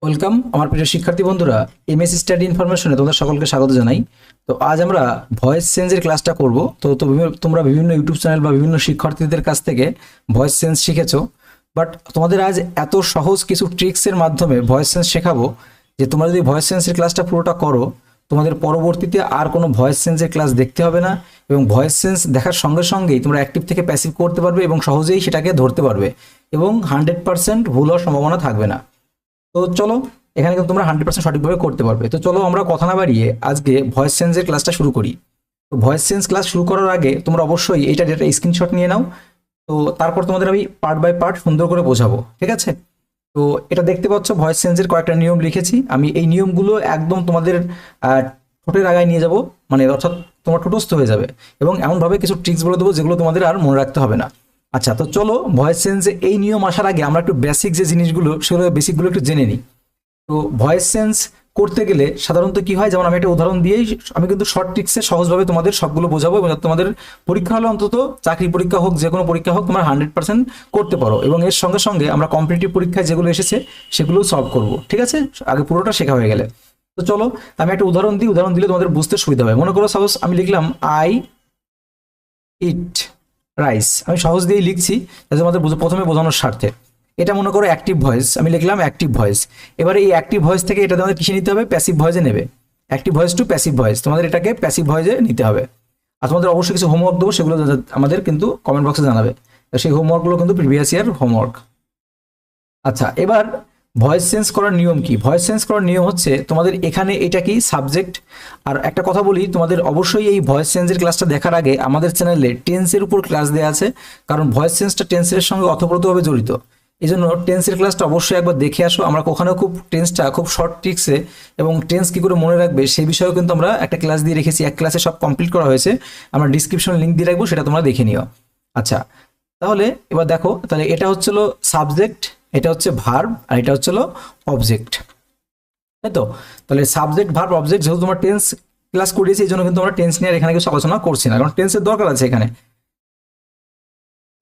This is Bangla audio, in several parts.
ওয়েলকাম আমার প্রিয় শিক্ষার্থী বন্ধুরা। এমএসসি স্টাডি ইনফরমেশনে তোমাদের সকলকে স্বাগত জানাই। তো আজ আমরা ভয়েস চেঞ্জের ক্লাসটা করব। তোমরা বিভিন্ন ইউটিউব চ্যানেল বা বিভিন্ন শিক্ষার্থীদের কাছ থেকে ভয়েস চেঞ্জ শিখেছো, বাট তোমাদের আজ এত সহজ কিছু ট্রিক্সের মাধ্যমে ভয়েস চেঞ্জ শেখাবো যে তোমরা যদি ভয়েস চেঞ্জের ক্লাসটা পুরোটা করো, তোমাদের পরবর্তীতে আর কোনো ভয়েস চেঞ্জের ক্লাস দেখতে হবে না, এবং ভয়েস চেঞ্জ দেখার সঙ্গে সঙ্গেই তোমরা অ্যাক্টিভ থেকে প্যাসিভ করতে পারবে এবং সহজেই সেটাকে ধরতে পারবে, এবং 100% ভুল হওয়ার সম্ভাবনা থাকবে না। তো চলো, এখানে কিন্তু তোমরা 100% সঠিকভাবে করতে পারবে। তো চলো আমরা কথা না বাড়িয়ে আজকে ভয়েস চেঞ্জের ক্লাসটা শুরু করি। তো ভয়েস চেঞ্জ ক্লাস শুরু করার আগে তোমরা অবশ্যই এইটা একটা স্ক্রিনশট নিয়ে নাও। তো তারপর তোমাদের আমি পার্ট বাই পার্ট সুন্দর করে বোঝাবো, ঠিক আছে? তো এটা দেখতে পাচ্ছ, ভয়েস চেঞ্জের কয়েকটা নিয়ম লিখেছি আমি। এই নিয়মগুলো একদম তোমাদের ঠোঁটের আগায় নিয়ে যাব, মানে অর্থাৎ তোমার ঠোঁটস্থ হয়ে যাবে, এবং এমনভাবে কিছু ট্রিক্স বলে দেবো যেগুলো তোমাদের আর মনে রাখতে হবে না। আচ্ছা, তো চলো ভয়েস চেঞ্জে এই নিয়ম আসার আগে আমরা একটু বেসিক যে জিনিসগুলো সেগুলো বেসিকগুলো একটু জেনে নিই। তো ভয়েস চেঞ্জ করতে গেলে সাধারণত কি হয়, যেমন আমি একটা উদাহরণ দিয়েই আমি কিন্তু শর্ট ট্রিক্সে সহজভাবে তোমাদের সবগুলো বোঝাবো, এবং যাতে তোমাদের পরীক্ষা হলে অন্তত চাকরি পরীক্ষা হোক, যে কোনো পরীক্ষা হোক, তোমার 100% করতে পারো, এবং এর সঙ্গে সঙ্গে আমরা কম্পিটিটিভ পরীক্ষায় যেগুলো এসেছে সেগুলো সলভ করব, ঠিক আছে? আগে পুরোটা শেখা হয়ে গেলে। তো চলো আমি একটা উদাহরণ দিই, উদাহরণ দিলে তোমাদের বুঝতে সুবিধা হবে। মনে করো সাপোজ আমি লিখলাম আই ইট রাইস। আমি সহজ দিয়েই লিখছি যাতে তোমাদের প্রথমে বোঝানোর স্বার্থে। এটা মনে করো অ্যাক্টিভ ভয়েস, আমি লিখলাম অ্যাক্টিভ ভয়েস। এবারে এই অ্যাক্টিভ ভয়েস থেকে এটা তোমাদের কিসে নিতে হবে? প্যাসিভ ভয়েসে নেবে। Active voice to passive voice, তোমাদের এটাকে প্যাসিভ ভয়েসে নিতে হবে। আর তোমাদের অবশ্যই কিছু হোমওয়ার্ক দেবো, সেগুলো আমাদের কিন্তু কমেন্ট বক্সে জানাবে। সেই হোমওয়ার্কগুলো কিন্তু প্রিভিয়াস ইয়ার হোমওয়ার্ক। আচ্ছা, এবার ভয়েস চেঞ্জ করার নিয়ম কি? ভয়েস চেঞ্জ করার নিয়ম হচ্ছে তোমাদের এখানে এটা কি সাবজেক্ট। আর একটা কথা বলি, তোমাদের অবশ্যই এই ভয়েস চেঞ্জের ক্লাসটা দেখার আগে আমাদের চ্যানেলে টেন্সের উপর ক্লাস দেওয়া আছে, কারণ ভয়েস চেঞ্জটা টেন্সের সঙ্গে ওতপ্রোতভাবে জড়িত। এই জন্য টেন্সের ক্লাসটা অবশ্যই একবার দেখে আসো। আমরা ওখানেও খুব টেন্সটা খুব শর্ট ট্রিক্সে এবং টেন্স কী করে মনে রাখবে সেই বিষয়েও কিন্তু আমরা একটা ক্লাস দিয়ে রেখেছি। এক ক্লাসে সব কমপ্লিট করা হয়েছে, আমরা ডিসক্রিপশনে লিঙ্ক দিয়ে রাখবো, সেটা তোমরা দেখে নিও। আচ্ছা, তাহলে এবার দেখো, তাহলে এটা হচ্ছিল সাবজেক্ট, এটা হচ্ছে ভার্ব, আর এটা হচ্ছিল অবজেক্ট, তাই তো? তাহলে সাবজেক্ট ভার্ব অবজেক্ট, যেহেতু তোমার টেন্স ক্লাস করিয়েছি এই জন্য কিন্তু আমরা টেন্স নিয়ে এখানে কিছু আলোচনা করছি না, কারণ টেন্সের দরকার আছে এখানে।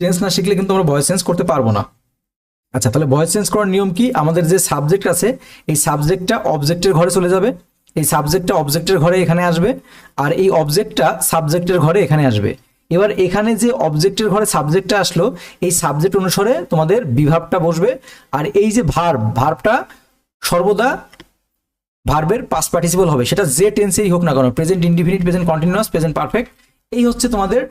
টেন্স না শিখলে কিন্তু আমরা ভয়েস চেঞ্জ করতে পারবো না। আচ্ছা, তাহলে ভয়েস চেঞ্জ করার নিয়ম কি? আমাদের যে সাবজেক্ট আছে এই সাবজেক্টটা অবজেক্টের ঘরে চলে যাবে, এই সাবজেক্টটা অবজেক্টের ঘরে এখানে আসবে, আর এই অবজেক্টটা সাবজেক্টের ঘরে এখানে আসবে। এবার এখানে যে অবজেক্টের ঘরে সাবজেক্টটা আসলো, এই সাবজেক্ট অনুসারে তোমাদের বিভাবটা বসবে। আর এই যে ভার্বটা সর্বদা ভার্বের পাস্ট পার্টিসিপল হবে, সেটা যে টেন্সেই হোক না কেন, present indefinite, present continuous, present perfect. এই হচ্ছে তোমাদের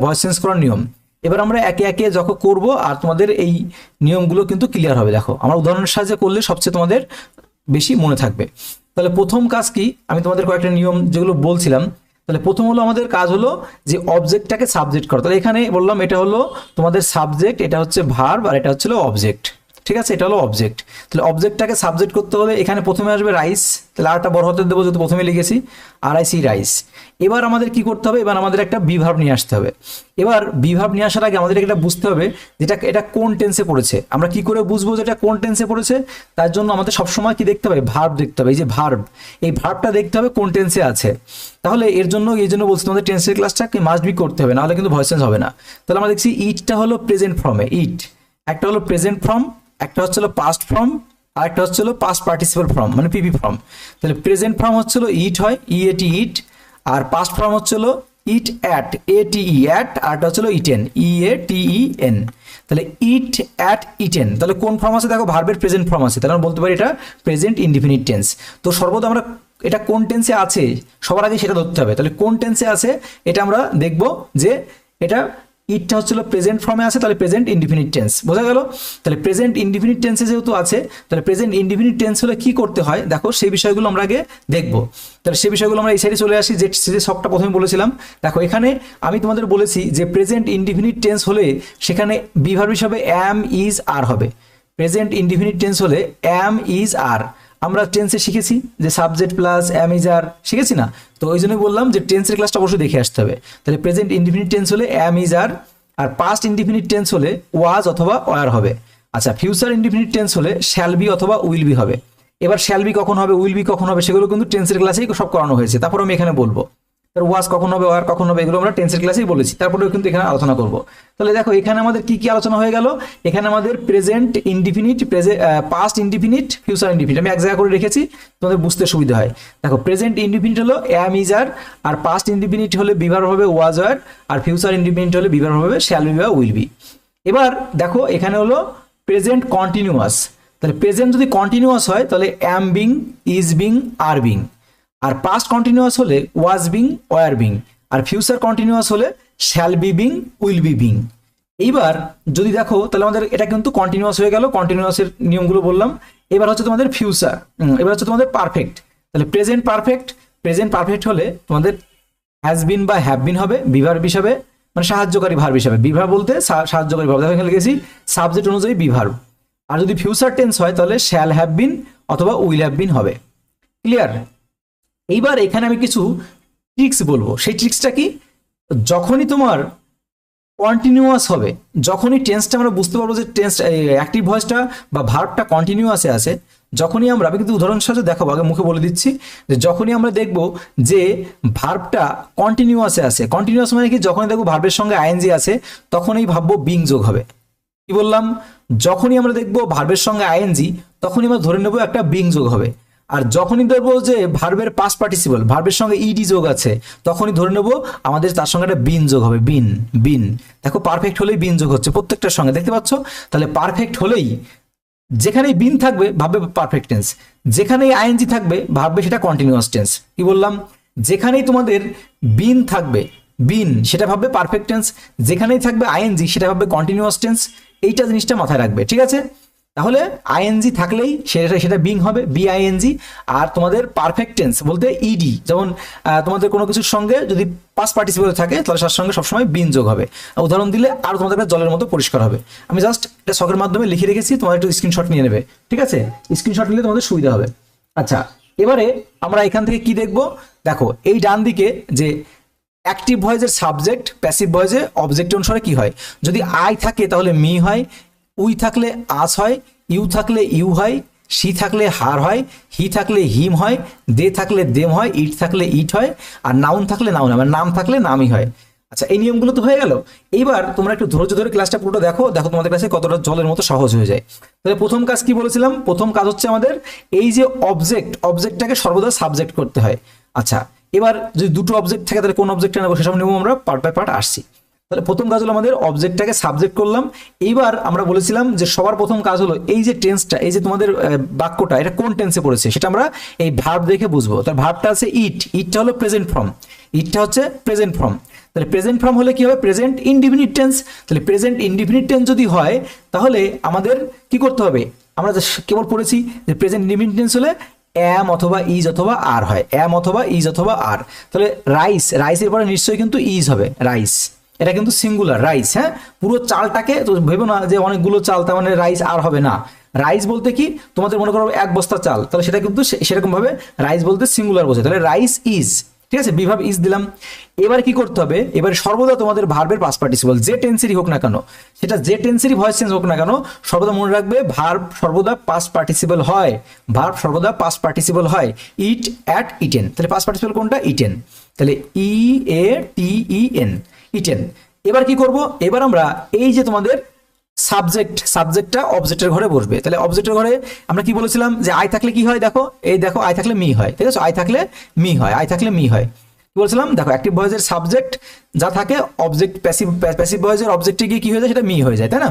ভয়েস চেঞ্জ করার নিয়ম। এবার আমরা একে একে যখন করব, আর তোমাদের এই নিয়মগুলো কিন্তু ক্লিয়ার হবে। দেখো, আমরা উদাহরণের সাহায্যে করলে সবচেয়ে তোমাদের বেশি মনে থাকবে। তাহলে প্রথম কাজ কি, আমি তোমাদের কয়েকটা নিয়ম যেগুলো বলছিলাম, তাহলে প্রথম হলো আমাদের কাজ হলো যে অবজেক্টটাকে সাবজেক্ট করা। তাহলে এখানে বললাম এটা হলো তোমাদের সাবজেক্ট, এটা হচ্ছে ভার্ব, আর এটা হচ্ছিল অবজেক্ট, ঠিক আছে? এটা হলো অবজেক্ট। তাহলে অবজেক্টটাকে সাবজেক্ট করতে হলে এখানে প্রথমে আসবে রাইস, তাহলে আরটা বড় হতে দেবো যেহেতু প্রথমে লিখেছি, আর আই সি রাইস। এবার আমাদের কি করতে হবে? এবার আমাদের একটা বিভাব নিয়ে আসতে হবে। এবার বিভাব নিয়ে আসার আগে আমাদের এটা বুঝতে হবে যেটা এটা কোন টেন্সে পড়েছে। আমরা কি করে বুঝবো যেটা কোন টেন্সে পড়েছে? তার জন্য আমাদের সবসময় কি দেখতে হবে? ভার্ব দেখতে হবে। এই যে ভার্ব, এই ভার্বটা দেখতে হবে কোন টেন্সে আছে। তাহলে এই জন্য বলছি তোমাদের টেন্সের ক্লাসটা মাস্ট বি করতে হবে, নাহলে কিন্তু ভয়েস চেঞ্জ হবে না। তাহলে আমরা দেখছি ইটটা হলো প্রেজেন্ট ফর্মে, ইট একটা হলো প্রেজেন্ট ফর্ম, একটা হচ্ছিল পাস্ট ফর্ম, আর একটা হচ্ছিল পাস্ট পার্টিসিপাল ফর্ম, মানে পিপি ফর্ম। তাহলে প্রেজেন্ট ফর্ম হচ্ছিল ইট হয়, ইএটি ইট, আর পাস্ট ফর্ম হচ্ছিল ইট অ্যাট, এটিই অ্যাট, আর একটা হচ্ছিল ইটেন, ইএটিইএন। তাহলে ইট অ্যাট ইটেন, তাহলে কোন ফর্ম আছে? দেখো, ভার্বের প্রেজেন্ট ফর্ম আছে, তাহলে আমরা বলতে পারি এটা প্রেজেন্ট ইনডিফিনিট টেন্স। তো সর্বদা আমরা এটা কোন টেন্সে আছে সবার আগে সেটা ধরতে হবে। তাহলে কোন টেন্সে আছে এটা আমরা দেখব, যে এটা ইটটা হচ্ছিল প্রেজেন্ট ফর্মে আছে, তাহলে প্রেজেন্ট ইনডিফিনিট টেন্স, বোঝা গেল? তাহলে প্রেজেন্ট ইনডিফিনিট টেন্সে যেহেতু আছে, তাহলে প্রেজেন্ট ইনডিফিনিট টেন্স হলে কি করতে হয় দেখো, সেই বিষয়গুলো আমরা আগে দেখবো। তাহলে সেই বিষয়গুলো আমরা এই সাইডে চলে আসি, যে সবটা প্রথমে বলেছিলাম। দেখো, এখানে আমি তোমাদের বলেছি যে প্রেজেন্ট ইনডিফিনিট টেন্স হলে সেখানে বিভার্ব হিসাবে অ্যাম, ইজ, আর হবে। প্রেজেন্ট ইনডিফিনিট টেন্স হলে অ্যাম, ইজ, আর। আমরা টেন্সে শিখেছি যে সাবজেক্ট প্লাস অ্যাম, ইজ, আর, শিখেছি না? তো ওই জন্যই বললাম যে টেন্সের ক্লাসটা অবশ্যই দেখে আসতে হবে। তাহলে প্রেজেন্ট ইনডিফিনিট টেন্স হলে am, is, are past indefinite tense হলে ওয়াজ অথবা ওয়ার হবে। আচ্ছা, ফিউচার ইনডিফিনিট টেন্স হলে শ্যাল বি অথবা উইল বি হবে। এবার শ্যাল বি কখন হবে, উইল বি কখন হবে, সেগুলো কিন্তু টেন্সের ক্লাসেই সব করানো হয়েছে, তারপর আমি এখানে বলবো। তার ওয়াজ কখন হবে, ওয়ার কখন হবে, এগুলো আমরা টেন্সের ক্লাসেই বলেছি, তারপরেও কিন্তু এখানে আলোচনা করব। তাহলে দেখো এখানে আমাদের কি কি আলোচনা হয়ে গেল। এখানে আমাদের present indefinite, past indefinite, future indefinite আমি এক জায়গা করে রেখেছি তোমাদের বুঝতে সুবিধা হয়। দেখো প্রেজেন্ট ইনডিফিনিট হলো অ্যাম, ইজ, আর, আর পাস্ট ইনডিফিনিট হলে বিভার হবে ওয়াজ, ওয়ার, আর ফিউচার ইনডিফিনিট হলে বিভার হবে শ্যাল বি বা উইল বি। এবার দেখো এখানে হলো প্রেজেন্ট কন্টিনিউয়াস, তাহলে প্রেজেন্ট যদি কন্টিনিউয়াস হয় তাহলে am being, is being, are being, আর পাস্ট কন্টিনিউয়াস হলে ওয়াজ বিং, ওয়ার বিং, আর ফিউচার কন্টিনিউয়াস হলে shall be being, will be being. এইবার যদি দেখো তাহলে আমাদের এটা কিন্তু কন্টিনিউয়াস হয়ে গেল, কন্টিনিউয়াসের নিয়মগুলো বললাম। এবার হচ্ছে তোমাদের ফিউচার, এবার হচ্ছে তোমাদের পারফেক্ট। তাহলে প্রেজেন্ট পারফেক্ট, প্রেজেন্ট পারফেক্ট হলে তোমাদের হ্যাজ বিন বা হ্যাভ বিন হবে বিভার হিসাবে, মানে সাহায্যকারী ভার্ব হিসাবে। বিভার বলতে সাহায্যকারী ভার্ব, দেখো এখানে লিখেছি সাবজেক্ট অনুযায়ী বিভার। আর যদি ফিউচার টেন্স হয় তাহলে শ্যাল হ্যাভ বিন অথবা উইল হ্যাভ বিন হবে। ক্লিয়ার? এইবার এখানে আমি কিছু ট্রিক্স বলবো। সেই ট্রিক্সটা কি, যখনই তোমার কন্টিনিউয়াস হবে, যখনই টেন্সটা আমরা বুঝতে পারবো যে টেন্স অ্যাক্টিভ ভয়েসটা বা ভার্বটা কন্টিনিউয়াসে আছে, যখনই আমরা, আমি কিন্তু উদাহরণ সাথে দেখাবো, আগে মুখে বলে দিচ্ছি যে যখনই আমরা দেখব যে ভার্বটা কন্টিনিউয়াসে আছে, কন্টিনিউয়াস মানে কি, যখনই দেখবো ভার্বের সঙ্গে আইএনজি আছে তখনই ভাববো বিং যোগ হবে। কি বললাম? যখনই আমরা দেখবো ভার্বের সঙ্গে আইএনজি তখনই আমরা ধরে নেবো একটা বিং যোগ হবে। আর যখনই ধরবো যে ভার্বের পাস্ট পার্টিসিপল, ভার্বের সঙ্গে ইডি যোগ আছে, তখনই ধরে নেবো আমাদের তার সঙ্গে একটা বিন যোগ হবে, বিন, বিন। দেখো পারফেক্ট হলেই বিন যোগ হচ্ছে প্রত্যেকটার সঙ্গে, দেখতে পাচ্ছ? তাহলে পারফেক্ট হলেই যেখানেই বিন থাকবে ভাববে পারফেক্ট টেন্স, যেখানেই আইএনজি থাকবে ভাববে সেটা কন্টিনিউয়াস টেন্স। কি বললাম? যেখানেই তোমাদের বিন থাকবে, বিন, সেটা ভাববে পারফেক্ট টেন্স, যেখানেই থাকবে আইএনজি সেটা ভাববে কন্টিনিউয়াস টেন্স। এইটা জিনিসটা মাথায় রাখবে, ঠিক আছে? তাহলে আইএনজি থাকলেই সেটা বিং হবে, বিআইএনজি। আর তোমাদের পারফেক্ট টেন্স বলতে ইডি, যেমন তোমাদের কোনো কিছুর সঙ্গে যদি পাস্ট পার্টিসিপল থাকে তাহলে তার সঙ্গে সবসময় বিন যোগ হবে। উদাহরণ দিলে আরো তোমাদের কাছে জলের মতো পরিষ্কার হবে। আমি জাস্ট এটা শখের মাধ্যমে লিখে রেখেছি, তোমার একটু স্ক্রিনশট নিয়ে নেবে, ঠিক আছে? স্ক্রিনশট নিলে তোমাদের সুবিধা হবে। আচ্ছা, এবারে আমরা এখান থেকে কি দেখব? দেখো এই ডান দিকে যে অ্যাক্টিভ ভয়েসের সাবজেক্ট, প্যাসিভ ভয়েসে অবজেক্ট অনুসারে কি হয়। যদি আই থাকে তাহলে মি হয়, উই থাকলে আস হয়, ইউ থাকলে ইউ হয়, সি থাকলে হার হয়, হি থাকলে হিম হয়, দে থাকলে দেম হয়, ইট থাকলে ইট হয়, আর নাউন থাকলে নাউন হয়, মানে নাম থাকলে নামই হয়। আচ্ছা, এই নিয়মগুলো তো হয়ে গেল। এইবার তোমরা একটু ধৈর্য ধরে ক্লাসটা পুরোটা দেখো, দেখো তোমাদের কাছে কতটা জলের মতো সহজ হয়ে যায়। তাহলে প্রথম কাজ কি বলেছিলাম? প্রথম কাজ হচ্ছে আমাদের এই যে অবজেক্টটাকে সর্বদা সাবজেক্ট করতে হয়। আচ্ছা, এবার যদি দুটো অবজেক্ট থাকে তাহলে কোন অবজেক্টটা নেবো সেসব নিয়ম আমরা পার্ট বাই পার্ট আসছি। তাহলে প্রথম কাজ হলো আমাদের অবজেক্টটাকে সাবজেক্ট করলাম। এইবার আমরা বলেছিলাম যে সবার প্রথম কাজ হলো এই যে টেন্সটা, এই যে তোমাদের বাক্যটা, এটা কোন টেন্সে পড়েছে সেটা আমরা এই ভার্ব দেখে বুঝবো। তার ভার্বটা আছে ইট, ইটটা হলো প্রেজেন্ট ফর্ম, ইটটা হচ্ছে প্রেজেন্ট ফর্ম। তাহলে প্রেজেন্ট ফর্ম হলে কি হবে? Present indefinite tense. তাহলে প্রেজেন্ট ইনডিফিনিট টেন্স যদি হয় তাহলে আমাদের কি করতে হবে? আমরা কেবল পড়েছি যে প্রেজেন্ট ইনডিফিনিট টেন্স হলে অ্যাম অথবা ইজ অথবা আর হয়, অ্যাম অথবা ইজ অথবা আর। তাহলে রাইস, রাইসের পরে নিশ্চয়ই কিন্তু ইজ হবে, রাইস, এটা কিন্তু সিঙ্গুলার রাইস। হ্যাঁ, পুরো চালটাকে তো ভেবো না যে অনেকগুলো চাল তার মানে রাইস আর হবে না। রাইস বলতে কি, তোমাদের মনে করো এক বস্তা চাল, তাহলে সেটা কিন্তু সেরকম ভাবে রাইস বলতে সিঙ্গুলার বোঝায়। তাহলে রাইস ইজ, ঠিক আছে, বিভাব ইজ দিলাম। এবার কি করতে হবে? এবার সর্বদা তোমাদের ভার্বের পাস্ট পার্টিসিপল যে টেন্সেরই হোক না কেন, সেটা যে টেন্সেরই ভয়েস চেঞ্জ হোক না কেন, সর্বদা মনে রাখবে ভার্ব সর্বদা পাস্ট পার্টিসিপল হয়, ভার্ব সর্বদা পাস্ট পার্টিসিপল হয়। ইট, অ্যাট, ইটেন। তাহলে পাস্ট পার্টিসিপল কোনটা? ইটেন। তাহলে ই এ টি ই এন, ইটেন। এবার কি করব? এবার আমরা এই যে তোমাদের সাবজেক্টটা অবজেক্টের ঘরে বসবে। তাহলে অবজেক্টের ঘরে আমরা কি বলেছিলাম যে আই থাকলে কি হয়? দেখো এই দেখো, আই থাকলে মি হয়, ঠিক আছে? আই থাকলে মি হয়, আই থাকলে মি হয়। কি বলছিলাম? দেখো অ্যাক্টিভ ভয়েসের সাবজেক্ট যা থাকে, অবজেক্ট প্যাসিভ ভয়েসের অবজেক্টে গিয়ে কি হয়ে যায়? সেটা মি হয়ে যায়, তাই না?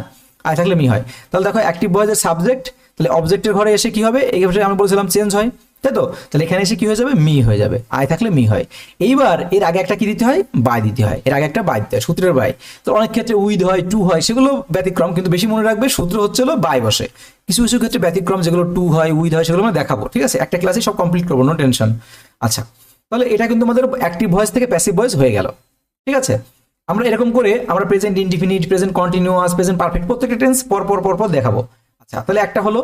আই থাকলে মি হয়। তাহলে দেখো অ্যাক্টিভ ভয়েসের সাবজেক্ট, তাহলে অবজেক্টের ঘরে এসে কি হবে? এই ক্ষেত্রে আমরা বলছিলাম চেঞ্জ হয়, তাই তো? তাহলে এখানে এসে কি হয়ে যাবে? মি হয়ে যাবে, আই থাকলে মি হয়। এইবার এর আগে একটা কি দিতে হয়? বাই দিতে হয়, এর আগে একটা বাই দিতে হয়, সূত্রের বাই। তো অনেক ক্ষেত্রে উইথ হয়, টু হয়, সেগুলো ব্যতিক্রম, কিন্তু বেশি মনে রাখবে সূত্র হচ্ছে হলো বাই বসে। কিছু কিছু ক্ষেত্রে ব্যতিক্রম যেগুলো টু হয়, উইথ হয়, সেগুলো আমরা দেখাবো, ঠিক আছে? একটা ক্লাসে সব কমপ্লিট করবো, নো টেনশন। আচ্ছা, তাহলে এটা কিন্তু আমাদের অ্যাক্টিভ ভয়েস থেকে প্যাসিভ ভয়েস হয়ে গেল, ঠিক আছে? আমরা এরকম করে আমরা present indefinite, present continuous, present perfect প্রত্যেকটা টেন্স পর দেখাবো। আচ্ছা, তাহলে একটা হলো,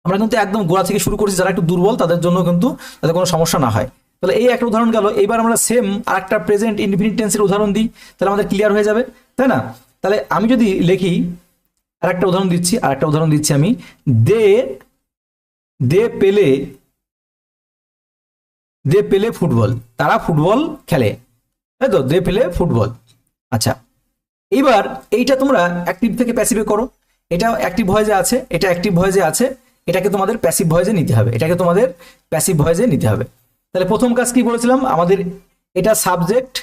আমরা কিন্তু একদম গোড়া থেকে শুরু করেছি, যারা একটু দুর্বল তাদের জন্য কিন্তু তাদের কোনো সমস্যা না হয়। তাহলে এই একটা উদাহরণ গেল। এইবার আমরা সেম আর একটা প্রেজেন্ট ইনডিফিনিট টেন্সের উদাহরণ দিই, তাহলে আমাদের ক্লিয়ার হয়ে যাবে, তাই না? তাহলে আমি যদি লিখি, আর একটা উদাহরণ দিচ্ছি আমি, দে পেলে দে প্লে ফুটবল, তারা ফুটবল খেলে, তাই তো, দে প্লে ফুটবল। আচ্ছা, এইবার এইটা তোমরা অ্যাক্টিভ থেকে প্যাসিভে করো, এটা অ্যাক্টিভ ভয়েসে আছে, এটা অ্যাক্টিভ ভয়েসে আছে, এটাকে তোমাদের প্যাসিভ ভয়েসে নিতে হবে, এটাকে তোমাদের প্যাসিভ ভয়েসে নিতে হবে। তাহলে প্রথম কাজ কি বলেছিলাম আমাদের, এটা সাবজেক্ট,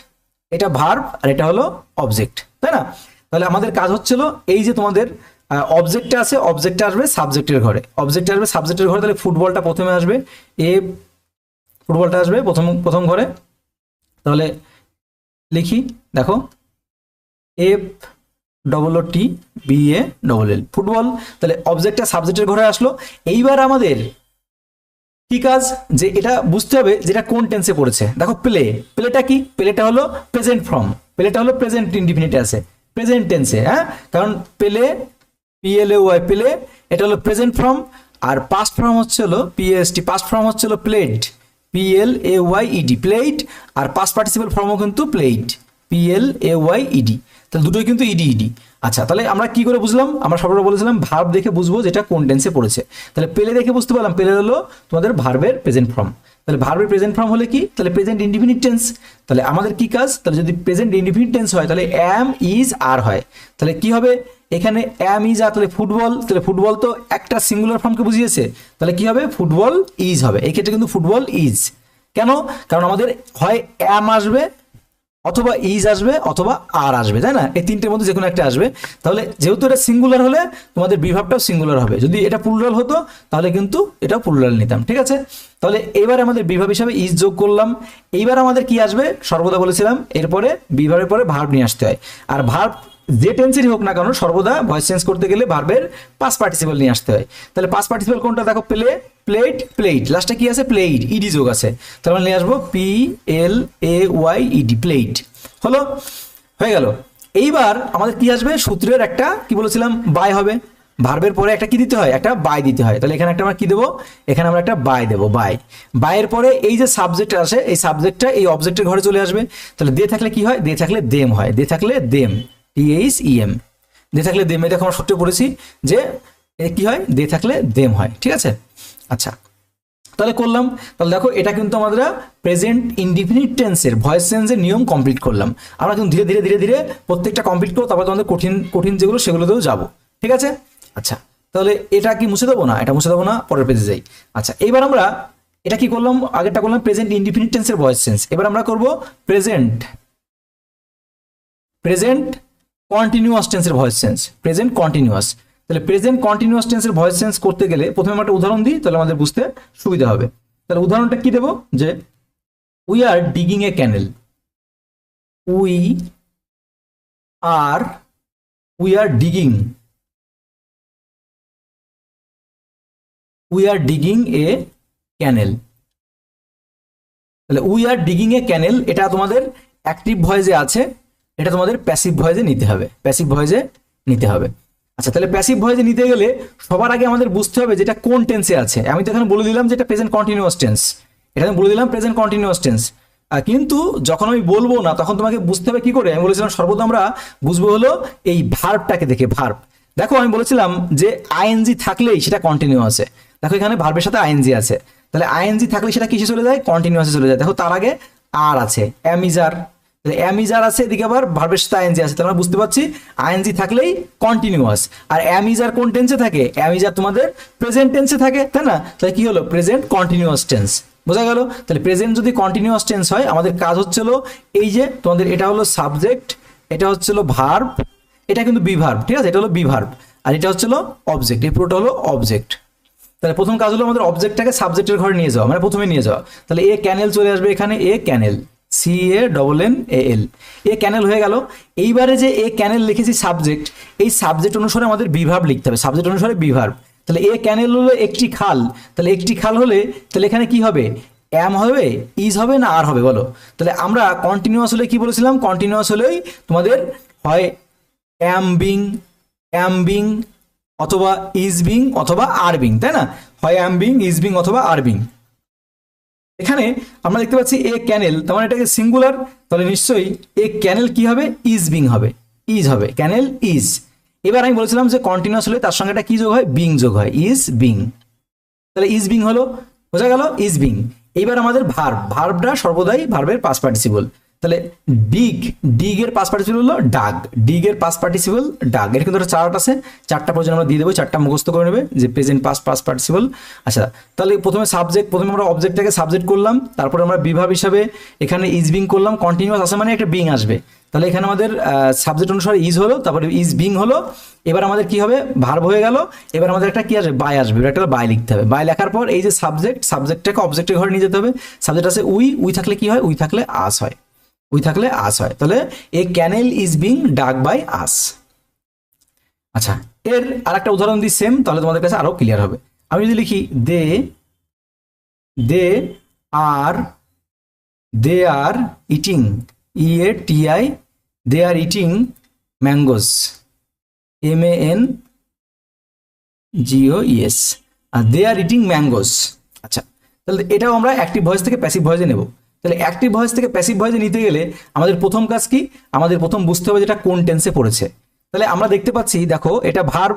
এটা ভার্ব, আর এটা হলো অবজেক্ট, তাই না? তাহলে আমাদের কাজ হচ্ছিল এই যে তোমাদের অবজেক্টটা আছে, অবজেক্টটা আসবে সাবজেক্টের ঘরে, অবজেক্ট আসবে সাবজেক্টের ঘরে, তাহলে ফুটবলটা প্রথমে আসবে, এ ফুটবলটা আসবে প্রথম প্রথম ঘরে। তাহলে লিখি, দেখো, F double O T B A double L, football. তাহলে অবজেক্টটা সাবজেক্টের ঘরে আসলো। এইবার আমাদের কি কাজ, যে এটা বুঝতে হবে যেটা কোন টেন্সে পড়েছে। দেখো প্লে, প্লেটা কি, প্লেটা হলো প্রেজেন্ট ফর্ম, প্লেটা হলো প্রেজেন্ট ইনডিফিনিটে আছে, প্রেজেন্ট টেন্সে, হ্যাঁ, কারণ প্লে, পিএলএ ওয়াই প্লে, এটা হলো প্রেজেন্ট ফর্ম। আর পাস্ট ফর্ম হচ্ছে হলো পিএসটি, পাস্ট ফর্ম হচ্ছে হলো প্লেড, PLAYED, প্লেড। আর পাস্ট পার্টিসিপল ফর্মও কিন্তু প্লেড, PLAYED। তাহলে দুটোই কিন্তু ইডি। আচ্ছা, তাহলে আমরা কি করে বুঝলাম, আমরা সর্বপ্রথম বলেছিলাম ভার্ব দেখে বুঝবো যেটা কোন টেন্সে পড়েছে। তাহলে পেলে দেখে বুঝতে পারলাম, পেলে হলো তোমাদের ভার্বের প্রেজেন্ট ফর্ম। তাহলে ভার্বের প্রেজেন্ট ফর্ম হলে কি, তাহলে প্রেজেন্ট ইনডিফিনিট টেন্স। তাহলে আমাদের কি কাজ, তাহলে যদি প্রেজেন্ট ইনডিফিনিট টেন্স হয় তাহলে অ্যাম ইজ আর হয়, তাহলে কি হবে এখানে অ্যাম ইজ আর, তাহলে ফুটবল, তাহলে ফুটবল তো একটা সিঙ্গুলার ফর্মকে বুঝিয়েছে, তাহলে কি হবে ফুটবল ইজ হবে। এই ক্ষেত্রে কিন্তু ফুটবল ইজ, কেন, কারণ আমাদের হয় অ্যাম আসবে, অথবা ইজ আসবে, অথবা আর আসবে, তাই না? এই তিনটের মধ্যে যে কোনো একটা আসবে। তাহলে যেহেতু এটা সিঙ্গুলার হলে তোমাদের বিভাবটাও সিঙ্গুলার হবে, যদি এটা প্লুরাল হতো তাহলে কিন্তু এটাও প্লুরাল নিতাম, ঠিক আছে? তাহলে এবার আমাদের বিভাব হিসাবে ইজ যোগ করলাম। এইবার আমাদের কি আসবে, সর্বদা বলেছিলাম এরপরে বিভাবের পরে ভার্ব নিয়ে আসতে হয়। আর ভার্ব যে টেন্সেরই হোক না কেন, সর্বদা ভয়েস চেঞ্জ করতে গেলে ভার্বের পাস্ট পার্টিসিপল নিয়ে আসতে হয়। তাহলে পাস্ট পার্টিসিপল কোনটা, দেখো প্লে, প্লেড, প্লেড, লাস্টে কি আছে প্লেইড, ইডি যোগ আছে, তাহলে আমরা নিয়ে আসবো PLAYED, প্লেইড। হলো, হয়ে গেল। এইবার আমাদের কি আসবে, সূত্রের একটা কি বলেছিলাম বাই হবে, ভার্বের পরে একটা কি দিতে হয়, একটা বাই দিতে হয়। তাহলে এখানে একটা আমরা কি দেবো, এখানে আমরা একটা বাই দেবো, বাই। বাইয়ের পরে এই যে সাবজেক্ট আসে, এই সাবজেক্টটা এই অবজেক্টের ঘরে চলে আসবে। তাহলে দিয়ে থাকলে কি হয়, দিয়ে থাকলে দেম হয়, দিয়ে থাকলে দেম, THEM, দিয়ে থাকলে দেম। এটা আমরা সূত্রে পড়েছি যে কি হয়, দিয়ে থাকলে দেম হয়, ঠিক আছে? আচ্ছা, তাহলে করলাম। তাহলে দেখো এটা কিন্তু আমরা প্রেজেন্ট ইনডিফিনিট টেন্সের ভয়েস চেঞ্জের নিয়ম কমপ্লিট করলাম। আমরা কিন্তু ধীরে ধীরে ধীরে ধীরে প্রত্যেকটা কমপ্লিট করবো, তারপর তোমাদের কঠিন কঠিন যেগুলো সেগুলোতেও যাবো, ঠিক আছে? আচ্ছা, তাহলে এটা কি মুছে দেবো না, এটা মুছে দেবো না, পরের পেজে যাই। আচ্ছা, এইবার আমরা এটা কি করলাম, আগেরটা করলাম প্রেজেন্ট ইনডিফিনিট টেন্সের ভয়েস চেঞ্জ, এবার আমরা করব প্রেজেন্ট প্রেজেন্ট কন্টিনিউয়াস টেন্সের ভয়েস চেঞ্জ, প্রেজেন্ট কন্টিনিউয়াস। তাহলে প্রেজেন্ট কন্টিনিউয়াস টেন্সের ভয়েস চেঞ্জ করতে গেলে প্রথমে আমরা একটা উদাহরণ দিই, তাহলে আমাদের বুঝতে সুবিধা হবে। তাহলে উদাহরণটা কি দেবো, যে we are digging a canal, we are we are digging, we are digging a canal. তাহলে উই আর ডিগিং এ ক্যানেল, এটা তোমাদের অ্যাক্টিভ ভয়েসে আছে, এটা তোমাদের প্যাসিভ ভয়েসে নিতে হবে, প্যাসিভ ভয়েসে নিতে হবে। আচ্ছা, তাহলে প্যাসিভ ভয়েসে নিতে গেলে সবার আগে আমাদের বুঝতে হবে যেটা কোন টেন্সে আছে। আমি তো এখানে বলে দিলাম যে এটা প্রেজেন্ট কন্টিনিউয়াস টেন্স, এটা আমি বলে দিলাম প্রেজেন্ট কন্টিনিউয়াস টেন্স, কিন্তু যখন আমি বলবো না তখন তোমাকে বুঝতে হবে কি করে। আমি বলেছিলাম সর্বদা আমরা বুঝবো হলো এই ভার্বটাকে দেখে, ভার্ব। দেখো আমি বলেছিলাম যে আইএনজি থাকলেই সেটা কন্টিনিউয়াসে, দেখো এখানে ভার্বের সাথে আইএনজি আছে, তাহলে আইএনজি থাকলে সেটা কিসে চলে যায়, কন্টিনিউয়াসে চলে যায়। দেখো তার আগে আর আছে, অ্যামিজার, অ্যামিজার আছে, এদিকে আবার ভার্বের সাথে আইএনজি আছে, তাহলে আমরা বুঝতে পারছি আইএনজি থাকলেই কন্টিনিউয়াস। আর অ্যামিজার কোন টেন্সে থাকে, অ্যামিজার তোমাদের প্রেজেন্ট টেন্সে থাকে, তাই না? তাহলে কি হলো, প্রেজেন্ট কন্টিনিউয়াস টেন্স, বোঝা গেল? তাহলে প্রেজেন্ট যদি কন্টিনিউয়াস টেন্স হয় আমাদের কাজ হচ্ছিল এই যে তোমাদের এটা হলো সাবজেক্ট, এটা হচ্ছিল ভার্ব, এটা কিন্তু বিভার্ব, ঠিক আছে, এটা হলো বিভার্ব, আর এটা হচ্ছিল অবজেক্ট, এই পুরোটা হলো অবজেক্ট। তাহলে প্রথম কাজ হলো আমাদের অবজেক্টটাকে সাবজেক্টের ঘরে নিয়ে যাওয়া, মানে প্রথমে নিয়ে যাওয়া। তাহলে এ ক্যানেল চলে আসবে এখানে, এ ক্যানেল, CANNAL, এ ক্যানেল হয়ে গেল। এইবারে যে এ ক্যানেল লিখেছি সাবজেক্ট, এই সাবজেক্ট অনুসারে আমাদের বিভার্ব লিখতে হবে, সাবজেক্ট অনুসারে বিভার্ব। তাহলে এ ক্যানেল হলো একটি খাল, তাহলে একটি খাল হলে তাহলে এখানে কি হবে, অ্যাম হবে, ইজ হবে না আর হবে, বলো? তাহলে আমরা কন্টিনিউয়াস হলে কি বলেছিলাম, কন্টিনিউয়াস হলেই তোমাদের হয় অ্যাম বিং অথবা ইজ বিং অথবা আর বিং, তাই না? হয় অ্যাম বিং, ইজ বিং অথবা আর বিং। এখানে আমরা দেখতে পাচ্ছি এ ক্যানেল, তার মানে এটাকে সিঙ্গুলার, তাহলে নিশ্চয়ই এ ক্যানেল কি হবে, ইজ বিং হবে, ইজ হবে, ক্যানেল ইজ। এবার আমি বলেছিলাম যে কন্টিনিউয়াস হলে তার সঙ্গে একটা কি যোগ হয়, বিং যোগ হয়, ইজ বিং। তাহলে ইজ বিং হলো, বোঝা গেল, ইজ বিং। এইবার আমাদের ভার্বটা সর্বদাই ভার্বের পাস্ট পার্টিসিপল। তাহলে ডিগ এর পাস্ট পার্টিসিপল হলো ডাগ, ডিগ এর পাস্ট পার্টিসিপল ডাগ। এর কিন্তু একটা চার্ট আছে, চারটা পর্যন্ত আমরা দিয়ে দেবো, চারটা মুখস্থ করে নেবে যে প্রেজেন্ট পাস্ট পার্টিসিপল। আচ্ছা, তাহলে প্রথমে আমরা অবজেক্টটাকে সাবজেক্ট করলাম, তারপরে আমরা বিভাব হিসাবে এখানে ইজ বিং করলাম, কন্টিনিউয়াস আসে মানে একটা বিং আসবে। তাহলে এখানে আমাদের সাবজেক্ট অনুসারে ইজ হলো, তারপরে ইজ বিং হলো। এবার আমাদের কি হবে, ভার্ব হয়ে গেল। এবার আমাদের একটা কি আসবে, বাই আসবে, একটা বাই লিখতে হবে। বাই লেখার পর এই যে সাবজেক্টটাকে অবজেক্টের ঘরে নিয়ে যেতে হবে। সাবজেক্ট আছে উই থাকলে কি হয়, উই থাকলে আস হয়, তাহলে a canal is being dug by us. আচ্ছা, এর আর একটা উদাহরণ দিই সেম, তাহলে তোমাদের কাছে আরো ক্লিয়ার হবে। আমি যদি লিখি they are eating, EATI, they are eating mangoes, MANGOES, আর দে আর ইটিং ম্যাঙ্গোস। আচ্ছা, তাহলে এটাও আমরা অ্যাক্টিভ ভয়েস থেকে প্যাসিভ ভয়েসে নেব। তাহলে অ্যাক্টিভ ভয়েস থেকে প্যাসিভ ভয়েসে নিতে গেলে আমাদের প্রথম কাজ কি, আমাদের প্রথম বুঝতে হবে যেটা কোন টেন্সে পড়েছে। তাহলে আমরা দেখতে পাচ্ছি, দেখো এটা ভার্ব,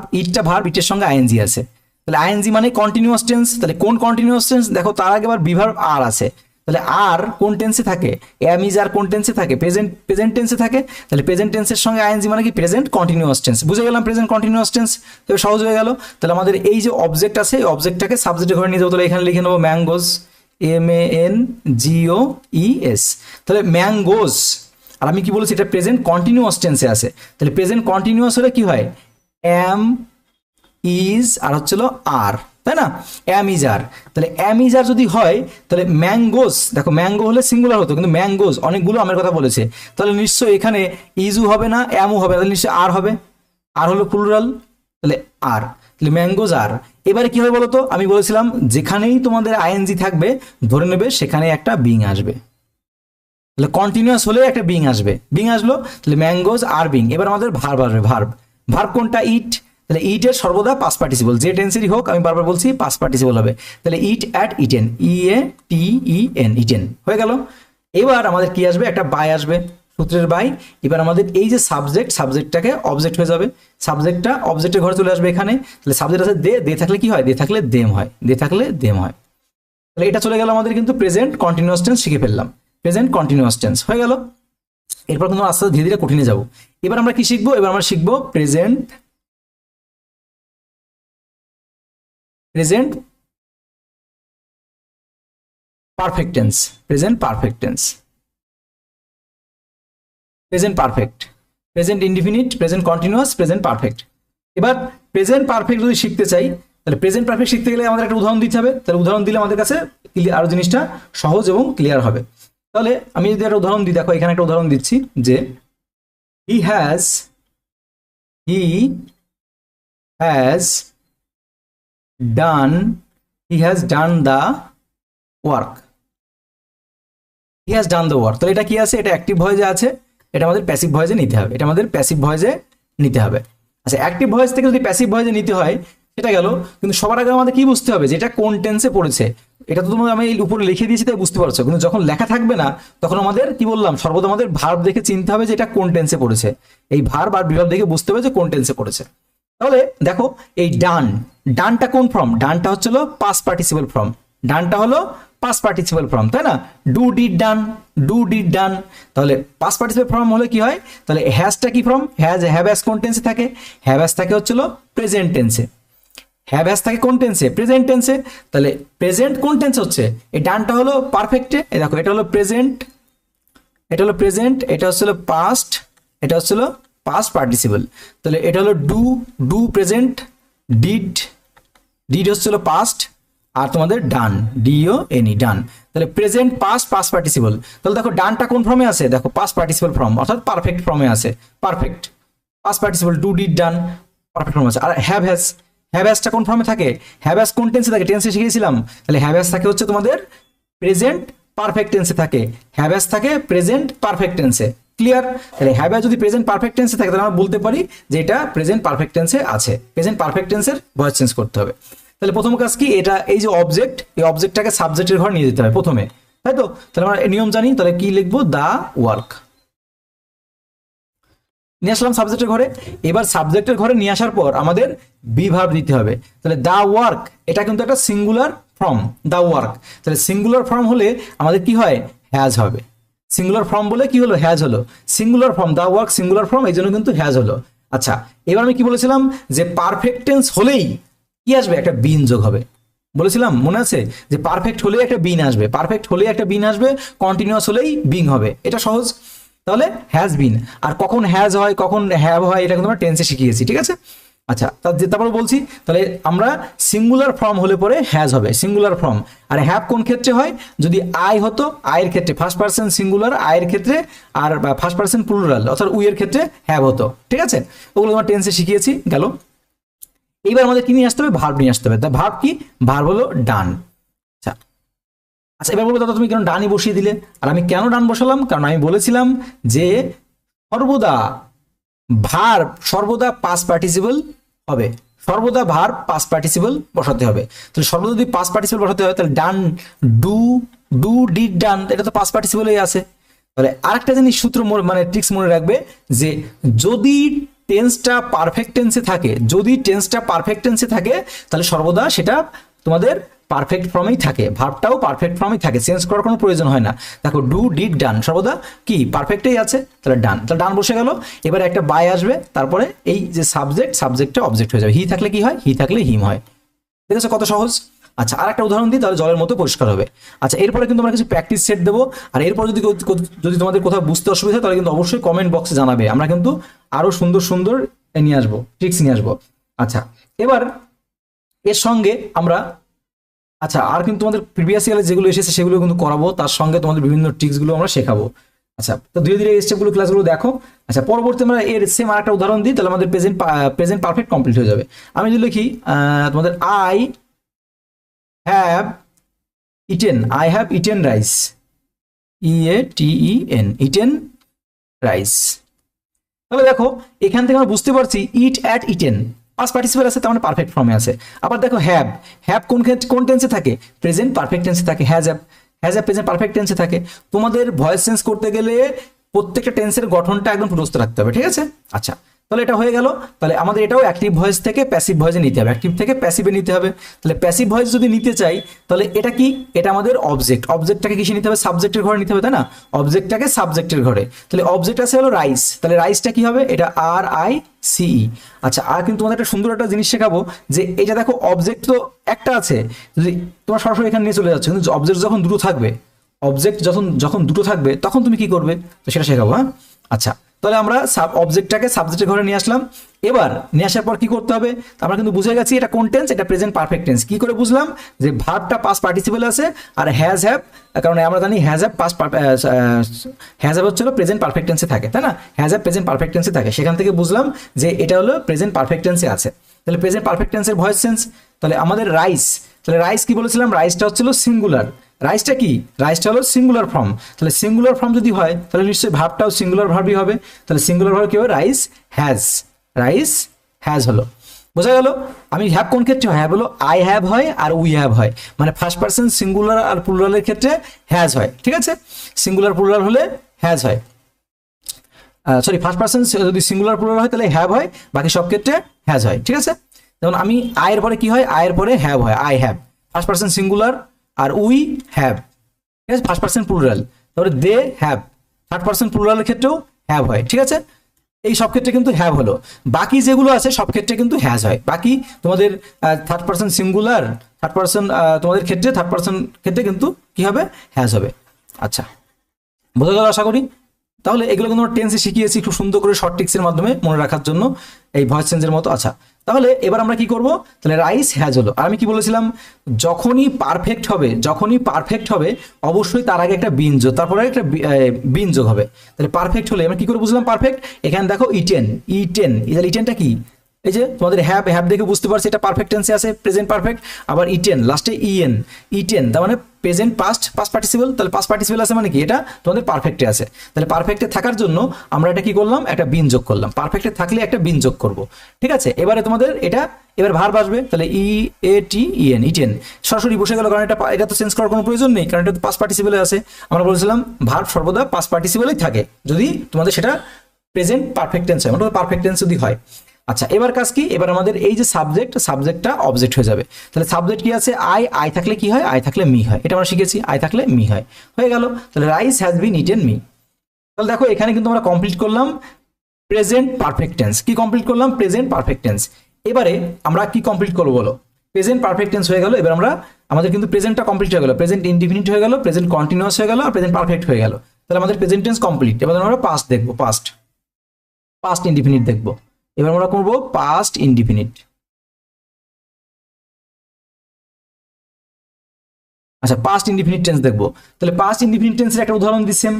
ইটের সঙ্গে আইএনজি আছে। তাহলে আইএনজি মানে কন্টিনিউয়াস টেন্স। তাহলে কোন কন্টিনিউয়াস টেন্স, দেখো তার আগে আবার বিভার্ব আর আছে। তাহলে আর কোন টেন্সে থাকে, এম ইজ আর কোন টেন্সে থাকে, প্রেজেন্ট টেন্সে থাকে। তাহলে প্রেজেন্ট টেন্সের সঙ্গে আইএনজি মানে কি, প্রেজেন্ট কন্টিনিউয়াস টেন্স। বুঝে গেলাম প্রেজেন্ট কন্টিনিউয়াস টেন্স, তবে সহজ হয়ে গেল। তাহলে আমাদের এই যে অবজেক্ট আছে, এই অবজেক্টটাকে সাবজেক্টে ঘরে নিয়ে যাবো। তাহলে এখানে লিখে নেবো ম্যাঙ্গোস, MANGOES। তাহলে ম্যাঙ্গোস, আর আমি কি বলেছি, এটা প্রেজেন্ট কন্টিনিউয়াস টেন্সে আছে। তাহলে প্রেজেন্ট কন্টিনিউয়াস হলে কি হয়, এম ইজ আর হচ্ছিল আর, তাই না, এম ইজ আর। তাহলে এম ইজ আর যদি হয়, তাহলে ম্যাঙ্গোস, দেখো ম্যাঙ্গো হলে সিঙ্গুলার হতো, কিন্তু ম্যাঙ্গোস অনেকগুলো আমের কথা বলেছে। তাহলে নিশ্চয়ই এখানে ইজু হবে না, এমও হবে না, তাহলে নিশ্চয়ই আর হবে, আর হলো প্লুরাল, তাহলে আর, তাহলে ম্যাঙ্গোজ আর। এবারে কি হবে বলতো, আমি বলেছিলাম যেখানেই তোমাদের আইএনজি থাকবে ধরে নেবে সেখানে একটা বিং আসবে। তাহলে কন্টিনিউয়াস হলে একটা বিং আসবে, বিং আসলো, তাহলে ম্যাঙ্গোজ আর বিং। এবার আমাদের ভার্ব আসবে, ভার্ব কোনটা, ইট। তাহলে ইটের সর্বদা পাস্ট পার্টিসিপল, যে টেন্সেরই হোক, আমি বারবার বলছি পাস্ট পার্টিসিপল হবে। তাহলে ইট অ্যাট ইটেন, EATEN, ইটেন হয়ে গেল। এবার আমাদের কি আসবে, একটা বাই আসবে, সূত্রের বাই। এবার আমাদের এই যে সাবজেক্টটাকে অবজেক্ট হয়ে যাবে, সাবজেক্টটা অবজেক্টের ঘরে চলে আসবে এখানে। তাহলে সাবজেক্ট আছে দে থাকলে কি হয়, দে থাকলে দেম হয়, তাহলে এটা চলে গেল আমাদের কিন্তু প্রেজেন্ট কন্টিনিউয়াস টেন্স শিখে ফেললাম, প্রেজেন্ট কন্টিনিউয়াস টেন্স হয়ে গেল। এরপর কিন্তু আস্তে আস্তে ধীরে ধীরে কঠিনে যাব। এবার আমরা কি শিখবো, এবার আমরা শিখবো present perfect tense, present perfect, present indefinite, present continuous, present perfect. এবার প্রেজেন্ট পারফেক্ট যদি শিখতে চাই, তাহলে প্রেজেন্ট পারফেক্ট শিখতে গেলে আমাদের একটা উদাহরণ দিতে হবে। তাহলে উদাহরণ দিলে আমাদের কাছে আরো জিনিসটা সহজ এবং ক্লিয়ার হবে। তাহলে আমি যদি একটা উদাহরণ দিই, দেখো এখানে একটা উদাহরণ দিচ্ছি যে he has done the work, তাহলে এটা কি আছে, এটা অ্যাক্টিভ ভয়েসে আছে, এটা আমাদের প্যাসিভ ভয়েসে নিতে হবে, আচ্ছা অ্যাক্টিভ ভয়েস থেকে যদি প্যাসিভ ভয়েসে নিতে হয় সেটা গেল, কিন্তু সবার আগে আমাদের কি বুঝতে হবে যে এটা কোন টেন্সে পড়েছে। এটা তো তোমরা আমি উপরে লিখে দিয়েছি তাই বুঝতে পারছো, কিন্তু যখন লেখা থাকবে না তখন আমাদের কি বললাম, সর্বদা আমাদের ভার্ব দেখে চিনতে হবে যে এটা কোন টেন্সে পড়েছে। এই ভার্ব আর বিভাব দেখে বুঝতে হবে যে কোন টেন্সে পড়েছে। তাহলে দেখো এই ডানটা কোন ফর্ম, ডানটা হচ্ছিল পাস্ট পার্টিসিপল ফর্ম, তাই না, ডু ডিড ডান। তাহলে পাস্ট পার্টিসিপল ফর্ম হলে কি হয়, তাহলে হ্যাজটা কি ফর্ম, হ্যাভ কোন টেন্সে থাকে, থাকে হচ্ছিল প্রেজেন্ট টেন্সে, প্রেজেন্ট টেন্সে। তাহলে প্রেজেন্ট কোন টেন্স হচ্ছে, এই ডানটা হলো পারফেক্টে, দেখো এটা হলো প্রেজেন্ট, এটা হচ্ছিল পাস্ট, এটা হচ্ছিল পাস্ট পার্টিসিপল। তাহলে এটা হলো ডু প্রেজেন্ট, ডিড হচ্ছিল পাস্ট, আর তোমাদের ডান, ডান। তাহলে প্রেজেন্ট পাস্ট পার্টিসিপল। তাহলে দেখো ডানটা কোন ফর্মে আছে, দেখো পাস্ট পার্টিসিপল ফর্ম, অর্থাৎ পারফেক্ট ফর্মে আছে, past participle, do did done perfect ফর্মে আছে। আর হ্যাভ্যাসটা কোন ফর্মে থাকে, হ্যাভ্যাস কোন টেন্সে থাকে, টেন্সে শিখেছিলাম। তাহলে হ্যাভ্যাস থাকে হচ্ছে তোমাদের প্রেজেন্ট পারফেক্ট টেন্সে থাকে, হ্যাভ্যাস থাকে প্রেজেন্ট পারফেক্ট টেন্সে, ক্লিয়ার। তাহলে হ্যাভ্যাস যদি প্রেজেন্ট পারফেক্ট টেন্সে থাকে তাহলে আমরা বলতে পারি যে এটা প্রেজেন্ট পারফেক্ট টেন্সে আছে, প্রেজেন্ট পারফেক্ট টেন্সের ভয়েস চেঞ্জ করতে হবে। তাহলে প্রথম কাজ কি, এটা এই যে অবজেক্ট, এই অবজেক্টটাকে সাবজেক্টের ঘরে নিয়ে যেতে হবে প্রথমে, তাই তো। তাহলে আমরা নিয়ম জানি, তাহলে কি লিখবো, দা ওয়ার্ক, নিয়ে আসলাম সাবজেক্টের ঘরে। এবার সাবজেক্টের ঘরে নিয়ে আসার পর আমাদের বি ভার্ব দিতে হবে। তাহলে দা ওয়ার্ক, এটা কিন্তু একটা সিঙ্গুলার ফ্রম দ্য ওয়ার্ক, তাহলে সিঙ্গুলার ফর্ম হলে আমাদের কি হয়, হ্যাজ হবে। সিঙ্গুলার ফর্ম বলে কি হলো, হ্যাজ হলো। Singular form the work singular form, এই জন্য কিন্তু হ্যাজ হলো। আচ্ছা, এবার আমি কি বলেছিলাম যে পারফেক্ট টেন্স হলেই কি আসবে, একটা বিন যোগ হবে। বলেছিলাম মনে আছে যে পারফেক্ট হলেই একটা বিন আসবে, পারফেক্ট হলেই একটা বিন আসবে, কন্টিনিউয়াস হলেই বিং হবে, এটা সহজ। তাহলে হ্যাজ বিন, আর কখন হ্যাজ হয় কখন হ্যাভ হয় এটা কিন্তু আমরা টেন্সে শিখিয়েছি, ঠিক আছে। আচ্ছা, তারপর বলছি তাহলে আমরা সিঙ্গুলার ফর্ম হলে পরে হ্যাজ হবে, সিঙ্গুলার ফর্ম। আর হ্যাভ কোন ক্ষেত্রে হয়, যদি আই হতো, আয়ের ক্ষেত্রে ফার্স্ট পার্সন সিঙ্গুলার আয়ের ক্ষেত্রে, আর ফার্স্ট পার্সন প্লুরাল অর্থাৎ উই এর ক্ষেত্রে হ্যাভ হতো, ঠিক আছে। ওগুলো আমরা টেন্সে শিখিয়েছি, গেল। এইবার আমাদের কি নিয়ে আসতে হবে, ভার্ব নিয়ে আসতে হবে। তা ভার্ব কি, ভার্ব হলো ডান। আচ্ছা আচ্ছা, এবার বলবো দাদা তুমি কেন ডানই বসিয়ে দিলে, আর আমি কেন ডান বসালাম, কারণ আমি বলেছিলাম যে সর্বদা ভার্ব সর্বদা পাস্ট পার্টিসিপল হবে, সর্বদা ভার্ব পাস্ট পার্টিসিপল বসাতে হবে। তাহলে সর্বদা যদি পাস্ট পার্টিসিপল বসাতে হয় তাহলে ডান, ডু ডু ডিড ডান, এটা তো পাস্ট পার্টিসিপলই আছে। তাহলে আরেকটা জিনিস সূত্র মানে ট্রিক্স মনে রাখবে, যে যদি টেন্সটা পারফেক্ট টেন্সে থাকে, যদি টেন্সটা পারফেক্ট টেন্সে থাকে তাহলে সর্বদা সেটা তোমাদের পারফেক্ট ফর্মেই থাকে, ভার্বটাও পারফেক্ট ফর্মেই থাকে, চেঞ্জ করার কোনো প্রয়োজন হয় না। দেখো ডু ডিড ডান সর্বদা কি পারফেক্টেই আছে, তাহলে ডান, তাহলে ডান বসে গেল। এবারে একটা বাই আসবে, তারপরে এই যে সাবজেক্টটা অবজেক্ট হয়ে যাবে। হি থাকলে কি হয়, হি থাকলে হিম হয়। ঠিক আছে, কত সহজ। আচ্ছা, আর একটা উদাহরণ দিই, তাহলে জলের মতো পরিষ্কার হবে। আচ্ছা, এরপরে কিন্তু আমরা কিছু প্র্যাকটিস সেট দেবো, আর এরপর যদি তোমাদের কোথাও বুঝতে অসুবিধা হয় তাহলে কিন্তু অবশ্যই কমেন্ট বক্সে জানাবে, আমরা কিন্তু আরো সুন্দর সুন্দর নিয়ে আসবো, ট্রিক্স নিয়ে আসবো। আচ্ছা, এবার এর সঙ্গে আমরা, আচ্ছা আর কিন্তু তোমাদের প্রিভিয়াস ইয়ারে যেগুলো এসেছে সেগুলো কিন্তু করাবো, তার সঙ্গে তোমাদের বিভিন্ন ট্রিক্সগুলো আমরা শেখাবো। আচ্ছা, তো ধীরে ধীরে এই স্টেপগুলো ক্লাসগুলো দেখো। আচ্ছা, পরবর্তী আমরা এর সেম আর একটা উদাহরণ দিই, তাহলে আমাদের প্রেজেন্ট পারফেক্ট কমপ্লিট হয়ে যাবে। আমি যদি লিখি তোমাদের I have eaten rice, EATEN, eaten rice. তাহলে দেখো এখান থেকে আমরা বুঝতে পারছি ইট অ্যাট ইটেন পাস্ট পার্টিসিপল আছে, তার মানে পারফেক্ট ফর্মে আছে। আবার দেখো হ্যাভ কোন টেন্সে থাকে, প্রেজেন্ট পারফেক্ট টেন্সে থাকে। হ্যাজ হ্যাভ প্রেজেন্ট পারফেক্ট টেন্সে থাকে। তোমাদের ভয়েস চেঞ্জ করতে গেলে প্রত্যেকটা টেন্সের গঠনটা একদম প্রস্তুত রাখতে হবে, ঠিক আছে। আচ্ছা, তাহলে এটা হয়ে গেল। তাহলে আমাদের এটাও অ্যাক্টিভ ভয়েস থেকে প্যাসিভ ভয়েসে নিতে হবে, অ্যাক্টিভ থেকে প্যাসিভে নিতে হবে। তাহলে প্যাসিভ ভয়েস যদি নিতে চাই তাহলে এটা কি, এটা আমাদের অবজেক্টটাকে কিসে নিতে হবে, সাবজেক্টের ঘরে নিতে হবে, তাই না। অবজেক্টটাকে সাবজেক্টের ঘরে, তাহলে অবজেক্ট আছে হলো রাইস, তাহলে রাইসটা কি হবে, এটা RICE। আচ্ছা, আর কিন্তু তোমাদের একটা সুন্দর একটা জিনিস শেখাবো, যে এটা দেখো অবজেক্ট তো একটা আছে, যদি তোমার সরাসরি এখানে নিয়ে চলে যাচ্ছে, কিন্তু অবজেক্ট যখন দুটো থাকবে, অবজেক্ট যখন দুটো থাকবে তখন তুমি কি করবে, তো সেটা শেখাবো, হ্যাঁ। আচ্ছা, তাহলে আমরা অবজেক্টটাকে সাবজেক্টের ঘরে নিয়ে আসলাম। এবার নিয়ে আসার পর কি করতে হবে, আমরা কিন্তু বুঝে গেছি এটা কোন টেন্স, এটা প্রেজেন্ট পারফেক্ট টেন্স। কি করে বুঝলাম, যে ভার্বটা পাস্ট পার্টিসিপল আছে, আর হ্যাভ, কারণ আমরা জানি হ্যাভ হচ্ছে প্রেজেন্ট পারফেক্ট টেন্সে থাকে, তাই না। হ্যাভ প্রেজেন্ট পারফেক্ট টেন্সে থাকে, সেখান থেকে বুঝলাম যে এটা হলো প্রেজেন্ট পারফেক্ট টেন্সে আছে। তাহলে প্রেজেন্ট পারফেক্ট টেন্সের ভয়েস চেঞ্জ, তাহলে আমাদের রাইস, তাহলে রাইস কি বলেছিলাম, রাইসটা হচ্ছিল সিঙ্গুলার, রাইসটা কি, রাইসটা হলো সিঙ্গুলার ফর্ম। তাহলে সিঙ্গুলার ফর্ম যদি হয় তাহলে নিশ্চয়ই ভার্বটাও সিঙ্গুলার ভার্বই হবে। তাহলে সিঙ্গুলার ভার্ব কি হবে, রাইস হ্যাজ হলো, বোঝা গেল। আমি হ্যাভ কোন ক্ষেত্রে হয়, হ্যাভ হলো আই হ্যাভ হয় আর উই হ্যাভ হয়, মানে ফার্স্ট পার্সন সিঙ্গুলার আর প্লুরালের ক্ষেত্রে হ্যাজ হয়, ঠিক আছে। সিঙ্গুলার প্লুরাল হলে হ্যাজ হয়, সরি ফার্স্ট পার্সন যদি সিঙ্গুলার প্লুরাল হয় তাহলে হ্যাভ হয়, বাকি সব ক্ষেত্রে হ্যাজ হয়, ঠিক আছে। যেমন আমি আয়ের পরে কি হয়, আয়ের পরে হ্যাভ হয়, I have first person singular, আর উই হ্যাভ, ঠিক আছে, ফার্স্ট পার্সন প্লুরাল। তারপরে দে হ্যাভ থার্ড পার্সন প্লুরালের ক্ষেত্রেও হ্যাভ হয়, ঠিক আছে। এই সব ক্ষেত্রে কিন্তু হ্যাভ হলো, বাকি যেগুলো আছে সব ক্ষেত্রে কিন্তু হ্যাজ হয়। বাকি তোমাদের third person singular, third person তোমাদের ক্ষেত্রে থার্ড পার্সন ক্ষেত্রে কিন্তু কি হবে, হ্যাজ হবে। আচ্ছা, বোঝা গেল আশা করি। তাহলে এগুলো কিন্তু আমরা টেন্সে শিখিয়েছি খুব সুন্দর করে শর্ট ট্রিক্সের মাধ্যমে মনে রাখার জন্য, এই ভয়েস চেঞ্জের মতো। আচ্ছা, তাহলে এবার আমরা কি করব, তাহলে রাইস হ্যাজ হলো। আর আমি কি বলেছিলাম, যখনই পারফেক্ট হবে অবশ্যই তার আগে একটা বিন যোগ, তারপরে একটা বিন যোগ হবে। তাহলে পারফেক্ট হলে আমরা কি করে বুঝলাম পারফেক্ট, এখানে দেখো ইটেন, তাহলে ইটেনটা কি, এই যে তোমাদের হ্যাভ দেখে বুঝতে পারছি এটা পারফেক্ট টেন্সে আছে, প্রেজেন্ট পারফেক্ট। আবার ইটেন লাস্টে ইটেন, তার মানে প্রেজেন্ট পাস্ট পার্টিসিপল, তাহলে পাস্ট পার্টিসিপল আছে মানে কি, এটা তোমাদের পারফেক্টে আছে। তাহলে পারফেক্টে থাকার জন্য আমরা এটা কি করলাম, একটা বিন যোগ করলাম, পারফেক্টে থাকলে একটা বিন যোগ করব, ঠিক আছে। এবারে তোমাদের এটা এবার ভার্ব আসবে, তাহলে ইটেন সরাসরি বসে গেল, কারণ এটা তো চেঞ্জ করার কোনো প্রয়োজন নেই, কারণ এটা তো পাস্ট পার্টিসিপলে আছে। আমরা বলেছিলাম ভার্ব সর্বদা পাস্ট পার্টিসিপলেই থাকে যদি তোমাদের সেটা প্রেজেন্ট পারফেক্ট টেন্স হয়, মানে পারফেক্ট টেন্স যদি হয়। আচ্ছা এবার কাজ কি, এবার আমাদের এই যে সাবজেক্টটা অবজেক্ট হয়ে যাবে। তাহলে সাবজেক্ট কি আছে, আই থাকলে কি হয়, আই থাকলে মি হয়, এটা আমরা শিখেছি, আই থাকলে মি হয়, হয়ে গেল। তাহলে rice has been eaten me. তাহলে দেখো এখানে কিন্তু আমরা কমপ্লিট করলাম প্রেজেন্ট পারফেক্ট টেন্স। কি কমপ্লিট করলাম, প্রেজেন্ট পারফেক্ট টেন্স। এবারে আমরা কি কমপ্লিট করবো বলো, প্রেজেন্ট পারফেক্ট টেন্স হয়ে গেল। এবার আমরা আমাদের কিন্তু প্রেজেন্টটা কমপ্লিট হয়ে গেল, প্রেজেন্ট ইনডিফিনিট হয়ে গেল, প্রেজেন্ট কন্টিনিউয়াস হয়ে গেল, আর প্রেজেন্ট পারফেক্ট হয়ে গেল। তাহলে আমাদের প্রেজেন্ট টেন্স কমপ্লিট। এবার আমরা পাস্ট দেখবো, পাস্ট ইনডিফিনিট দেখবো। এবার আমরা করবো পাস্ট ইনডিফিনিট। আচ্ছা পাস্ট ইনডিফিনিট টেন্স দেখবো। তাহলে পাস্ট ইনডিফিনিট টেন্সের একটা উদাহরণ দিই, সেম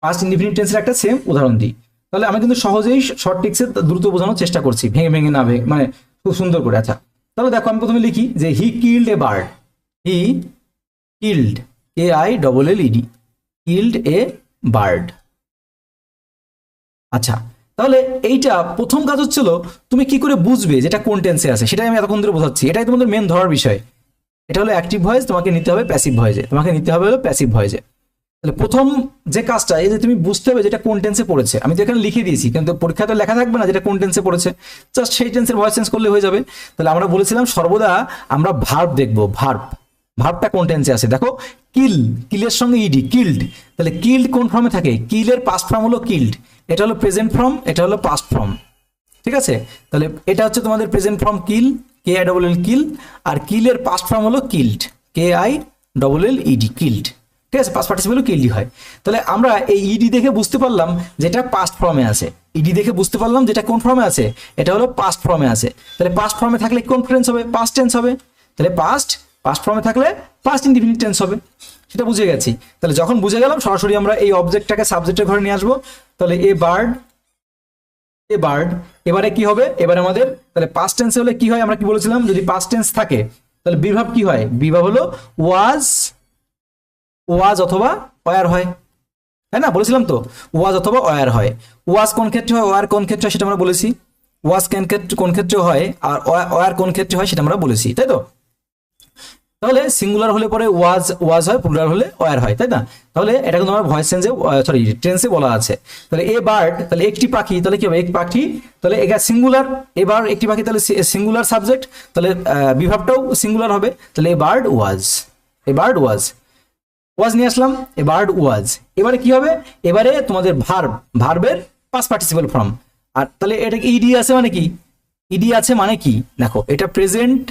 পাস্ট ইনডিফিনিট টেন্সের একটা সেম উদাহরণ দিই। তাহলে আমি কিন্তু সহজেই শর্ট টিক্সে দ্রুত বোঝানোর চেষ্টা করছি, ভেঙে ভেঙে না ভেঙে, মানে খুব সুন্দর করে। আচ্ছা তাহলে দেখো আমি প্রথমে লিখি যে he killed a bird, he killed, KILLED, killed a bird. আচ্ছা তাহলে এইটা প্রথম কাজ হচ্ছিল তুমি কি করে বুঝবে যেটা কোন টেন্সে আছে, সেটাই আমি এতক্ষণ ধরে বোঝাচ্ছি। এটাই তোমাদের মেন ধরার বিষয়। এটা হলো অ্যাক্টিভ ভয়েস, তোমাকে নিতে হবে প্যাসিভ ভয়েসে, তোমাকে নিতে হবে হলো প্যাসিভ ভয়েসে। তাহলে প্রথম যে কাজটা, এই যে তুমি বুঝতে হবে যেটা কোন টেন্সে পড়েছে। আমি তো এখানে লিখে দিয়েছি, কিন্তু পরীক্ষাতে লেখা থাকবে না যেটা কোন টেন্সে পড়েছে, জাস্ট সেই টেন্সের ভয়েস চেঞ্জ করলে হয়ে যাবে। তাহলে আমরা বলেছিলাম সর্বদা আমরা ভার্ব দেখবো, ভার্বটা কোন টেন্সে আছে। দেখো কিলের সঙ্গে ইডি, কিল্ড। তাহলে কিল্ড কোন ফর্মে থাকে, কিলের পাস্ট ফর্ম হলো কিল্ড, এটা হলো প্রেজেন্ট ফর্ম, এটা হলো পাস্ট ফর্ম, ঠিক আছে। তাহলে এটা হচ্ছে তোমাদের প্রেজেন্ট ফর্ম কিল, KILL কিল, আর কিলের পাস্ট ফর্ম হলো কিল্ড, KILLED কিল্ড, ঠিক আছে। পাস্ট পার্টিসিপেল কিল্ডই হয়। তাহলে আমরা এই ইডি দেখে বুঝতে পারলাম যেটা পাস্ট ফর্মে আছে, ইডি দেখে বুঝতে পারলাম যেটা কোন ফর্মে আছে, এটা হলো পাস্ট ফর্মে আছে। তাহলে পাস্ট ফর্মে থাকলে কোন টেন্স হবে, পাস্ট টেন্স হবে। তাহলে পাস্ট ফর্মে থাকলে পাস্ট ইনডিফিনিট টেন্স হবে, সেটা বুঝে গেছি। তাহলে যখন বুঝে গেলাম সরাসরি আমরা এই অবজেক্টটাকে সাবজেক্টের ঘরে নিয়ে আসবো। তাহলে এ বার্ড, এবারে কি হবে, এবারে আমাদের তাহলে পাস্ট টেন্স হলে কি হয়, আমরা কি বলেছিলাম, যদি পাস্ট টেন্স থাকে তাহলে বিভাব কি হয়, বিভাব হলো ওয়াজ অথবা ওয়ার হয়, তাই না, বলেছিলাম তো, ওয়াজ অথবা ওয়ার হয়। ওয়াজ কোন ক্ষেত্রে হয়, ওয়ার কোন ক্ষেত্রে হয় সেটা আমরা বলেছি। ওয়াজ কোন ক্ষেত্রে হয় আর ওয়ার কোন ক্ষেত্রে হয় সেটা আমরা বলেছি, তাই তো। তাহলে সিঙ্গুলার হলে পরে ওয়াজ হয়, প্লুরাল হলে ওয়ার হয়, তাই না। তাহলে এটা কিন্তু আমার ভয়েস চেঞ্জে, সরি টেন্সে বলা আছে। তাহলে এ বার্ড, তাহলে একটি পাখি, তাহলে কি হবে, এক পাখি, তাহলে এটা সিঙ্গুলার, এবার একটি পাখি, তাহলে সিঙ্গুলার সাবজেক্ট, তাহলে বিভাবটাও সিঙ্গুলার হবে। তাহলে এ বার্ড ওয়াজ নিয়ে আসলাম, এ বার্ড ওয়াজ। এবারে কি হবে, এবারে তোমাদের ভার্বের পাস্ট পার্টিসিপল ফর্ম। আর তাহলে এটা ইডি আছে মানে কি, ইডি আছে মানে কি, দেখো এটা প্রেজেন্ট,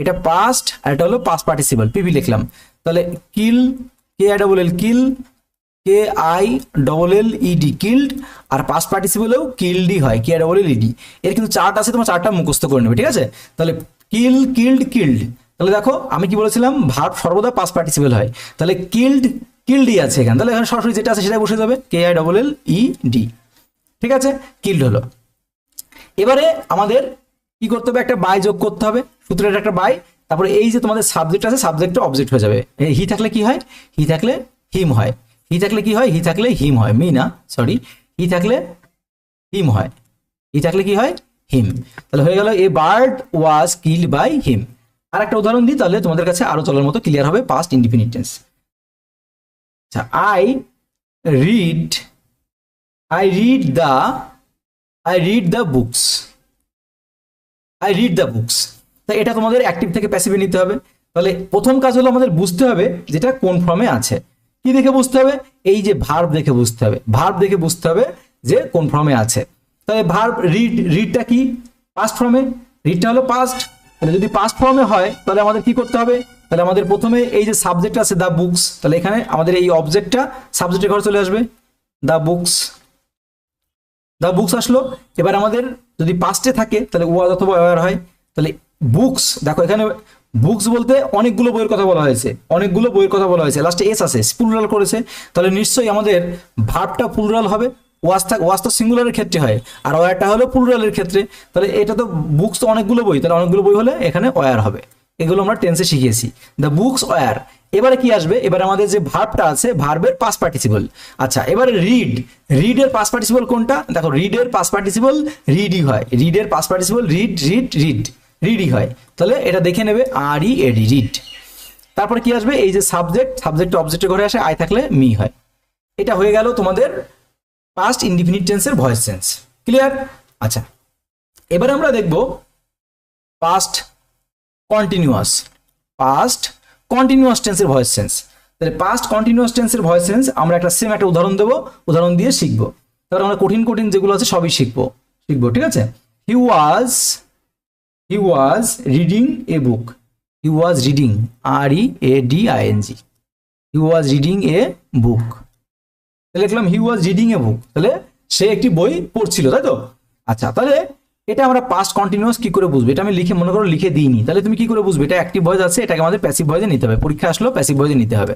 এটা পাস্ট, আর এটা হলো পাস্ট পার্টিসিপল, পিপি লিখলাম। তাহলে কিল, KILL কিল, KILLED কিল্ড, আর পাস্ট পার্টিসিপলেও কিল্ডই হয়, KILLED। এর কিন্তু চার্ট আছে, তোমার চার্টটা মুখস্থ করে নেবে, ঠিক আছে। তাহলে কিল, কিল্ড। তাহলে দেখো আমি কি বলেছিলাম, ভার্ব সর্বদা পাস্ট পার্টিসিপল হয়। তাহলে কিল্ডই আছে এখানে, তাহলে এখানে সরাসরি যেটা আছে সেটাই বসে যাবে, KILLED, ঠিক আছে, কিল্ড হলো। এবারে আমাদের কি করতে হবে, একটা বাই যোগ করতে হবে, সূত্রের একটা বাই। তারপরে এই যে তোমাদের সাবজেক্ট আছে, সাবজেক্টটা অবজেক্ট হয়ে যাবে। হি থাকলে কি হয়, হি থাকলে হিম হয়, হি থাকলে কি হয়, হি থাকলে হিম হয়, হি থাকলে হিম হয়, হি থাকলে কি হয়, হিম। তাহলে হয়ে গেল a bird was killed by him. আর একটা উদাহরণ দিই, তাহলে তোমাদের কাছে আরো চলার মতো ক্লিয়ার হবে পাস্ট ইনডিফিনিট টেন্স। আচ্ছা আই রিড দ্য বুকস, তাই এটা তোমাদের অ্যাক্টিভ থেকে প্যাসিভে নিতে হবে। তাহলে প্রথম কাজ হলো আমাদের বুঝতে হবে যেটা কোন ফর্মে আছে। কি দেখে বুঝতে হবে, এই যে ভার্ব দেখে বুঝতে হবে, যে কোন ফর্মে আছে। তাহলে ভার্ব রিডটা কি, পাস্ট ফর্মে, রিডটা হলো পাস্ট। তাহলে যদি পাস্ট ফর্মে হয় তাহলে আমাদের কি করতে হবে, তাহলে আমাদের প্রথমে এই যে সাবজেক্ট আছে দ্য বুকস, তাহলে এখানে আমাদের এই অবজেক্টটা সাবজেক্টের ঘরে চলে আসবে, দ্য বুকস আসলো। এবার আমাদের যদি পাস্টে থাকে তাহলে ওয়াজ অথবা ওয়ার হয়। তাহলে বুকস, দেখো এখানে বুকস বলতে অনেকগুলো বইয়ের কথা বলা হয়েছে, লাস্টে এস আছে, প্লুরাল করেছে। তাহলে নিশ্চয়ই আমাদের ভার্বটা প্লুরাল হবে, ওয়াজ তো সিঙ্গুলারের ক্ষেত্রে হয়, আর ওয়ারটা হলো প্লুরালের ক্ষেত্রে। তাহলে এটা তো বুকস তো অনেকগুলো বই, তাহলে অনেকগুলো বই হলে এখানে ওয়ার হবে। এগুলো আমরা টেন্সে শিখিয়েছি, দ্য বুকস ওয়ার। এবারে কি আসবে, এবারে আমাদের যে ভার্বটা আছে, ভার্বের পাস্ট পার্টিসিপল। আচ্ছা এবারে রিডের পাস্ট পার্টিসিপল কোনটা, দেখো রিডের পাস্ট পার্টিসিপল রিডই হয়, রিডের পাস্ট পার্টিসিপল রিডই হয়। তাহলে এটা দেখে নেবে, READ, রিড। তারপরে কি আসবে, এই যে সাবজেক্ট অবজেক্টের ঘরে আসে, আই থাকলে মি হয়। এটা হয়ে গেল তোমাদের পাস্ট ইনডিফিনিট টেন্সের ভয়েস চেঞ্জ, ক্লিয়ার। আচ্ছা এবার আমরা দেখব পাস্ট কন্টিনিউয়াস। পাস্ট কন্টিনিউয়াস টেন্সের ভয়েস সেন্স। তাহলে পাস্ট কন্টিনিউয়াস টেন্সের ভয়েস সেন্স আমরা একটা সেম একটা উদাহরণ দেবো, উদাহরণ দিয়ে শিখবো। তাহলে আমরা কঠিন কঠিন যেগুলো আছে সবই শিখবো, ঠিক আছে। He was reading a book. He was reading, READING, he was reading a book. তাহলে লিখলাম হি ওয়াজ রিডিং এ বুক, তাহলে সে একটি বই পড়ছিল, তাই তো। আচ্ছা, তাহলে এটা আমরা পাস্ট কন্টিনিউয়াস কি করে বুঝবো? এটা আমি লিখে, মনে করো লিখে দিইনি, তাহলে তুমি কি করে বুঝবে? এটা অ্যাক্টিভ ভয়েস আছে, এটাকে আমাদের প্যাসিভ ভয়েসে নিতে হবে। পরীক্ষা আসলো প্যাসিভ ভয়েসে নিতে হবে।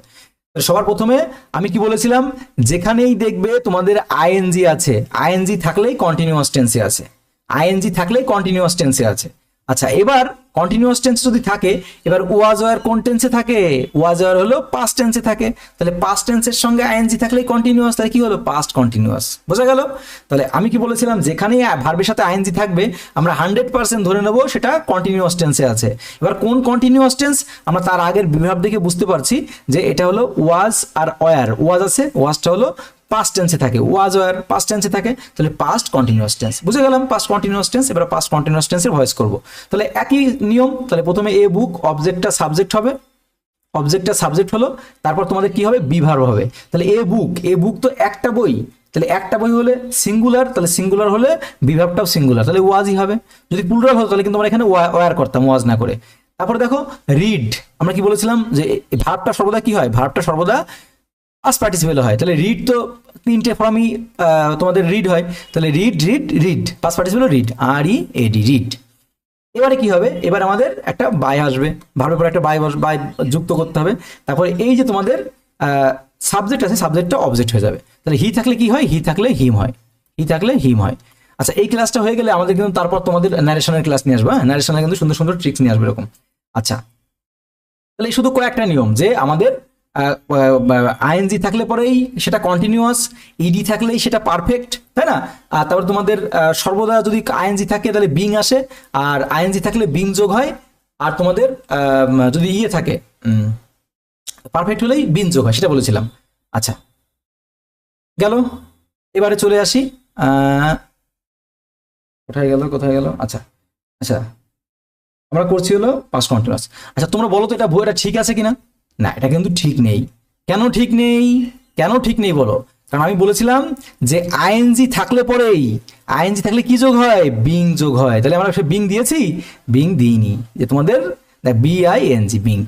সবার প্রথমে আমি কি বলেছিলাম? যেখানেই দেখবে তোমাদের আইএনজি আছে, আইএনজি থাকলেই কন্টিনিউয়াস টেন্সে আছে, আইএনজি থাকলেই কন্টিনিউয়াস টেন্সে আছে। আচ্ছা, এবার কন্টিনিউয়াস টেন্স যদি থাকে, এবার ওয়াজ ওয়ার কোন টেন্সে থাকে? ওয়াজ ওয়ার হলো পাস্ট টেন্সে থাকে। তাহলে পাস্ট টেন্সের সঙ্গে আইএনজি থাকলেই কন্টিনিউয়াস, তাহলে কি হলো? Past continuous. বোঝা গেল? তাহলে আমি কি বলেছিলাম? যেখানেই ভার্বের সাথে আইএনজি থাকবে আমরা 100% ধরে নেব সেটা কন্টিনিউয়াস টেন্সে আছে। এবার কোন কন্টিনিউয়াস টেন্স? আমরা তার আগের বিভাগ দেখে বুঝতে পারছি যে এটা হলো ওয়াজ আর ওয়ার। ওয়াজ আছে, ওয়াজটা হলো পাস্ট টেন্সে থাকে, ওয়াজ ওয়ার পাস্ট টেন্সে থাকে, তাহলে পাস্ট কন্টিনিউয়াস টেন্স। বুঝে গেলাম পাস্ট কন্টিনিউয়াস টেন্স। এবার পাস্ট কন্টিনিউয়াস টেন্সের ভয়েস করব। তাহলে একই নিয়ম। তাহলে প্রথমে এ বুক, অবজেক্টটা সাবজেক্ট হবে, অবজেক্টটা সাবজেক্ট হলো, তারপর তোমাদের কি হবে? বি ভার্ব হবে। তাহলে এ বুক, এ বুক তো একটা বই, তাহলে একটা বই হলে সিঙ্গুলার, তাহলে সিঙ্গুলার হলে বি ভার্বটাও সিঙ্গুলার, তাহলে ওয়াজই হবে। যদি প্লুরাল হতো তাহলে কিন্তু আমরা এখানে ওয়ার করতাম, ওয়াজ না করে। তারপরে দেখো রিড, আমরা কি বলেছিলাম যে ভার্বটা সর্বদা কি হয়? ভার্বটা সর্বদা পাস্ট পার্টিসিপেল হয়। তাহলে রিড তো তিনটে ফর্মই তোমাদের রিড হয়, তাহলে read past participle read, READ, read. এবারে কি হবে? এবার আমাদের একটা বাই আসবে, ভার্বের পরে একটা বাই যুক্ত করতে হবে। তারপরে এই যে তোমাদের সাবজেক্ট আছে, সাবজেক্টটা অবজেক্ট হয়ে যাবে। তাহলে হি থাকলে কি হয়? হি থাকলে হিম হয়, হি থাকলে হিম হয়। আচ্ছা, এই ক্লাসটা হয়ে গেলে আমাদের কিন্তু তারপর তোমাদের ন্যারেশনের ক্লাস নিয়ে আসবে। ন্যারেশনে কিন্তু সুন্দর সুন্দর ট্রিক্স নিয়ে আসবে এরকম। আচ্ছা, তাহলে শুধু কয়েকটা নিয়ম যে আমাদের আইএনজি থাকলে পরেই সেটা কন্টিনিউয়াস, ইডি থাকলেই সেটা পারফেক্ট, তাই না? আর তারপর তোমাদের সর্বদা যদি আইএনজি থাকে তাহলে বিং আসে, আর আইএনজি থাকলে বিং যোগ হয়, আর তোমাদের যদি ইয়ে থাকে পারফেক্ট হলেই বিং যোগ হয়, সেটা বলেছিলাম। আচ্ছা, গেল। এবারে চলে আসি, কোথায় গেল? আচ্ছা আচ্ছা, আমরা করছি হলো পাস্ট কন্টিনিউয়াস। আচ্ছা, তোমরা বলো তো এটা বইটা ঠিক আছে কিনা? না, এটা কিন্তু ঠিক নেই। কেন ঠিক নেই? কেন ঠিক নেই বলো? কারণ আমি বলেছিলাম যে আইএনজি থাকলে পরেই, আইএনজি থাকলে কি যোগ হয়? বিং যোগ হয়। তাহলে আমরা বিং দিয়েছি? বিং দিইনি, যে তোমাদের BING, বিং।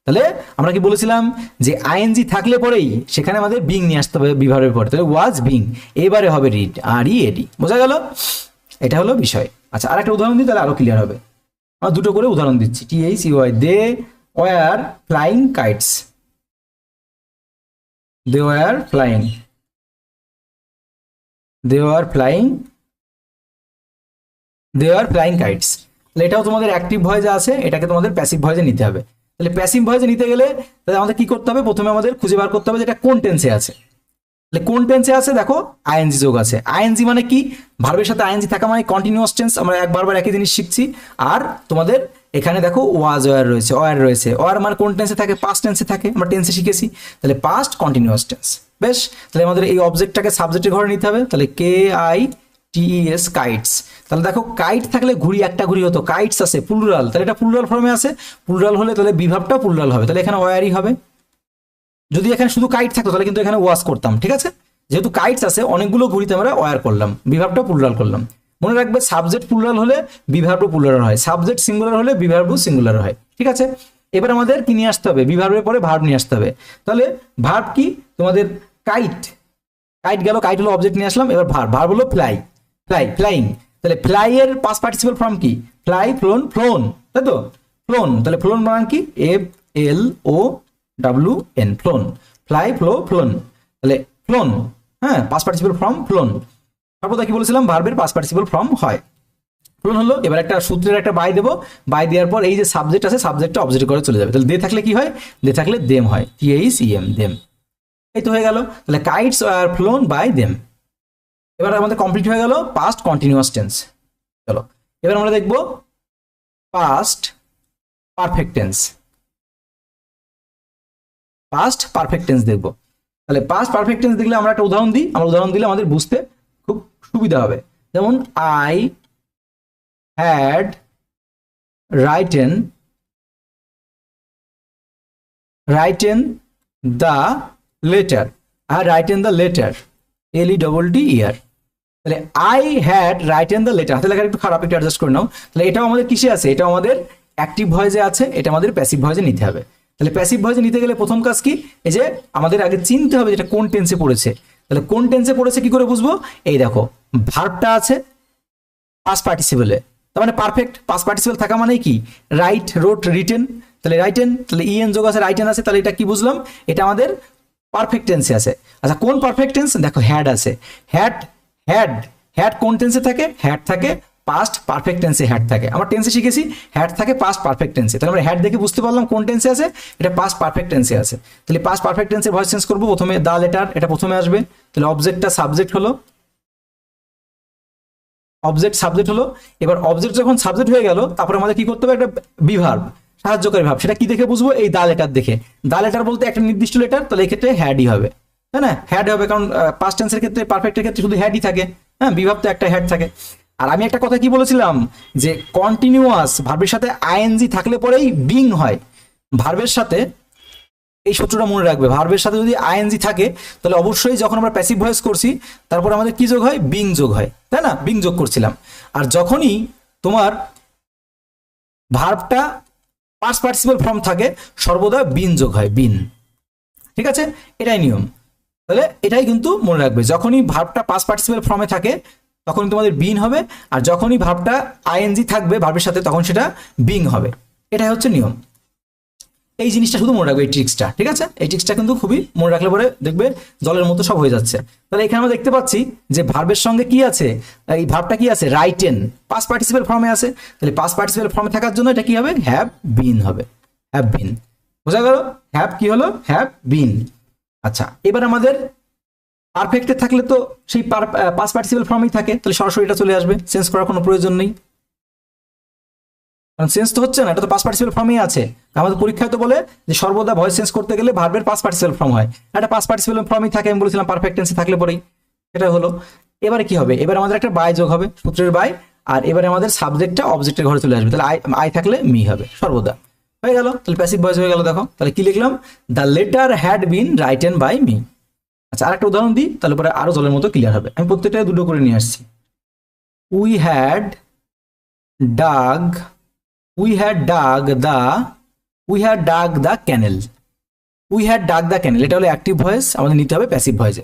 তাহলে আমরা কি বলেছিলাম? যে আইএনজি থাকলে পরেই সেখানে আমাদের বিং নিয়ে আসতে হবে বিভাগের পরে, তাহলে ওয়াজ বিং। এবারে হবে রিড, READ। বোঝা গেল? এটা হলো বিষয়। আচ্ছা, আর একটা উদাহরণ দিই তাহলে আরো ক্লিয়ার হবে। আমরা দুটো করে উদাহরণ দিচ্ছি, THEY। They were flying kites, they were flying, they were flying, they were flying kites. তাহলে এটাও তোমাদের অ্যাক্টিভ ভয়েসে আছে, এটাকে তোমাদের প্যাসিভ ভয়েসে নিতে হবে। তাহলে প্যাসিভ ভয়েসে নিতে গেলে তাহলে আমাদের কি করতে হবে? প্রথমে আমাদের খুঁজে বার করতে হবে যে এটা কোন টেন্সে আছে। তাহলে কোন টেন্সে আছে? দেখো আইএনজি যোগ আছে। আইএনজি মানে কি? ভার্বের সাথে আইএনজি থাকা মানে কন্টিনিউয়াস টেন্স। আমরা বারবার একই জিনিস শিখছি। আর তোমাদের এখানে দেখো ওয়াজ ওয়ার রয়েছে, ওয়ার রয়েছে। ওয়ার মানে কোন টেন্সে থাকে? পাস্ট টেন্সে থাকে, আমরা টেন্সে শিখেছি। তাহলে পাস্ট কন্টিনিউয়াস টেন্স। বেশ, তাহলে আমাদের এই অবজেক্টটাকে সাবজেক্টের ঘরে নিতে হবে। তাহলে KITES, কাইটস। তাহলে দেখো কাইট থাকলে ঘুড়ি, একটা ঘুড়ি হতো, কাইটস আছে প্লুরাল, তাহলে এটা প্লুরাল ফর্মে আছে। প্লুরাল হলে তাহলে বিভাবটা প্লুরাল হবে, তাহলে এখানে ওয়ারই হবে। যদি এখানে শুধু কাইট থাকতো তাহলে কিন্তু এখানে ওয়াজ করতাম, ঠিক আছে? যেহেতু কাইটস আছে, অনেকগুলো ঘুড়িতে আমরা ওয়ার করলাম, বিভাবটা প্লুরাল করলাম। মনে রাখবে সাবজেক্ট প্লুরাল হলে বিভার্ব প্লুরাল হয়, সাবজেক্ট সিঙ্গুলার হলে বিভার্ব সিঙ্গুলার হয়, ঠিক আছে? এবার আমাদের কি নিয়ে আসতে হবে? বিভার্বের পরে ভার্ব নিয়ে আসতে হবে। তাহলে ভার্ব কি? তোমাদের কাইট, কাইট গেল, কাইট হলো অবজেক্ট নিয়ে আসলাম। এবার ভার্ব, ভার্ব হলো ফ্লাই, ফ্লাইং। তাহলে ফ্লাই এর পাস্ট পার্টিসিপল ফর্ম কি? ফ্লাই, ফ্লোন, তাই তো? ফ্লোন। তাহলে ফ্লোন মানে কি? FLOWN, flown. Fly, flown. তাহলে ফ্লোন, হ্যাঁ, পাস্ট পার্টিসিপল ফর্ম ফ্লোন। সর্বদা কি বলেছিলাম? ভার্বের পাস্ট পার্টিসিপল ফর্ম হয়। ফ্লোন হলো। এবার একটা সূত্রের একটা বাই দেবো, বাই দেওয়ার পর এই যে সাবজেক্ট আছে, সাবজেক্টটা অবজেক্ট করে চলে যাবে। তাহলে দে থাকলে কি হয়? দে থাকলে দেম হয়, THEM, দেম। এই তো হয়ে গেল। তাহলে কাইটস আর ফ্লোন বাই দেম। এবার আমাদের কমপ্লিট হয়ে গেল পাস্ট কন্টিনিউয়াস টেন্স। চলো এবার আমরা দেখব past perfect tense. Past perfect tense দেখব। তাহলে পাস্ট পারফেক্ট টেন্স দেখলে আমরা একটা উদাহরণ দিই, আমরা উদাহরণ দিলে আমাদের বুঝতে খুব সুবিধা হবে। যেমন had written the letter, I had written the letter, LETTER। তাহলে I had written the letter, হাতে লেখাটা একটু খারাপ, একটু অ্যাডজাস্ট করে নাও। তাহলে এটাও আমাদের কিসে আছে, এটা আমাদের অ্যাক্টিভ ভয়েসে আছে, এটা আমাদের প্যাসিভ ভয়েসে নিতে হবে। তাহলে প্যাসিভ ভয়েসে নিতে গেলে প্রথম কাজ কি, এই যে আমাদের আগে চিনতে হবে যেটা কোন টেন্সে পড়েছে। তাহলে কোন টেন্সে পড়েছে কি করে বুঝবো, এই দেখো ভার্বটা আছে পাস্ট পার্টিসিপলে, তার মানে পারফেক্ট পাস্ট পার্টিসিপল থাকা মানে কি, রাইট, রোট, রিটেন। তাহলে রাইটেন, তাহলে ইএন যোগ আছে, রাইটেন আছে, তাহলে এটা কি বুঝলাম, এটা আমাদের পারফেক্ট টেন্সে আছে। আচ্ছা কোন পারফেক্ট টেন্স, দেখো হ্যাড আছে, হ্যাড হ্যাড হ্যাড কোন টেন্সে থাকে, হ্যাড থাকে পাস্ট পারফেক্ট টেন্সে, হ্যাড থাকে, আমরা টেন্সে শিখেছি হ্যাড থাকে পাস্ট পারফেক্ট টেন্সে। তাহলে আমরা হ্যাড দেখে বুঝতে পারলাম কোন টেন্সে আছে, এটা পাস্ট পারফেক্ট টেন্সে আছে। তাহলে পাস্ট পারফেক্ট টেন্সে ভয়েস চেঞ্জ করবো, প্রথমে দা লেটার, এটা প্রথমে আসবে। তাহলে অবজেক্টটা সাবজেক্ট হলো, অবজেক্ট সাবজেক্ট হলো। এবার অবজেক্ট যখন সাবজেক্ট হয়ে গেল, তারপরে আমাদের কি করতে হবে, একটা বিভার্ব, সাহায্যকারী ভাব, সেটা কি দেখে বুঝবো, এই দা লেটার দেখে। দা লেটার বলতে একটা নির্দিষ্ট লেটার, তাহলে এই ক্ষেত্রে হ্যাডই হবে, তাই না, হ্যাড হবে, কারণ পাস্ট টেন্সের ক্ষেত্রে পারফেক্টের ক্ষেত্রে শুধু হ্যাডই থাকে, হ্যাঁ, বিভাব তো একটা হ্যাড থাকে। আর আমি একটা কথা কি বলেছিলাম, যে কন্টিনিউয়াস ভার্বের সাথে আইএনজি থাকলে পরেই বিং হয়। ভার্বের সাথে এই সূত্রটা মনে রাখবে, ভার্বের সাথে যদি আইএনজি থাকে তাহলে অবশ্যই যখন আমরা প্যাসিভ ভয়েস করছি তারপর আমাদের কি যোগ হয়, বিং যোগ হয়, তাই না, বিং যোগ করছিলাম। আর যখনই তোমার ভার্বটা পাস্ট পার্টিসিপল ফর্ম থাকে সর্বদা বিন যোগ হয়, বিন, ঠিক আছে, এটাই নিয়ম। তাহলে এটাই কিন্তু মনে রাখবে, যখনই ভার্বটা পাস্ট পার্টিসিপল ফর্মে থাকে তখনই তোমাদের বিন হবে, আর যখনই ভার্বটা আইএনজি থাকবে ভার্বের সাথে তখন সেটা বিং হবে, এটাই হচ্ছে নিয়ম। এই জিনিসটা শুধু মনে রাখবে, এই ট্রিক্সটা, ঠিক আছে, এই ট্রিক্সটা কিন্তু খুবই মনে রাখলে পরে দেখবে জলের মতো সব হয়ে যাচ্ছে। তাহলে এখানে আমরা দেখতে পাচ্ছি যে ভার্বের সঙ্গে কি আছে, এই ভার্বটা কি আছে, রাইটেন, পাস্ট পার্টিসিপল ফর্মে আছে। তাহলে পাস্ট পার্টিসিপল ফর্মে থাকার জন্য এটা কি হবে, হ্যাভ বিন হবে, হ্যাভ বিন, বোঝা গেল, হ্যাভ কি হলো, হ্যাভ বিন। আচ্ছা এবার আমাদের পারফেক্টে থাকলে তো সেই পাস্ট পার্টিসিপল ফর্মেই থাকে, তাহলে সরাসরি এটা চলে আসবে, চেঞ্জ করার কোনো প্রয়োজন নেই, কারণ চেঞ্জ তো হচ্ছে না, এটা তো পাস্ট পার্টিসিপল ফর্মেই আছে। আমাদের পরীক্ষায় তো বলে যে সর্বদা ভয়েস চেঞ্জ করতে গেলে ভার্বের পাস্ট পার্টিসিপল ফর্ম হয়, এটা পাস্ট পার্টিসিপল ফর্মই থাকে, আমি বলেছিলাম পারফেক্ট টেন্সে থাকলে পরেই, এটা হলো। এবারে কি হবে, এবার আমাদের একটা বাই যোগ হবে, সূত্রের বাই, আর এবারে আমাদের সাবজেক্টটা অবজেক্টের ঘরে চলে আসবে, তাহলে আই থাকলে মি হবে, সর্বদা হয়ে গেল। তাহলে প্যাসিভ ভয়েস হয়ে গেল, দেখো তাহলে কি লিখলাম, the letter had been written by me. আচ্ছা আরেকটা উদাহরণ দিই, তাহলে পরে আরো জলের মতো ক্লিয়ার হবে। আমি প্রত্যেকটা দুটো করে নিয়ে আসছি। We had dug we had dug the canal, we had dug the canal, এটা হলো অ্যাক্টিভ ভয়েস, আমাদের নিতে হবে প্যাসিভ ভয়েসে।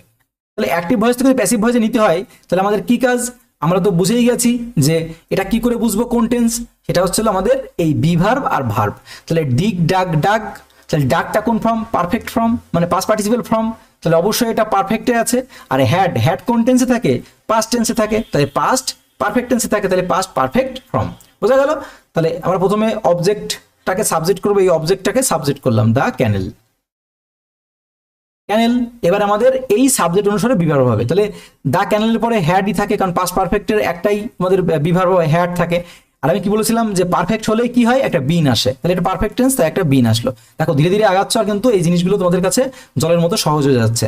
তাহলে অ্যাক্টিভ ভয়েস থেকে প্যাসিভ ভয়েসে নিতে হয়, তাহলে আমাদের কি কাজ, আমরা তো বুঝেই গেছি যে এটা কি করে বুঝবো কোন টেন্স, সেটা হচ্ছে আমাদের এই বিভার্ব আর ভার্ব। তাহলে ডিগ ডাগ ডাগ, তাহলে ডাগটা কোন ফর্ম, পারফেক্ট ফর্ম, মানে পাস্ট পার্টিসিপল ফর্ম, তাহলে অবশ্যই এটা পারফেক্টে আছে। আর হ্যাড, হ্যাড কোন টেন্সে থাকে, পাস্ট টেন্সে থাকে, তাহলে পাস্ট পারফেক্ট টেন্সে থাকে, তাহলে পাস্ট পারফেক্ট ফর্ম, বোঝা গেল। তাহলে আমরা প্রথমে অবজেক্টটাকে সাবজেক্ট করবো, এই অবজেক্টটাকে সাবজেক্ট করলাম দ্য ক্যানেল, ক্যানেল। এবার আমাদের এই সাবজেক্ট অনুসারে বিভার্ব হবে, তাহলে দ্য ক্যানেলের পরে হ্যাডই থাকে, কারণ পাস্ট পারফেক্টের একটাই আমাদের বিভার্ব হ্যাড থাকে। আর আমি কি বলেছিলাম যে পারফেক্ট হলে কি হয়, একটা বিন আসে, তাহলে এটা পারফেক্ট টেন্স, তাই একটা বিন আসলো। দেখো ধীরে ধীরে আগাচ্ছ, আর কিন্তু এই জিনিসগুলো তোমাদের কাছে জলের মতো সহজ হয়ে যাচ্ছে।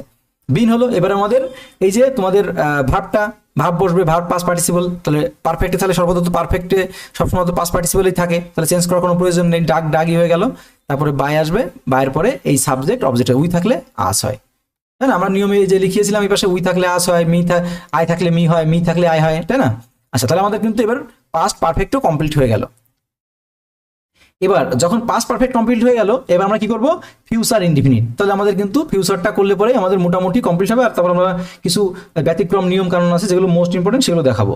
বিন হলো, এবার আমাদের এই যে তোমাদের ভার্বটা, ভার্ব বসবে, ভার্ব পাস্ট পার্টিসিপল, তাহলে পারফেক্টে তাহলে সর্বদা তো পারফেক্টে সবসময় তো পাস্ট পার্টিসিপলই থাকে, তাহলে চেঞ্জ করার কোনো প্রয়োজন নেই, ডাক ডাগই হয়ে গেল। তারপরে বাই আসবে, বাইয়ের পরে এই সাবজেক্ট অবজেক্ট, উই থাকলে আস হয়, তাই না, আমরা নিয়মে যে লিখিয়েছিলাম এই পাশে উই থাকলে আস হয়, আই থাকলে মি হয়, মি থাকলে আই হয়, তাই না। আচ্ছা তাহলে আমাদের কিন্তু এবার পাস্ট পারফেক্টও কমপ্লিট হয়ে গেল। এবার যখন পাস্ট পারফেক্ট কমপ্লিট হয়ে গেল, এবার আমরা কি করব, ফিউচার ইনডিফিনিট, তাহলে আমাদের কিন্তু ফিউচারটা করলে পরে আমাদের মোটামুটি কমপ্লিট হবে। আর তারপর আমরা কিছু ব্যতিক্রম নিয়ম কানুন আছে যেগুলো মোস্ট ইম্পর্টেন্ট, সেগুলো দেখাবো।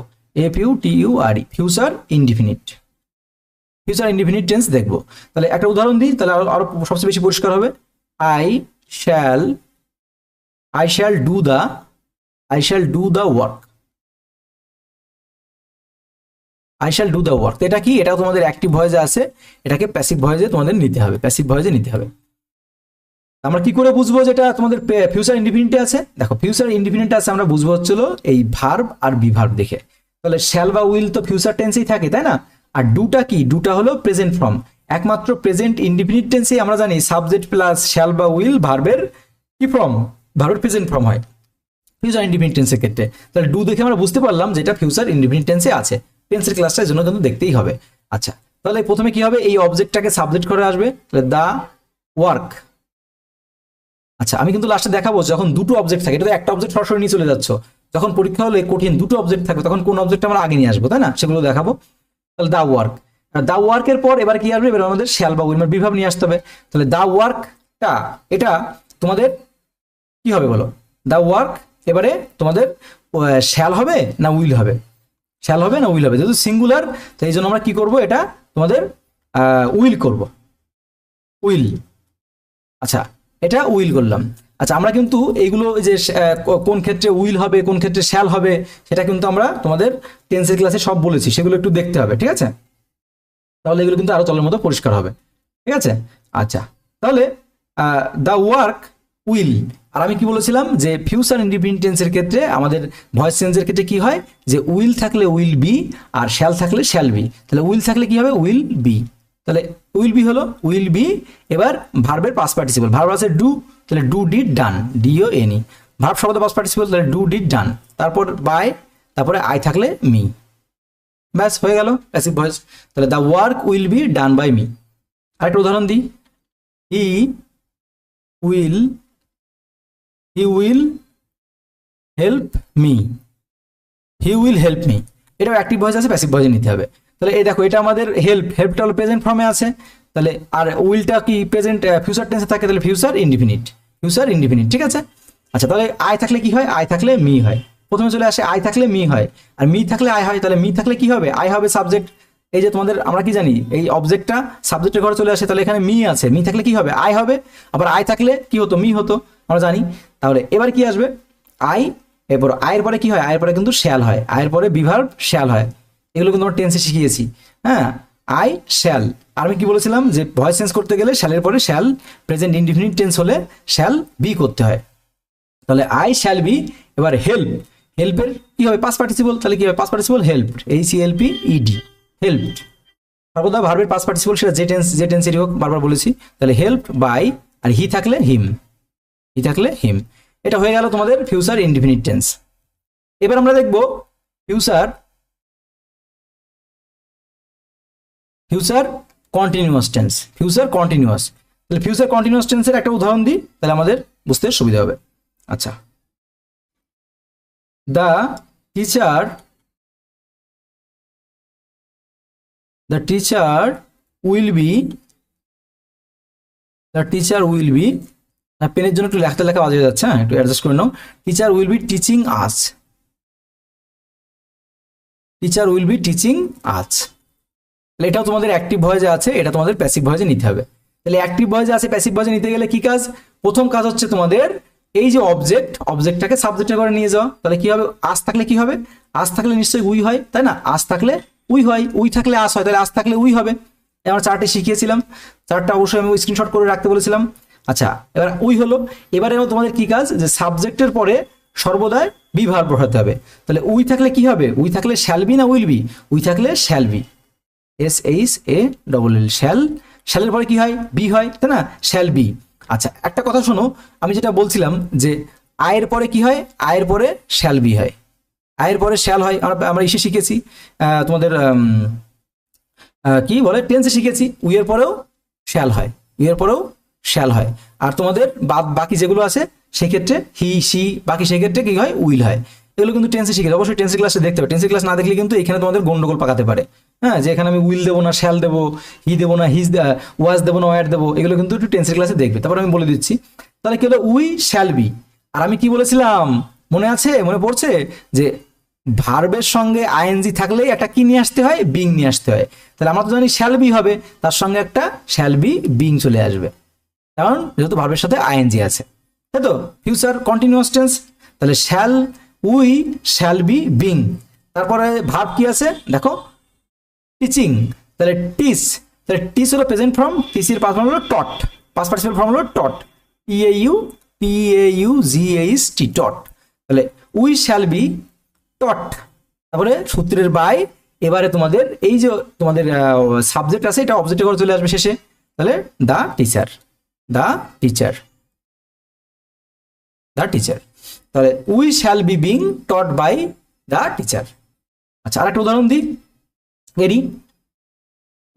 FUTURE, future indefinite, future indefinite tense দেখবো। তাহলে একটা উদাহরণ দিই, তাহলে আরো সবচেয়ে বেশি পরিষ্কার হবে। I shall do the work, I shall do the work, এটা কি, এটাও তোমাদের অ্যাক্টিভ ভয়েসে আছে, এটাকে প্যাসিভ ভয়েসে তোমাদের নিতে হবে, প্যাসিভ ভয়েসে নিতে হবে। আমরা কি করে বুঝবো যেটা তোমাদের ফিউচার ইনডিফিনিটে আছে, দেখো ফিউচার ইনডিফিনিটে আছে আমরা বুঝবো হচ্ছিল এই ভার্ব আর বিভার্ব দেখে। তাহলে শ্যাল বা উইল তো ফিউচার টেন্সেই থাকে, তাই না। আর ডুটা কি, ডুটা হলো প্রেজেন্ট ফর্ম, একমাত্র প্রেজেন্ট ইনডিফিনিট টেন্সেই আমরা জানি সাবজেক্ট প্লাস শ্যাল বা উইল ভার্বের কি ফর্ম, ভার্বের প্রেজেন্ট ফর্ম হয় ফিউচার ইনডিফিনিট টেন্সের ক্ষেত্রে। তাহলে ডু দেখে আমরা বুঝতে পারলাম যেটা ফিউচার ইনডিফিনিট টেন্সে আছে, টেন্সের ক্লাসটা এর জন্য কিন্তু দেখতেই হবে। আচ্ছা, তাহলে প্রথমে কি হবে, এই অবজেক্টটাকে সাবজেক্ট করে আসবে, তাহলে দা ওয়ার্ক। আচ্ছা, আমি কিন্তু লাস্টে দেখাবো যখন দুটো অবজেক্ট থাকে, এটা তো একটা অবজেক্ট সরাসরি নিয়ে চলে যাচ্ছ, যখন পরীক্ষা হলে কঠিন দুটো অবজেক্ট থাকবে তখন কোন অবজেক্ট আমরা আগে নিয়ে আসবো, তাই না, সেগুলো দেখাবো। তাহলে দা ওয়ার্ক, দা ওয়ার্কের পর এবার কি আসবে, এবার আমাদের শ্যাল বা উইল মানে বিভাব নিয়ে আসতে হবে। তাহলে দা ওয়ার্কটা এটা তোমাদের কি হবে বলো, দা ওয়ার্ক এবারে তোমাদের শ্যাল হবে না উইল হবে, শ্যাল হবে না উইল হবে, যেহেতু সিঙ্গুলার তো এই জন্য আমরা কি করব, এটা তোমাদের উইল করব, উইল। আচ্ছা, এটা উইল করলাম। আচ্ছা, আমরা কিন্তু এইগুলো যে কোন ক্ষেত্রে উইল হবে কোন ক্ষেত্রে শ্যাল হবে সেটা কিন্তু আমরা তোমাদের টেন্সের ক্লাসে সব বলেছি, সেগুলো একটু দেখতে হবে, ঠিক আছে, তাহলে এগুলো কিন্তু আরো তলের মতো পরিষ্কার হবে, ঠিক আছে। আচ্ছা, তাহলে দা ওয়ার্ক উইল, আর আমি কি বলেছিলাম যে ফিউচার ইন্ডিপেন্ডেন্ট টেন্সের ক্ষেত্রে আমাদের ভয়েস চেঞ্জের ক্ষেত্রে কি হয়, যে উইল থাকলে উইল বি আর শ্যাল থাকলে শ্যাল বি। তাহলে উইল থাকলে কি হবে, উইল বি, তাহলে উইল বি হলো উইল বি। এবার ভার্বের পাস্ট পার্টিসিপল, ভার্ব আছে ডু, তাহলে ডু ডিড ডান, ডিও এনি, ভার্ব শব্দ পাস্ট পার্টিসিপল, তাহলে ডু ডিড ডান, তারপর বাই, তারপরে আই থাকলে মি, ব্যাস হয়ে গেল প্যাসিভ ভয়েস। তাহলে the work will be done by me. আরেকটা উদাহরণ দিই, he will help me, he will help me, এটাও অ্যাক্টিভ ভয়েস আছে, প্যাসিভ ভয়েসে নিতে হবে। তাহলে এই দেখো, এটা আমাদের হেল্পটা হলো প্রেজেন্ট ফর্মে আছে, তাহলে আর উইলটা কি প্রেজেন্ট ফিউচার টেন্সে থাকে, তাহলে ফিউচার ইনডিফিনিট, ঠিক আছে। আচ্ছা, তাহলে আই থাকলে কি হয়, আই থাকলে মি হয়, প্রথমে চলে আসে আই থাকলে মি হয়, আর মি থাকলে আই হয়, তাহলে মি থাকলে কি হবে, আই হবে সাবজেক্ট। এই যে তোমাদের আমরা কি জানি, এই অবজেক্টটা সাবজেক্টের ঘরে চলে আসে, তাহলে এখানে মি আছে, মি থাকলে কি হবে, আই হবে, আবার আই থাকলে কি হতো, মি হতো, আমরা জানি। তাহলে এবার কি আসবে, আই, এরপর আয়ের পরে কি হয়, আয়ের পরে কিন্তু শ্যাল হয়, আয়ের পরে বিভার্ব শ্যাল হয়, এগুলো কিন্তু আমরা টেন্সে শিখিয়েছি, হ্যাঁ, আই শ্যাল। আর আমি কি বলেছিলাম যে ভয়েস চেঞ্জ করতে গেলে শ্যালের পরে শ্যাল, প্রেজেন্ট ইনডিফিনিট টেন্স হলে শ্যাল বি করতে হয়। তাহলে আই শ্যাল বি। এবার হেল্প, হেল্পের কি হবে, পাস্ট পার্টিসিপল, তাহলে কি হবে, past participle help, HELP ED, help. সর্বদা ভার্বের পাস্ট পার্টিসিপল সেটা যে টেন্সেরই হোক, বারবার বলেছি। তাহলে হেল্প বাই, আর হি থাকলে হিম, এটা হয়ে গেল তোমাদের ফিউচার ইনডিফিনিট টেন্স। এবার আমরা দেখব ফিউচার কন্টিনিউয়াস টেন্স, তাহলে ফিউচার কন্টিনিউয়াস টেন্সের একটা উদাহরণ দিই, তাহলে আমাদের বুঝতে সুবিধা হবে। আচ্ছা, দ্য টিচার উইল বি, পেনের জন্য একটু লেখা বাজে যাচ্ছে, হ্যাঁ, একটু অ্যাডজাস্ট করে নাও। টিচার উইল বি টিচিং আস, তাহলে এটাও তোমাদের অ্যাক্টিভ ভয়েসে আছে, এটা তোমাদের প্যাসিভ ভয়েসে নিতে হবে। তাহলে অ্যাক্টিভ ভয়েসে আছে, প্যাসিভ ভয়েসে নিতে গেলে কি কাজ, প্রথম কাজ হচ্ছে তোমাদের এই যে অবজেক্টটাকে সাবজেক্টে করে নিয়ে যাওয়া। তাহলে কি হবে, আস থাকলে কি হবে, আস থাকলে নিশ্চয়ই উই হয়, তাই না, আস থাকলে উই হয়, উই থাকলে আস হয়, তাহলে আস থাকলে উই হবে। আমরা চারটে শিখিয়েছিলাম, চারটা অবশ্যই আমি স্ক্রিনশট করে রাখতে বলেছিলাম। আচ্ছা, এবার উই হলো, এবারে তোমাদের কি কাজ, যে সাবজেক্টের পরে সর্বদাই বি ভার্ব বসাতে হবে। তাহলে উই থাকলে কি হবে, উই থাকলে শ্যাল বি না উইল বি, উই থাকলে শ্যাল বি, SHALL, শ্যালের পরে কি হয়, বি হয়, তাই না, শ্যাল বি। আচ্ছা, একটা কথা শোনো, আমি যেটা বলছিলাম যে আয়ের পরে কি হয়, আয়ের পরে শ্যাল বি হয়, আয়ের পরে শ্যাল হয়, আমরা ইসে শিখেছি, তোমাদের কি বলে টেন্সে শিখেছি, উইয়ের পরেও শ্যাল হয়, আর তোমাদের বাকি যেগুলো আছে সেক্ষেত্রে হি সি, বাকি সেক্ষেত্রে কি হয়, উইল হয়। এগুলো কিন্তু টেন্সে শিখেছি, অবশ্যই টেন্সের ক্লাসে দেখতে হবে, টেন্সের ক্লাস না দেখলে কিন্তু এখানে তোমাদের গন্ডগোল পাকাতে পারে, হ্যাঁ, যে এখানে আমি উইল দেবো না শ্যাল দেবো, হি দেবো না হিজ, ওয়াজ দেবো না ওয়ার দেবো, এগুলো কিন্তু একটু টেন্সের ক্লাসে দেখবে। তারপর আমি বলে দিচ্ছি, তাহলে কি হলো, উই শ্যাল বি। আর আমি কি বলেছিলাম, মনে পড়ছে, যে ভার্বের সঙ্গে আইএনজি থাকলেই একটা কি নিয়ে আসতে হয়, বিং নিয়ে আসতে হয়। তাহলে আমরা তো জানি শ্যাল বি হবে, তার সঙ্গে একটা শ্যাল বি বিং চলে আসবে, কারণ যেহেতু ভার্বের সাথে আইএনজি আছে, তাই তো, ফিউচার কন্টিনিউয়াস টেন্স। তাহলে উই শ্যাল বি বিং, তারপরে ভার্ব কি আছে দেখো, টিচিং, তাহলে টিচ হলো প্রেজেন্ট ফর্ম, টিসির পাস্ট ফর্ম হলো টট, পাস্ট পার্টিসিপল ফর্ম হলো টট, PAUGHT, টট। তাহলে উই শ্যাল বি টট, তারপরে সূত্রের বাই, এবারে তোমাদের এই যে তোমাদের সাবজেক্ট আছে, এটা অবজেক্টে করে চলে আসবে শেষে, তাহলে দ্য টিচার, তাহলে we shall be being taught by the teacher. আচ্ছা, আরেকটা উদাহরণ দিই, ready?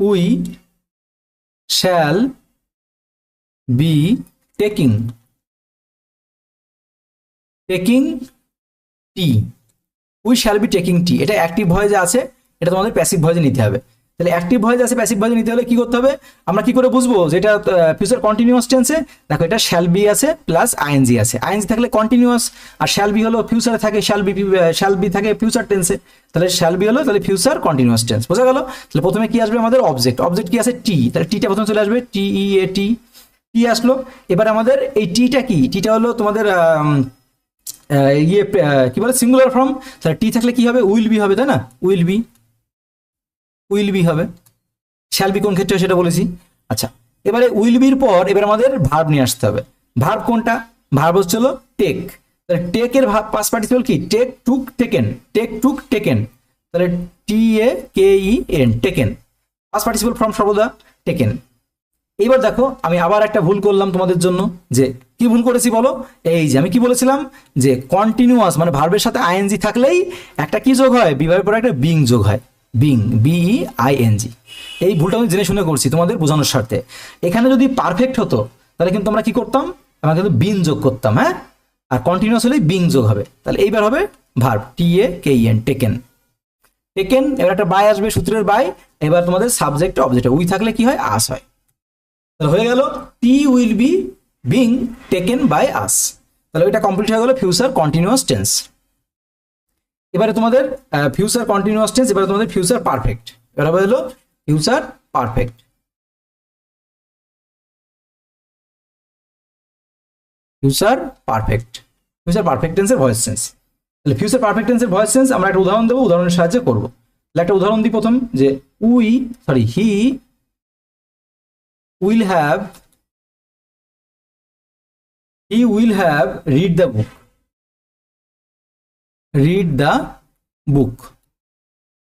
We shall be taking tea. We shall be taking tea, এটা অ্যাক্টিভ ভয়েসে আছে, এটা তোমাদের প্যাসিভ ভয়েসে নিতে হবে। তাহলে অ্যাক্টিভ ভয়েস আছে, প্যাসিভ ভয়েসে নিতে হলে কি করতে হবে? আমরা কি করে বুঝবো যেটা ফিউচার কন্টিনিউয়াস টেন্সে? দেখো এটা শ্যাল বি আছে প্লাস আইএনজি আছে, আইএনজি থাকলে কন্টিনিউয়াস, আর শ্যাল বি হলো ফিউচারে থাকে, শ্যাল বি থাকে ফিউচার টেন্সে, তাহলে শ্যাল বি হলো তাহলে ফিউচার কন্টিনিউয়াস টেন্স। বোঝা গেল? তাহলে প্রথমে কি আসবে আমাদের? অবজেক্ট কি আছে? টি, তাহলে টিটা প্রথমে চলে আসবে, টি ই এ টি, টি আসলো। এবার আমাদের এই টিটা কি? টিটা হলো তোমাদের কি বলে সিঙ্গুলার ফর্ম, তাহলে টি থাকলে কি হবে? উইল বি হবে, তাই না? উইল বি হবে। শ্যাল বি কোন ক্ষেত্রে সেটা বলেছি। আচ্ছা, এবারে উইল বির পর এবার আমাদের ভার্ব নিয়ে আসতে হবে। ভার্ব কোনটা? ভার্ব হচ্ছে হলো টেক, তাহলে টেকের পাস্ট পার্টিসিপল কি? টেক টুক টেকেন, তাহলে T A K E N, taken, past participle form সর্বদা টেকেন। এইবার দেখো আমি আবার একটা ভুল করলাম তোমাদের জন্য, যে কি ভুল করেছি বলো? এই যে আমি কি বলেছিলাম যে কন্টিনিউয়াস মানে ভার্বের সাথে আইএনজি থাকলেই একটা কি যোগ হয়? বিভাগের পরে একটা বিং যোগ হয়, বিং, বিই আইএনজি। এই ভুলটা আমি জেনে শুনে করছি তোমাদের বোঝানোর স্বার্থে। এখানে যদি পারফেক্ট হতো তাহলে কিন্তু আমরা কি করতাম? আমরা কিন্তু বিন যোগ করতাম, হ্যাঁ, আর কন্টিনিউয়াস হলেই বিং যোগ হবে। তাহলে এইবার হবে verb T A K E N, taken. এবার একটা বাই আসবে, সূত্রের বাই। এবার তোমাদের সাবজেক্ট অবজেক্ট, উই থাকলে কি হয়? আস হয়। তাহলে হয়ে গেল it will be being taken by us. তাহলে ওইটা কমপ্লিট হয়ে গেল ফিউচার কন্টিনিউয়াস টেন্স। এবারে তোমাদের ফিউচার কন্টিনিউয়াস টেন্স, এবারে তোমাদের ফিউচার পারফেক্ট। এবার হলো ফিউচার পারফেক্ট। ফিউচার পারফেক্ট টেন্সের ভয়েস সেন্স। তাহলে ফিউচার পারফেক্ট টেন্সের ভয়েস সেন্স আমরা একটা উদাহরণ দেবো, উদাহরণের সাহায্যে করবো। তাহলে একটা উদাহরণ দিই প্রথম, যে he will have read the book.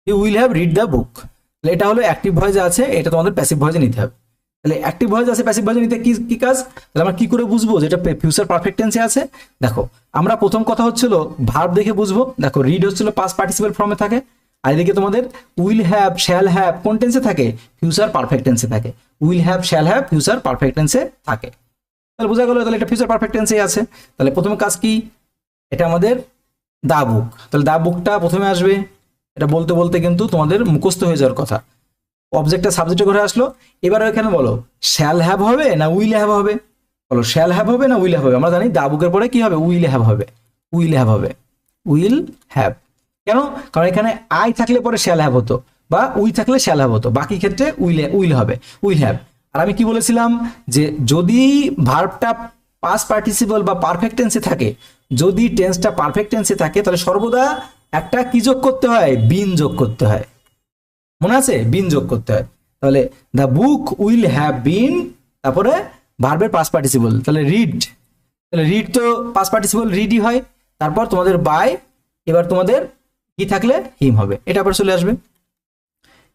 He will have read the book. তাহলে এটা হলো অ্যাক্টিভ ভয়েসে আছে, এটা তোমাদের প্যাসিভ ভয়েসে নিতে হবে। তাহলে অ্যাক্টিভ ভয়েস আছে, প্যাসিভ ভয়েসে নিতে কি কাজ? তাহলে আমরা কি করে বুঝবো যেটা ফিউচার পারফেক্ট টেন্সে আছে? দেখো আমরা প্রথম কথা হচ্ছিল ভার্ব দেখে বুঝবো। দেখো রিড হচ্ছিল পাস্ট পার্টিসিপল ফর্মে থাকে, আর এদিকে তোমাদের উইল হ্যাভ শ্যাল হ্যাভ কোন টেন্সে থাকে? ফিউচার পারফেক্ট টেন্সে থাকে। Will have shall have future perfect টেন্সে থাকে। তাহলে বোঝা গেল, তাহলে এটা ফিউচার পারফেক্ট টেন্সেই আছে। তাহলে প্রথমে কাজ কি? এটা আমাদের দা বুক, তাহলে দা বুকটা প্রথমে আসবে। এটা বলতে বলতে কিন্তু তোমাদের মুখস্থ হয়ে যাওয়ার কথা। অবজেক্টটা সাবজেক্টে করে আসলো। এবার এখানে বলো শ্যাল হ্যাভ হবে না উইল হ্যাভ হবে? বলো শ্যাল হ্যাভ হবে না উইল হ্যাভ হবে? আমরা জানি দা বুকের পরে কি হবে? উইল হ্যাভ হবে। Will have. কেন? কারণ এখানে আই থাকলে পরে শ্যাল হ্যাভ হতো, বা উই থাকলে শ্যাল হ্যাভ হতো, বাকি ক্ষেত্রে উইল হবে, উইল হ্যাভ। আর আমি কি বলেছিলাম যে যদি ভার্বটা পাস্ট পার্টিসিপল বা পারফেক্ট টেন্সে থাকে, যদি টেন্সটা পারফেক্ট টেন্সে থাকে, তাহলে সর্বদা একটা কি যোগ করতে হয়? বিন যোগ করতে হয়। মনে আছে? বিন যোগ করতে হয়। তাহলে the book will have been, তারপরে ভার্বের পাস্ট পার্টিসিপল, তাহলে রিড। তাহলে রিড তো পাস্ট পার্টিসিপল রিডই হয়, তারপর তোমাদের বাই, এবার তোমাদের কি থাকলে? হিম হবে। এটা আবার চলে আসবে।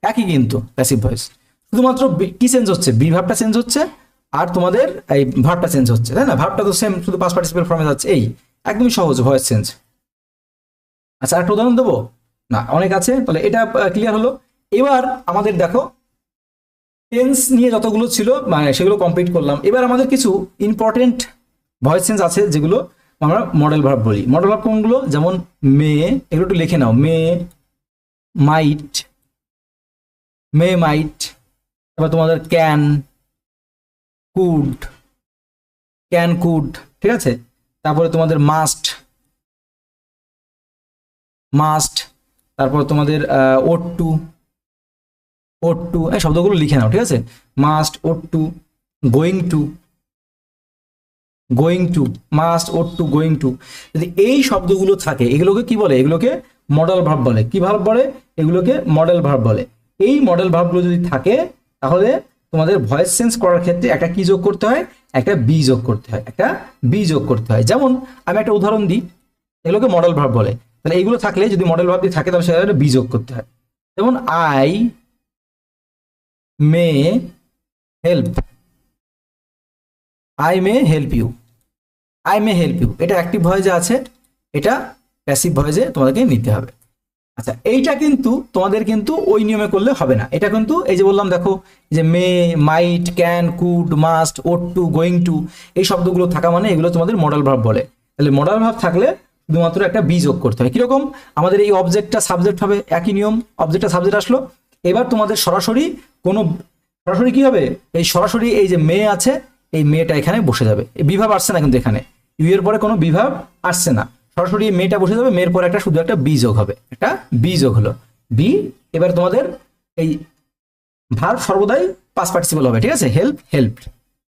একই কিন্তু প্যাসিভ ভয়েস, শুধুমাত্র কি চেঞ্জ হচ্ছে? বি ভার্বটা চেঞ্জ হচ্ছে, আর তোমাদের এই ভার্বটা চেঞ্জ হচ্ছে, তাই না? ভার্বটা তো সেম, শুধু পাস্ট পার্টিসিপল ফর্মে যাচ্ছে। এই একদমই সহজ ভয়েস চেঞ্জ। আচ্ছা আরেকটা উদাহরণ দেবো না? অনেক আছে। তাহলে এটা ক্লিয়ার হলো। এবার আমাদের দেখো টেন্স নিয়ে যতগুলো ছিল মানে সেগুলো কমপ্লিট করলাম। এবার আমাদের কিছু ইম্পর্টেন্ট ভয়েস চেঞ্জ আছে যেগুলো আমরা মডেল ভার্ব বলি। মডেল ভার্ব কোনগুলো? যেমন মে, এগুলো একটু লিখে নাও। মে মাইট, তারপর তোমাদের ক্যান কুড, ঠিক আছে? তারপরে তোমাদের মাস্ট, তারপর তোমাদের ওট টু, এই শব্দগুলো লিখে নাও, ঠিক আছে? Must, ought to, going to, must, ought to, going to. যদি এই শব্দগুলো থাকে, এগুলোকে কি বলে? এগুলোকে মডেল ভার্ব বলে। কি ভার্ব বলে? এগুলোকে মডেল ভার্ব বলে। এই মডেল ভার্বগুলো যদি থাকে তাহলে তোমাদের ভয়েস চেঞ্জ করার ক্ষেত্রে একটা কি যোগ করতে হয়? একটা বি যোগ করতে হয়। যেমন আমি একটা উদাহরণ দিই, এগুলোকে মডেল ভার্ব বলে। তাহলে এইগুলো থাকলে, যদি মডেল ভার্ব দিয়ে থাকে, তাহলে সেটা বি যোগ করতে হয়। যেমন আই মে হেল্প ইউ, এটা অ্যাক্টিভ ভয়েসে আছে, এটা প্যাসিভ ভয়েসে তোমাদেরকে নিতে হবে। আচ্ছা, এইটা কিন্তু তোমাদের কিন্তু ওই নিয়মে করলে হবে না। এটা কিন্তু এই যে বললাম দেখো, যে may, might, can, could, must, ought to, going to, এই শব্দগুলো থাকা মানে এগুলো তোমাদের মডেল ভার্ব বলে। তাহলে মডেল ভার্ব থাকলে শুধুমাত্র একটা বি যোগ করতে হয়। কিরকম, আমাদের এই অবজেক্টটা সাবজেক্ট হবে, একই নিয়ম, অবজেক্টটা সাবজেক্ট আসলো। এবার তোমাদের সরাসরি কোনো সরাসরি কি হবে, এই সরাসরি এই যে মে আছে, এই মেয়েটা এখানে বসে যাবে। এই বিভাব আসছে না কিন্তু এখানে, ইউ এর পরে কোনো বিভাব আসছে না, সরাসরি এই মেয়েটা বসে যাবে, মেয়ের পরে একটা শুধু একটা বি যোগ হবে, একটা বি যোগ হলো বি। এবার তোমাদের এই ভার্ব সর্বদাই পাস্ট পার্টিসিপল হবে, ঠিক আছে, হেল্প, হেল্পড,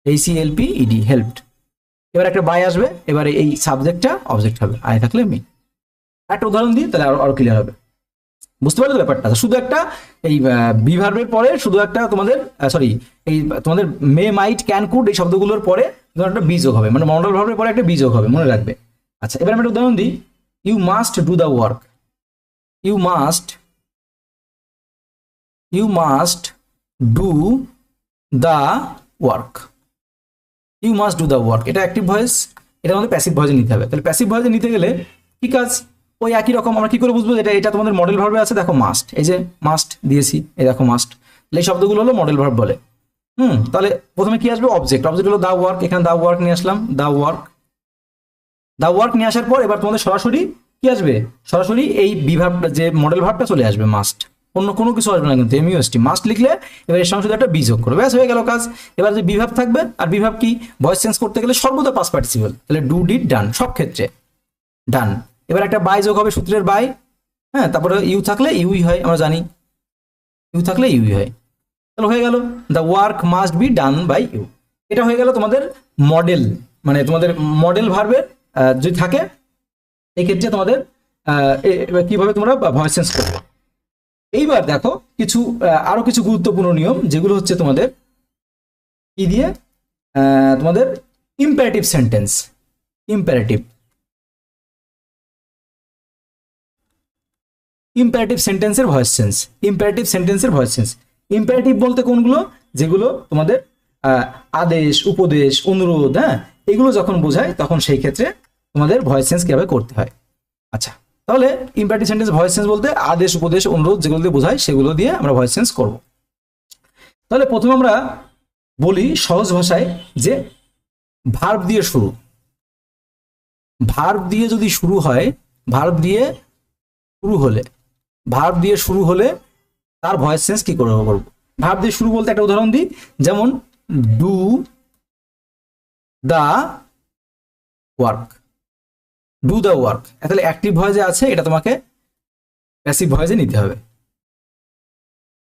HELPED, হেল্পড। এবার একটা বাই আসবে, এবারে এই সাবজেক্টটা অবজেক্ট হবে, আই থাকলে মি। একটা উদাহরণ দিই তাহলে আরো ক্লিয়ার হবে, বুঝতে পারলে ব্যাপারটা। শুধু একটা এই বি ভার্বের পরে শুধু একটা তোমাদের সরি, এই তোমাদের মে, মাইট, ক্যান, কুড এই শব্দগুলোর পরে একটা বি যোগ হবে, মানে মডেল ভার্বের পরে একটা বি যোগ হবে, মনে রাখবে। আচ্ছা, এবার আমি একটা উদাহরণ দিই, you must do the work, you must do the work, you must do the work. এটা অ্যাক্টিভ ভয়েস, এটা আমাদের প্যাসিভ ভয়েসে নিতে হবে। তাহলে প্যাসিভ ভয়েসে নিতে গেলে কি কাজ, ওই একই রকম। আমরা কি করে বুঝবো এটা এটা তোমাদের মডেল ভার্বে আছে, দেখো মাস্ট, এই যে মাস্ট দিয়েছি, এই দেখো মাস্ট, এই শব্দগুলো হলো মডেল ভার্ব বলে। তাহলে প্রথমে কি আসবে, অবজেক্ট, অবজেক্ট হলো দা ওয়ার্ক, এখানে দা ওয়ার্ক নিয়ে আসলাম, দা ওয়ার্ক, দা ওয়ার্ক নিয়ে আসার পর এবার তোমাদের সরাসরি কি আসবে, সরাসরি এই বিভাবটা যে মডেল ভার্বটা চলে আসবে, মাস্ট, অন্য কোনো কিছু আসবে না কিন্তু, MUST মাস্ট লিখলে এবার এর সঙ্গে শুধু একটা বি যোগ করবে, ব্যাস হয়ে গেল কাজ। এবার যে বিভাব থাকবে, আর বিভাব কি, ভয়েস চেঞ্জ করতে গেলে সর্বদা পাস্ট পার্টিসিপল, তাহলে ডু, ডিড, ডান, সব ক্ষেত্রে ডান। এবার একটা বাই যোগ হবে, সূত্রের বাই, হ্যাঁ, তারপরে ইউ থাকলে ইউই হয়, আমরা জানি ইউ থাকলে ইউই হয়, তাহলে হয়ে গেল the work must be done by you. এটা হয়ে গেল তোমাদের মডেল, মানে তোমাদের মডেল ভার্বের যদি থাকে এক্ষেত্রে তোমাদের কিভাবে তোমরা ভয়েস চেঞ্জ করবে। এইবার দেখো কিছু আরো কিছু গুরুত্বপূর্ণ নিয়ম, যেগুলো হচ্ছে তোমাদের কি দিয়ে, তোমাদের ইম্পারেটিভ সেন্টেন্স, ইম্পারেটিভ সেন্টেন্সের ভয়েস চেঞ্জ, ইম্পারেটিভ সেন্টেন্সের ভয়েস চেঞ্জ। ইম্পারেটিভ বলতে কোনগুলো, যেগুলো তোমাদের আদেশ, উপদেশ, অনুরোধ, হ্যাঁ, এগুলো যখন বোঝায় তখন সেই ক্ষেত্রে তোমাদের ভয়েস চেঞ্জ কিভাবে করতে হয়। আচ্ছা, তাহলে ইম্পারেটিভ সেন্টেন্স ভয়েস চেঞ্জ বলতে আদেশ, উপদেশ, অনুরোধ যেগুলো দিয়ে বোঝায় সেগুলো দিয়ে আমরা ভয়েস চেঞ্জ করব। তাহলে প্রথমে আমরা বলি সহজ ভাষায় যে ভার্ব দিয়ে শুরু, ভার্ব দিয়ে যদি শুরু হয়, ভার্ব দিয়ে শুরু হলে তার ভয়েস চেঞ্জ কি করে করবো। ভার্ব দিয়ে শুরু বলতে একটা উদাহরণ দিই, যেমন do the work, do the work. তাহলে অ্যাক্টিভ ভয়েসে আছে, এটা তোমাকে প্যাসিভ ভয়েসে নিতে হবে।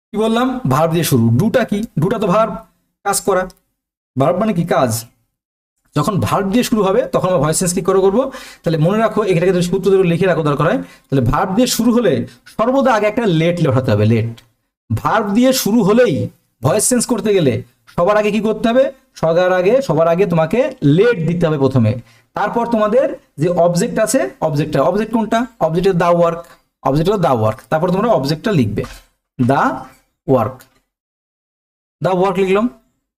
কি বললাম, ভার্ব দিয়ে শুরু, ডুটা কি, ডুটা তো ভার্ব, কাজ করা, ভার্ব মানে কি কাজ। যখন ভার্ব দিয়ে শুরু হবে তখন আমরা ভয়েস চেঞ্জ কি করে করবো, তাহলে মনে রাখো এখানে যদি সূত্র ধরে লিখে রাখো দরকার হয়, তাহলে ভার্ব দিয়ে শুরু হলে সর্বদা আগে একটা লেট লেখাতে হবে, লেট। ভার্ব দিয়ে শুরু হলেই ভয়েস চেঞ্জ করতে গেলে সবার আগে কি করতে হবে, সবার আগে তোমাকে লেট দিতে হবে প্রথমে। তারপর তোমাদের যে অবজেক্ট আছে, অবজেক্ট কোনটা, অবজেক্টের the work, object the work, তারপর তোমরা অবজেক্টটা লিখবে, দা ওয়ার্ক, দা ওয়ার্ক লিখলাম।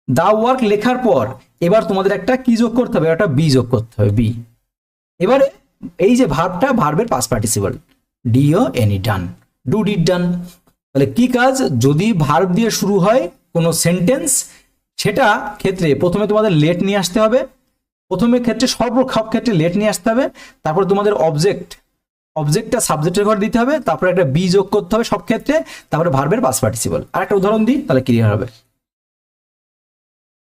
দা ওয়ার্ক লেখার পর এবার তোমাদের একটা কি যোগ করতে হবে, একটা বি যোগ করতে হবে, বি। এবারে এই যে ভার্বটা, ভার্বের past participle, D O N E, done, do, did, done. তাহলে কি কাজ, যদি ভার্ব দিয়ে শুরু হয় কোনো সেন্টেন্স, সেটা ক্ষেত্রে প্রথমে তোমাদের লেট নিয়ে আসতে হবে, প্রথমে ক্ষেত্রে সব ক্ষেত্রে লেট নিয়ে আসতে হবে, তারপরে তোমাদের অবজেক্টটা সাবজেক্টের ঘরে দিতে হবে, তারপরে একটা বি যোগ করতে হবে সব ক্ষেত্রে, তারপরে ভার্বের পাস্ট পার্টিসিপল। আর একটা উদাহরণ দিই তাহলে ক্লিয়ার হবে,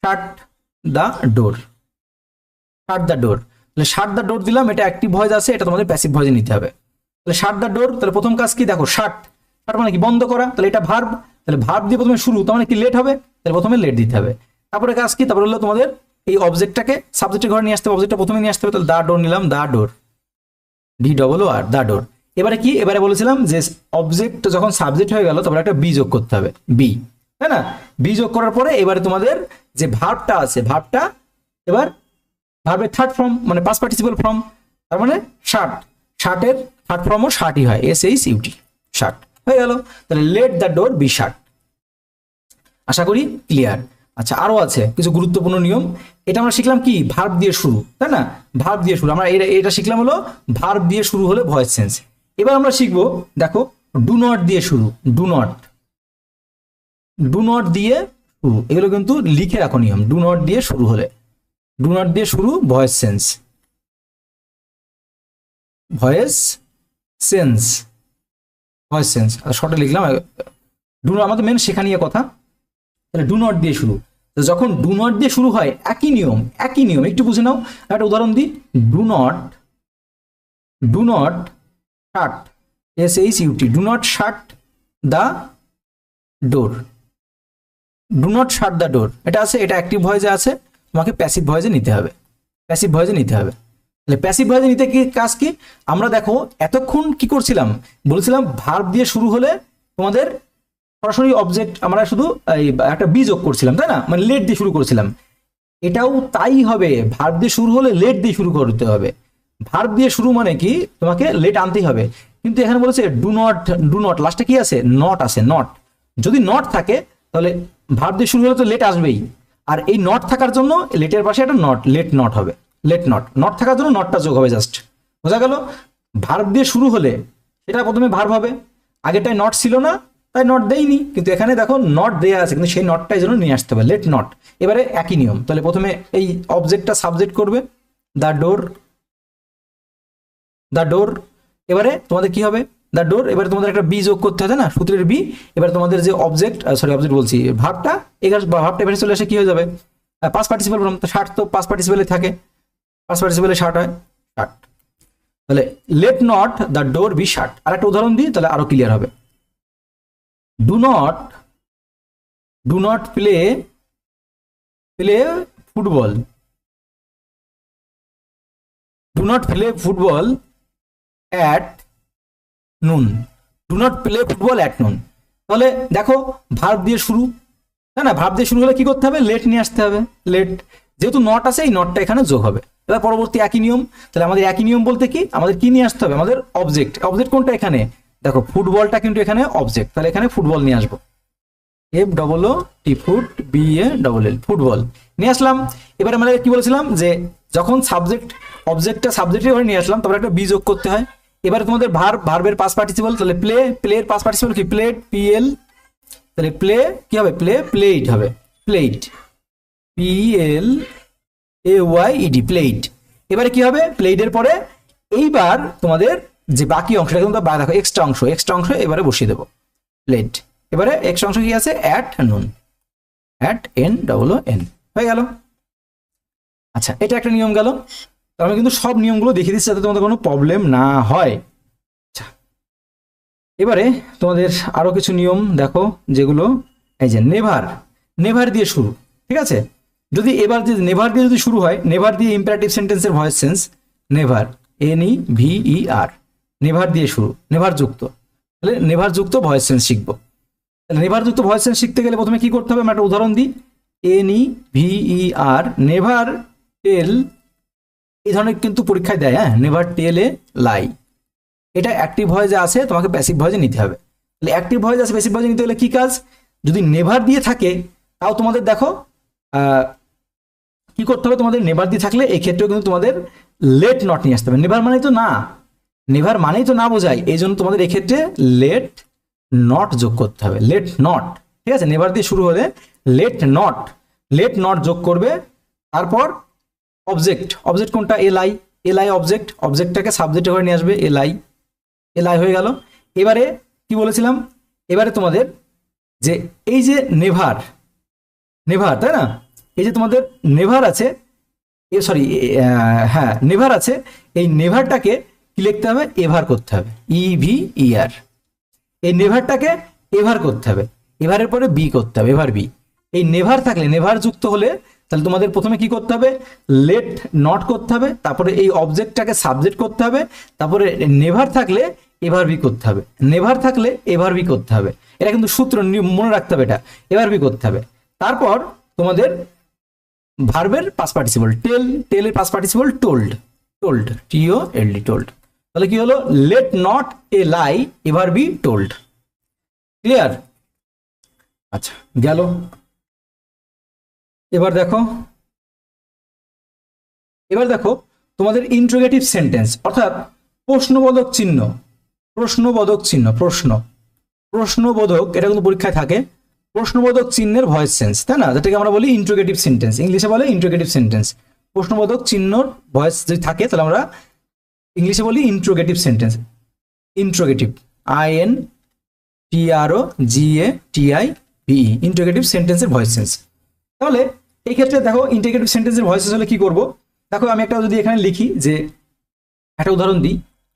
শাট the door, shut the door. তাহলে শাট দ্য ডোর দিলাম, এটা অ্যাক্টিভ ভয়েস আছে, এটা তোমাদের প্যাসিভ ভয়েসে নিতে হবে। তাহলে শাট দ্য ডোর, তাহলে প্রথম কাজ কি দেখো, শাট, শাট মানে কি বন্ধ করা, তাহলে এটা ভার্ব, তাহলে ভার্ব দিয়ে প্রথমে শুরু, তার মানে কি লেট হবে, তাহলে প্রথমে লেট দিতে হবে। তারপরে কাজ কি, তারপরে হলো তোমাদের এই অবজেক্টটাকে সাবজেক্টের ঘরে নিয়ে আসতে হবে, অবজেক্টটা প্রথমে নিয়ে আসতে হবে, তাহলে দা ডোর নিলাম, দা ডোর, DOOR, দা ডোর। এবারে কি, এবারে বলেছিলাম যে অবজেক্ট যখন সাবজেক্ট হয়ে গেল তারপরে একটা বি যোগ করতে হবে, বি, তাই না। বি যোগ করার পরে এবারে তোমাদের যে ভার্বটা আছে, ভার্বটা এবার ভার্বের থার্ড ফর্ম, মানে পাস্ট পার্টিসিপল ফর্ম, তার মানে শার্ট, শার্টের থার্ড ফর্মও শার্টই হয়, SHUT, শার্ট হয়ে গেল। তাহলে let the door be shut. আশা করি ক্লিয়ার। আচ্ছা, আরো আছে কিছু গুরুত্বপূর্ণ নিয়ম। এটা আমরা শিখলাম কি, ভার্ব দিয়ে শুরু, তাই না, ভার্ব দিয়ে শুরু, আমরা এটা শিখলাম হলো ভার্ব দিয়ে শুরু হলে ভয়েস চেঞ্জ। এবার আমরা শিখবো, দেখো ডু নট দিয়ে শুরু, ডু নট, ডু নট দিয়ে শুরু, এগুলো কিন্তু লিখে রাখো নিয়ম। ডু নট দিয়ে শুরু হলে, ডু নট দিয়ে শুরু voice sense, voice sense, voice sense শর্টে লিখলাম। ডু নট আমাদের মেন শেখা নিয়ে কথা, তাহলে ডু নট দিয়ে শুরু। তো যখন ডু নট দিয়ে শুরু হয় একই নিয়ম, একই নিয়ম, একটু বুঝে নাও। একটা উদাহরণ দিই, do not, do not shut, SHUT, do not shut the door, do not shut the door, এটা আছে, এটা অ্যাক্টিভ ভয়েসে আছে, তোমাকে প্যাসিভ ভয়েসে নিতে হবে, প্যাসিভ ভয়েসে নিতে হবে। তাহলে প্যাসিভ ভয়েসে নিতে কি কাজ কি, আমরা দেখো এতক্ষণ কি করছিলাম, বলছিলাম ভার্ব দিয়ে শুরু হলে তোমাদের সরাসরি অবজেক্ট, আমরা শুধু একটা বি যোগ করছিলাম, তাই না, মানে লেট দিয়ে শুরু করছিলাম। এটাও তাই হবে, ভার্ব দিয়ে শুরু হলে লেট দিয়ে শুরু করতে হবে। ভার্ব দিয়ে শুরু মানে কি, তোমাকে লেট আনতেই হবে। কিন্তু এখানে বলেছে ডু নট, ডু নট লাস্টে কি আছে, নট আছে, নট। যদি নট থাকে তাহলে ভার্ব দিয়ে শুরু হলে তো লেট আসবেই, আর এই নট থাকার জন্য লেটের পাশে একটা নট, লেট নট হবে, লেট নট, নট থাকার জন্য নটটা যোগ হবে জাস্ট, বোঝা গেল। ভার্ব দিয়ে শুরু হলে সেটা প্রথমে ভার্ব হবে, আগেরটাই নট ছিল না তাই নট দেয়নি, কিন্তু এখানে দেখো নট দেয়া আছে, কিন্তু সেই নটটাই জন্য নিয়ে আসতে হবে, লেট নট। এবারে একই নিয়ম, তাহলে প্রথমে এই অবজেক্টটা সাবজেক্ট করবে, দ্য ডোর, দ্য ডোর। এবারে তোমাদের কি হবে, দ্য ডোর, এবারে তোমাদের একটা বি যোগ করতে হবে না, সূত্রের বি। এবার তোমাদের যে অবজেক্ট, সরি অবজেক্ট বলছি, ভার্বটা, এবার ভার্বটা এবারে চলে আসে কি হয়ে যাবে, পাস পার্টিসিপেল ফর্ম, শার্ট তো পাস পার্টিসিপেলে থাকে, পাস পার্টিসিপেলে শার্ট হয়, শার্ট। তাহলে let not the door be shut. আর একটা উদাহরণ দিই তাহলে আরো ক্লিয়ার হবে। Do not, do not play, play football, do not play football at noon, do not play football at noon. তাহলে দেখো ভার্ব দিয়ে শুরু, তাই না, ভার্ব দিয়ে শুরু হলে কি করতে হবে, লেট নিয়ে আসতে হবে, লেট, যেহেতু নট আছে এই নটটা এখানে যোগ হবে। এবার পরবর্তী একই নিয়ম, তাহলে আমাদের একই নিয়ম বলতে কি, আমাদের কি নিয়ে আসতে হবে, আমাদের অবজেক্ট, অবজেক্ট কোনটা এখানে, দেখো ফুটবলটা কিন্তু এখানে অবজেক্ট, তাহলে এখানে ফুটবল নিয়ে আসবো, FOOT ফুট BALL, ফুটবল নিয়ে আসলাম। এবার আমরা কি বলেছিলাম যে যখন সাবজেক্ট, অবজেক্টটা সাবজেক্টের ঘরে নিয়ে আসলাম, তারপরে একটা বি যোগ করতে হয়। এবারে তোমাদের ভার্ব, ভার্বের পাস পার্টিসিপল, তাহলে প্লে, প্লের পাস পার্টিসিপল কি, প্লেড, PL, তাহলে প্লে কি হবে, প্লে, প্লেইড হবে, প্লেইড, PLAYED, প্লেইড। এবারে কি হবে, প্লেইডের পরে এইবার তোমাদের যে বাকি অংশটা কিন্তু দেখো এক্সট্রা অংশ, এক্সট্রা অংশ এবারে বসিয়ে দেবো, প্লেড। এবারে এক্সট্রা অংশ কি আছে, অ্যাট নুন, অ্যাট NNN, হয়ে গেল। আচ্ছা, এটা একটা নিয়ম গেল। তো আমি কিন্তু সব নিয়মগুলো দেখিয়ে দিচ্ছি যাতে তোমাদের কোনো প্রবলেম না হয়। আচ্ছা, এবারে তোমাদের আরো কিছু নিয়ম দেখো, যেগুলো এই যে নেভার, নেভার দিয়ে শুরু, ঠিক আছে। যদি এবার যে নেভার দিয়ে যদি শুরু হয়, নেভার দিয়ে ইম্পারেটিভ সেন্টেন্সের voice sense, never, NEVER, never দিয়ে শুরু, নেভার যুক্ত, তাহলে নেভার যুক্ত ভয়েস সেন্স শিখবো। তাহলে নেভার যুক্ত ভয়েস সেন্স শিখতে গেলে প্রথমে কি করতে হবে, আমরা একটা উদাহরণ দিই, NEVER, নেভার টেল, এই ধরনের কিন্তু পরীক্ষায় দেয়, হ্যাঁ, নেভার টেল এ লাই, এটা অ্যাক্টিভ ভয়েসে আছে, তোমাকে প্যাসিভ ভয়েসে নিতে হবে। তাহলে অ্যাক্টিভ ভয়েস আছে, প্যাসিভ ভয়েসে নিতে গেলে কি কাজ, যদি নেভার দিয়ে থাকে তাও তোমাদের দেখো কি করতে হবে, তোমাদের নেভার দিয়ে থাকলে এই ক্ষেত্রেও কিন্তু তোমাদের লেট নট নিয়ে আসতে হবে। নেভার মানেই তো না, নেভার মানেই তো না বোঝায়, এই জন্য তোমাদের এক্ষেত্রে লেট নট যোগ করতে হবে, লেট নট, ঠিক আছে। নেভার দিয়ে শুরু হলে লেট নট, লেট নট যোগ করবে। তারপর অবজেক্ট, অবজেক্ট কোনটা, LI, LI অবজেক্ট, অবজেক্টটাকে সাবজেক্টে করে নিয়ে আসবে, LI, LI হয়ে গেল। এবারে কি বলেছিলাম, এবারে তোমাদের যে এই যে নেভার, নেভার, তাই না, এই যে তোমাদের নেভার আছে, সরি হ্যাঁ নেভার আছে, এই নেভারটাকে কি লিখতে হবে, এভার করতে হবে, EVER, এই নেভারটাকে এভার করতে হবে, এভারের পরে বি করতে হবে, এভার বি। এই নেভার থাকলে, নেভার যুক্ত হলে তাহলে তোমাদের প্রথমে কি করতে হবে, লেট নট করতে হবে, তারপরে এই অবজেক্টটাকে সাবজেক্ট করতে হবে, তারপরে নেভার থাকলে এভার বি করতে হবে, নেভার থাকলে এভার বি করতে হবে, এটা কিন্তু সূত্র মনে রাখতে হবে, এটা এভার বি করতে হবে। তারপর তোমাদের ভার্বের পাস পার্টিসিপল, টেল, টেলের past participle told, told, TOLD, told. তাহলে কি হলো, let not a lie ever be told, clear. আচ্ছা গেল। এবার দেখো, এবার দেখো তোমাদের ইন্ট্রোগেটিভ সেন্টেন্স, অর্থাৎ প্রশ্নবোধক চিহ্ন, প্রশ্নবোধক চিহ্ন, প্রশ্নবোধক, এটা কিন্তু পরীক্ষায় থাকে, প্রশ্নবোধক চিহ্নের ভয়েস সেন্স, তাই না, যেটাকে আমরা বলি ইন্ট্রোগেটিভ সেন্টেন্স, ইংলিশে বলে ইন্ট্রোগেটিভ সেন্টেন্স। প্রশ্নবোধক চিহ্নর ভয়েস যদি থাকে তাহলে আমরা ইংলিশে বলি interrogative sentence, interrogative, INTROGATIVE, interrogative সেন্টেন্সের ভয়েস সেন্স। তাহলে এই ক্ষেত্রে দেখো ইন্ট্রোগেটিভ সেন্টেন্সের ভয়েস সেন্স হলে কি করব, দেখো আমি একটা যদি এখানে লিখি যে একটা উদাহরণ দিই,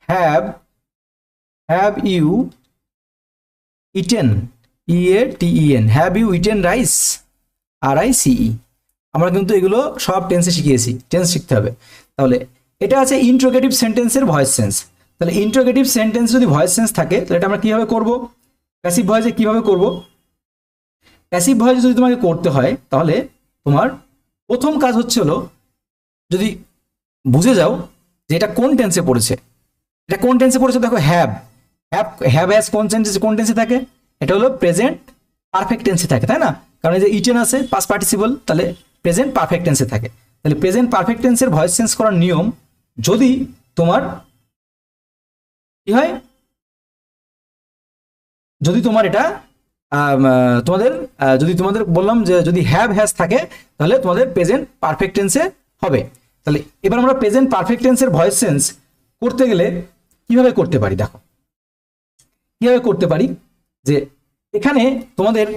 have you eaten, EATEN, have you eaten rice, RICE। আমরা কিন্তু এগুলো সব টেন্সে শিখিয়েছি, টেন্স শিখতে হবে। তাহলে এটা আছে ইন্ট্রোগেটিভ সেন্টেন্সের ভয়েস সেন্স। তাহলে ইন্ট্রোগেটিভ সেন্টেন্স যদি ভয়েস সেন্স থাকে তাহলে এটা আমরা কিভাবে করব, প্যাসিভ ভয়েসে কিভাবে করব, প্যাসিভ ভয়েস যদি তোমাকে করতে হয় তাহলে তোমার প্রথম কাজ হচ্ছে হলো, যদি বুঝে যাও যে এটা কোন টেন্সে পড়েছে, এটা কোন টেন্সে পড়েছে, দেখো হ্যাভ হ্যাজ কোন টেন্সে থাকে, এটা হলো প্রেজেন্ট পারফেক্ট টেন্সে থাকে, তাই না, কারণ এই যে ইটেন আছে পাস্ট পার্টিসিপল, তাহলে প্রেজেন্ট পারফেক্ট টেন্সে থাকে। তাহলে প্রেজেন্ট পারফেক্ট টেন্সের ভয়েস চেঞ্জ করার নিয়ম, যদি তোমার কি হয়, যদি তোমার এটা যদি তোমাদের বললাম যে যদি হ্যাভ হ্যাজ থাকে তাহলে তোমাদের প্রেজেন্ট পারফেক্ট টেন্সে হবে। তাহলে এবার আমরা প্রেজেন্ট পারফেক্ট টেন্সের ভয়েস চেঞ্জ করতে গেলে কিভাবে করতে পারি, দেখো কিভাবে করতে পারি, যে এখানে তোমাদের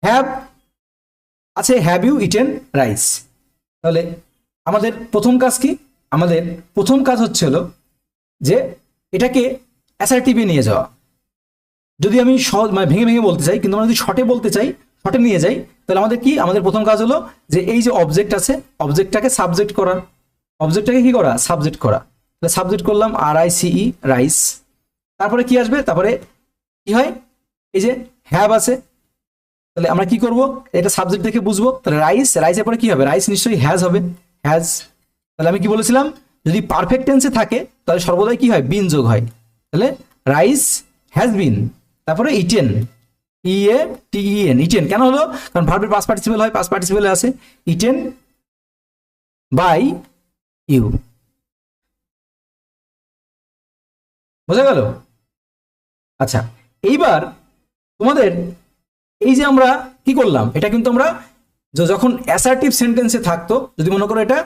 হ্যাভ আছে, হ্যাভ ইউ ইটেন রাইস, তাহলে আমাদের প্রথম কাজ কি, আমাদের প্রথম কাজ হচ্ছে হলো যে এটাকে অ্যাসার্টিভে নিয়ে যাওয়া। যদি আমি সহজ মানে ভেঙে ভেঙে বলতে চাই, কিন্তু আমরা যদি শর্টে বলতে চাই, শর্টে নিয়ে যাই, তাহলে আমাদের কি, আমাদের প্রথম কাজ হলো যে এই যে অবজেক্ট আছে, অবজেক্টটাকে সাবজেক্ট করা, অবজেক্টটাকে কি করা, সাবজেক্ট করা। তাহলে সাবজেক্ট করলাম RICE, রাইস। তারপরে কি আসবে, তারপরে কি হয়, এই যে হ্যাভ আছে, তাহলে আমরা কি করব, এটা সাবজেক্ট দেখে বুঝবো, তাহলে রাইস, রাইসের পরে কি হবে, রাইস নিশ্চয়ই হ্যাজ হবে, হ্যাজ। তাহলে আমি কি বলেছিলাম, যদি পারফেক্ট টেন্সে থাকে তাহলে সর্বদাই কি হয়, বিন যোগ হয়। তাহলে রাইস হ্যাজ বিন, তারপরে ইটেন, EATEN, ইটেন কেন হলো, কারণ ভার্বের পাস্ট পার্টিসিপল হয়, পাস্ট পার্টিসিপলে আছে, ইটেন বাই ইউ। বোঝা গেল? আচ্ছা, এইবার তোমাদের এই যে আমরা কি করলাম, এটা কিন্তু আমরা যখন অ্যাসার্টিভ সেন্টেন্সে থাকতো, যদি মনে করো এটা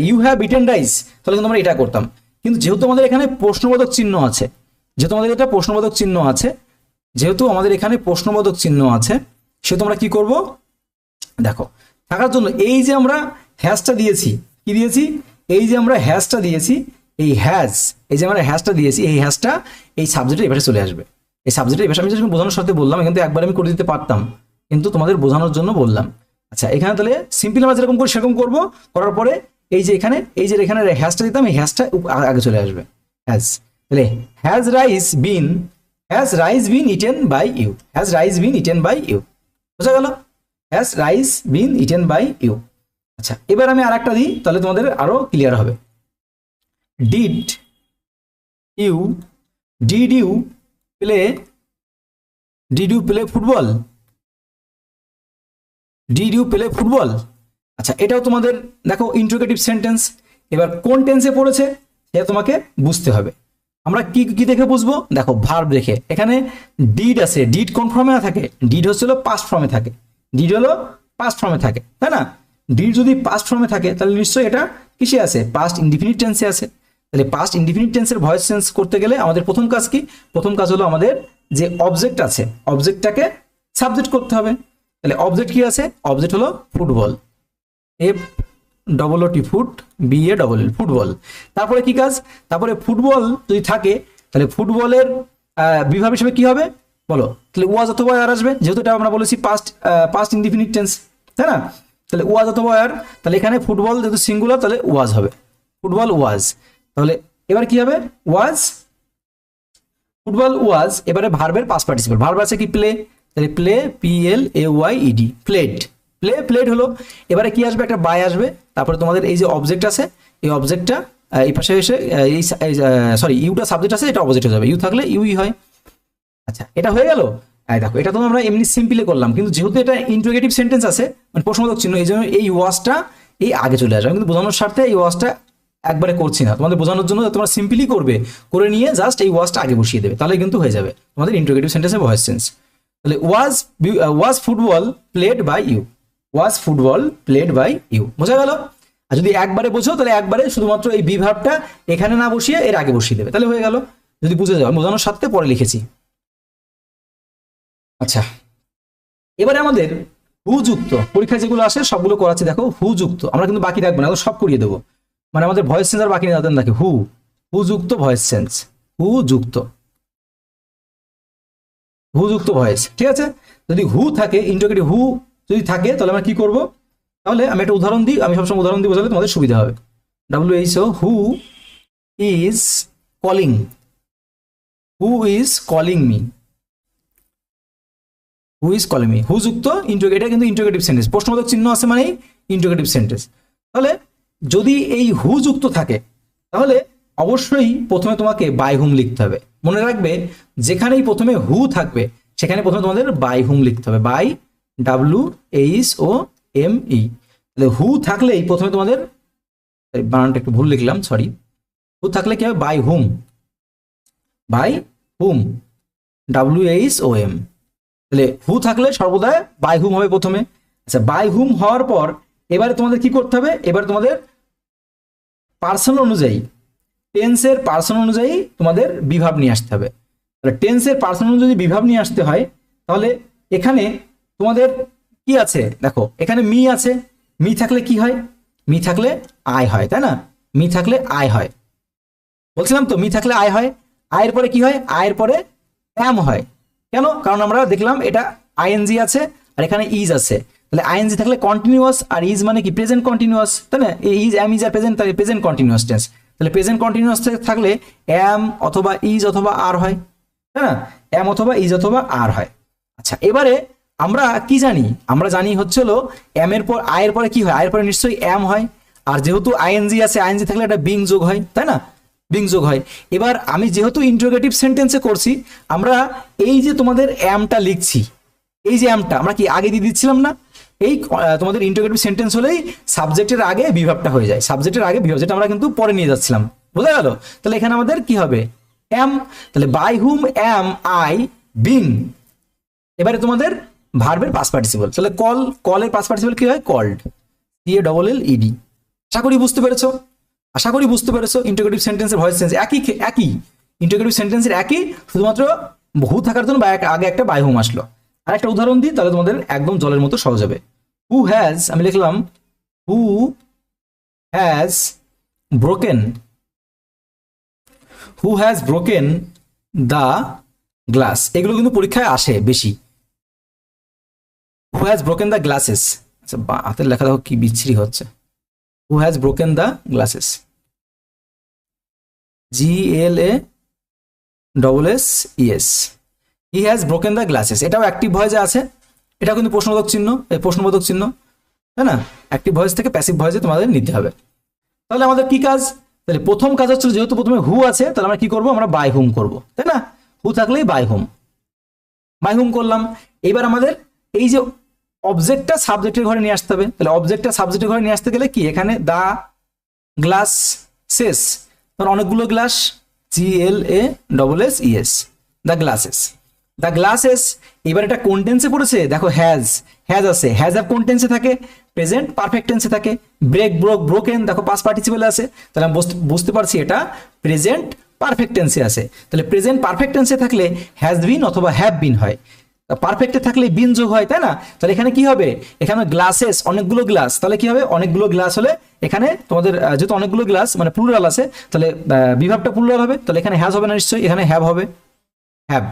ইউ হ্যাভ ইটেন রাইস, তাহলে কিন্তু আমরা এটা করতাম। কিন্তু যেহেতু আমাদের এখানে প্রশ্নবোধক চিহ্ন আছে, যেহেতু আমাদের এটা প্রশ্নবোধক চিহ্ন আছে, যেহেতু আমাদের এখানে প্রশ্নবোধক চিহ্ন আছে, সেহেতু আমরা কি করব, দেখো থাকার জন্য এই যে আমরা হ্যাশটা দিয়েছি, কি দিয়েছি, এই যে আমরা হ্যাশটা দিয়েছি, এই হ্যাজ, এই যে আমরা হ্যাশটা দিয়েছি, এই হ্যাশটা এই সাবজেক্টের এপাশে চলে আসবে। এই সাবজেক্টের এপাশে আমি যখন বোঝানোর সাথে বললাম, কিন্তু একবার আমি করে দিতে পারতাম, কিন্তু তোমাদের বোঝানোর জন্য বললাম। আচ্ছা, এখানে তাহলে সিম্পল আমরা যেরকম করি সেরকম করবো, করার পরে এই যে এখানে এই যে এখানে হ্যাশটা দিতাম, এই হ্যাশটা আগে চলে আসবে, হ্যাজ। তাহলে has rice been eaten by you, has rice been eaten by you, বোঝা গেল, has rice been eaten by you. আচ্ছা, এবার আমি আর একটা দিই, তাহলে তোমাদের আরো ক্লিয়ার হবে। Did you play football, did you play football. আচ্ছা, এটাও তোমাদের দেখো ইন্ট্রোগেটিভ সেন্টেন্স। এবার কোন টেন্সে পড়েছে সেটা তোমাকে বুঝতে হবে। আমরা কি কি দেখে বুঝবো, দেখো ভার্ব দেখে। এখানে ডিড আছে, ডিড কোন ফর্মে থাকে, ডিড হচ্ছিল পাস্ট ফর্মে থাকে, ডিড হলো পাস্ট ফর্মে থাকে, তাই না। ডিড যদি পাস্ট ফর্মে থাকে তাহলে নিশ্চয়ই এটা কিসে আছে, পাস্ট ইনডিফিনিট টেন্সে আছে। তাহলে পাস্ট ইনডিফিনিট টেন্সের ভয়েস চেঞ্জ করতে গেলে আমাদের প্রথম কাজ কি, প্রথম কাজ হলো আমাদের যে অবজেক্ট আছে, অবজেক্টটাকে সাবজেক্ট করতে হবে। তাহলে অবজেক্ট কি আছে, অবজেক্ট হলো ফুটবল, FOOT BALL, ফুটবল। তারপরে কি কাজ, তারপরে ফুটবল যদি থাকে তাহলে ফুটবলের বিভাগ হিসেবে কি হবে বলো, তাহলে ওয়াজ অথবা আর আসবে, যেহেতু এটা আমরা বলেছি পাস্ট ইনডিফিনিট টেন্স, তাই না। তাহলে ওয়াজ অথবা আর, তাহলে এখানে ফুটবল যেহেতু সিঙ্গুলার তাহলে ওয়াজ হবে, ফুটবল ওয়াজ। তাহলে এবার কি হবে, ওয়াজ, ফুটবল ওয়াজ। এবারে ভার্বের পাস্ট পার্টিসিপল, ভার্ব আছে কি প্লে, তাহলে প্লে PLAYED, প্লেড, প্লেড হলো। এবারে কি আসবে, একটা বাই আসবে, তারপরে তোমাদের এই যে অবজেক্ট আছে, এই অবজেক্টটা এই পাশে এসে ইউটা সাবজেক্ট আছে, এটা অবজেক্ট হয়ে যাবে, ইউ থাকলে ইউই হয়। আচ্ছা, এটা হয়ে গেল। দেখো এটা তো আমরা এমনি সিম্পলি করলাম, কিন্তু যেহেতু এটা ইন্ট্রোগেটিভ সেন্টেন্স আছে, মানে প্রশ্নবোধক চিহ্ন, এই জন্য এই ওয়াজটা এই আগে চলে আসবে। কিন্তু বোঝানোর স্বার্থে এই ওয়াজটা একবারে করছি না, তোমাদের বোঝানোর জন্য তোমরা সিম্পলি করবে, করে নিয়ে জাস্ট এই ওয়াজটা আগে বসিয়ে দেবে, তাহলে কিন্তু হয়ে যাবে তোমাদের ইন্টারোগেটিভ সেন্টেন্সে ভয়েস চেঞ্জ। তাহলে was football played by you, was football played by you, বোঝা গেল? আর যদি একবারে বোঝো তাহলে একবারে শুধুমাত্র এই বি ভার্বটা এখানে না বসিয়ে এর আগে বসিয়ে দেবে, তাহলে হয়ে গেল। যদি বুঝে যাও, বোঝানোর সাথে পরে লিখেছি। আচ্ছা, এবারে আমাদের হু যুক্ত পরীক্ষায় যেগুলো আসে সবগুলো করাচ্ছি, দেখো হু যুক্ত, আমরা কিন্তু বাকি রাখবো না, সব করিয়ে দেবো, মানে আমাদের ভয়েস চেঞ্জ আর বাকি নেই, তাদের দেখে হু, হু যুক্ত ভয়েস চেঞ্জ, হু যুক্ত, হু যুক্ত ভয়েস, ঠিক আছে? যদি হু থাকে, ইন্টারোগেটিভ হু যদি থাকে, তাহলে আমরা কি করব? তাহলে আমি একটা উদাহরণ দিই, আমি সবসময় উদাহরণ দিয়ে বোঝালে তোমাদের সুবিধা হবে। WHO, who is calling, who is calling me, who is calling me, who যুক্ত এটা কিন্তু ইন্টারোগেটিভ সেন্টেন্স, প্রশ্নবোধক চিহ্ন আছে মানে ইন্টারোগেটিভ সেন্টেন্স। তাহলে যদি এই হু যুক্ত থাকে তাহলে অবশ্যই প্রথমে তোমাকে বাই হুম লিখতে হবে। মনে রাখবে যেখানেই প্রথমে হু থাকবে সেখানে প্রথমে তোমাদের বাই হুম লিখতে হবে, বাই WHOME। তাহলে হু থাকলেই প্রথমে তোমাদের, বানানটা একটু ভুল লিখলাম, সরি, হু থাকলে কি হবে? By whom, by whom, WHOM। তাহলে হু থাকলে সর্বদা বাই হুম হবে প্রথমে। আচ্ছা, বাই হুম হওয়ার পর এবারে তোমাদের কি করতে হবে? এবারে তোমাদের পার্সন অনুযায়ী, টেন্সের পার্সন অনুযায়ী তোমাদের বিভাব নিয়ে আসতে হবে। তাহলে টেন্সের পার্সন অনুযায়ী যদি বিভাব নিয়ে আসতে হয় তাহলে এখানে তোমাদের কি আছে দেখো, এখানে মি আছে, মি থাকলে কি হয়? মি থাকলে আই হয়, তাই না? মি থাকলে আই হয়, বলছিলাম তো, মি থাকলে আই হয়। আয়ের পরে কি হয়? আয়ের পরে অ্যাম হয়। কেন? কারণ আমরা দেখলাম এটা আইএনজি আছে আর এখানে ইজ আছে, তাহলে আইএনজি থাকলে কন্টিনিউয়াস, আর ইজ মানে কি? প্রেজেন্ট কন্টিনিউয়াস, তাই না? Is, am, is are present, তাহলে প্রেজেন্ট কন্টিনিউয়াস টেন্স। তাহলে প্রেজেন্ট কন্টিনিউয়াস থাকলে অ্যাম অথবা ইজ অথবা আর হয়, তাই না? অ্যাম অথবা ইজ অথবা আর হয়। আচ্ছা, এবারে আমরা কি জানি? আমরা জানি হচ্ছে হলো এম এর পর আয়ের পরে কি হয়? আয়ের পরে নিশ্চয়ই অ্যাম হয়, আর যেহেতু আইএনজি আছে, আইএনজি থাকলে একটা বিং যোগ হয়, তাই না? বিং যোগ হয়। এবার আমি যেহেতু ইন্টারোগেটিভ সেন্টেন্সে করছি, আমরা এই যে তোমাদের অ্যামটা লিখছি, এই যে অ্যামটা আমরা কি আগে দিয়ে দিচ্ছিলাম না? এই তোমাদের ইন্টারোগেটিভ সেন্টেন্স হলেই সাবজেক্টের আগে বিভাবটা হয়ে যায়, সাবজেক্টের আগে বিভাব, যেটা আমরা কিন্তু পরে নিয়ে যাচ্ছিলাম, বোঝা গেল? তাহলে এখানে আমাদের কি হবে? অ্যাম। তাহলে by whom am I being. এবারে তোমাদের ভার্বের পাস্ট পার্টিসিপল, তাহলে কলের পাস্ট পার্টিসিপল কি হয়? Called, CALLED। আশা করি বুঝতে পেরেছো, আশা করি বুঝতে পেরেছো। ইন্টারোগেটিভ সেন্টেন্সের ভয়েস চেঞ্জ একই ইন্টারোগেটিভ সেন্টেন্সের একই, শুধুমাত্র হু থাকার জন্য আগে একটা বাই হুম আসলো। আর একটা উদাহরণ দিই, তাহলে তোমাদের একদম জলের মতো সহজ হবে। হু হ্যাজ, আমি লিখলাম who has broken, who has broken the glass, এগুলো কিন্তু পরীক্ষায় আসে বেশি। Who has broken the glasses, আচ্ছা হাতের লেখা দেখো কি বিচ্ছিরি হচ্ছে। Who has broken the glasses, GLASSES, he has broken the glasses, এটাও অ্যাক্টিভ ভয়েসে আছে, এটাও কিন্তু প্রশ্নবোধক চিহ্ন, প্রশ্নবোধক চিহ্ন, তাই না? অ্যাক্টিভ ভয়েস থেকে প্যাসিভ ভয়েসে তোমাদের নিতে হবে। তাহলে আমাদের কি কাজ? তাহলে প্রথম কাজ হচ্ছে, যেহেতু প্রথমে হু আছে, তাহলে আমরা কি করব? আমরা বাই হুম করব, তাই না? হু থাকলেই বাই হুম, বাই হুম করলাম। এবার আমাদের এই যে অবজেক্টটা সাবজেক্টের ঘরে নিয়ে আসতে হবে, তাহলে অবজেক্টটা সাবজেক্টের ঘরে নিয়ে আসতে গেলে কি? এখানে দা গ্লাস সেস, তার অনেকগুলো glass, GLASSES, the glasses, the glasses. এবার এটা কোন টেন্সে পড়েছে? দেখো হ্যাজ, হ্যাজ আছে, হ্যাজ অ্যাপ কোন টেন্সে থাকে? প্রেজেন্ট পারফেক্ট টেন্সে থাকে। ব্রেক, ব্রোক, ব্রোকেন, দেখো পাস্ট পার্টিসিপলে আছে, তাহলে আমি বুঝতে পারছি এটা প্রেজেন্ট পারফেক্ট টেন্সে আছে। তাহলে প্রেজেন্ট পারফেক্ট টেন্সে থাকলে হ্যাজ বিন অথবা হ্যাভ বিন হয়, পারফেক্টে থাকলে বিন যোগ হয়, তাই না? তাহলে এখানে কি হবে? এখানে গ্লাসেস, অনেকগুলো গ্লাস, তাহলে কি হবে? অনেকগুলো গ্লাস হলে এখানে তোমাদের যেহেতু অনেকগুলো গ্লাস মানে প্লুরাল আছে, তাহলে বিভাবটা প্লুরাল হবে, তাহলে এখানে হ্যাজ হবে না নিশ্চয়ই, এখানে হ্যাভ হবে, হ্যাভ।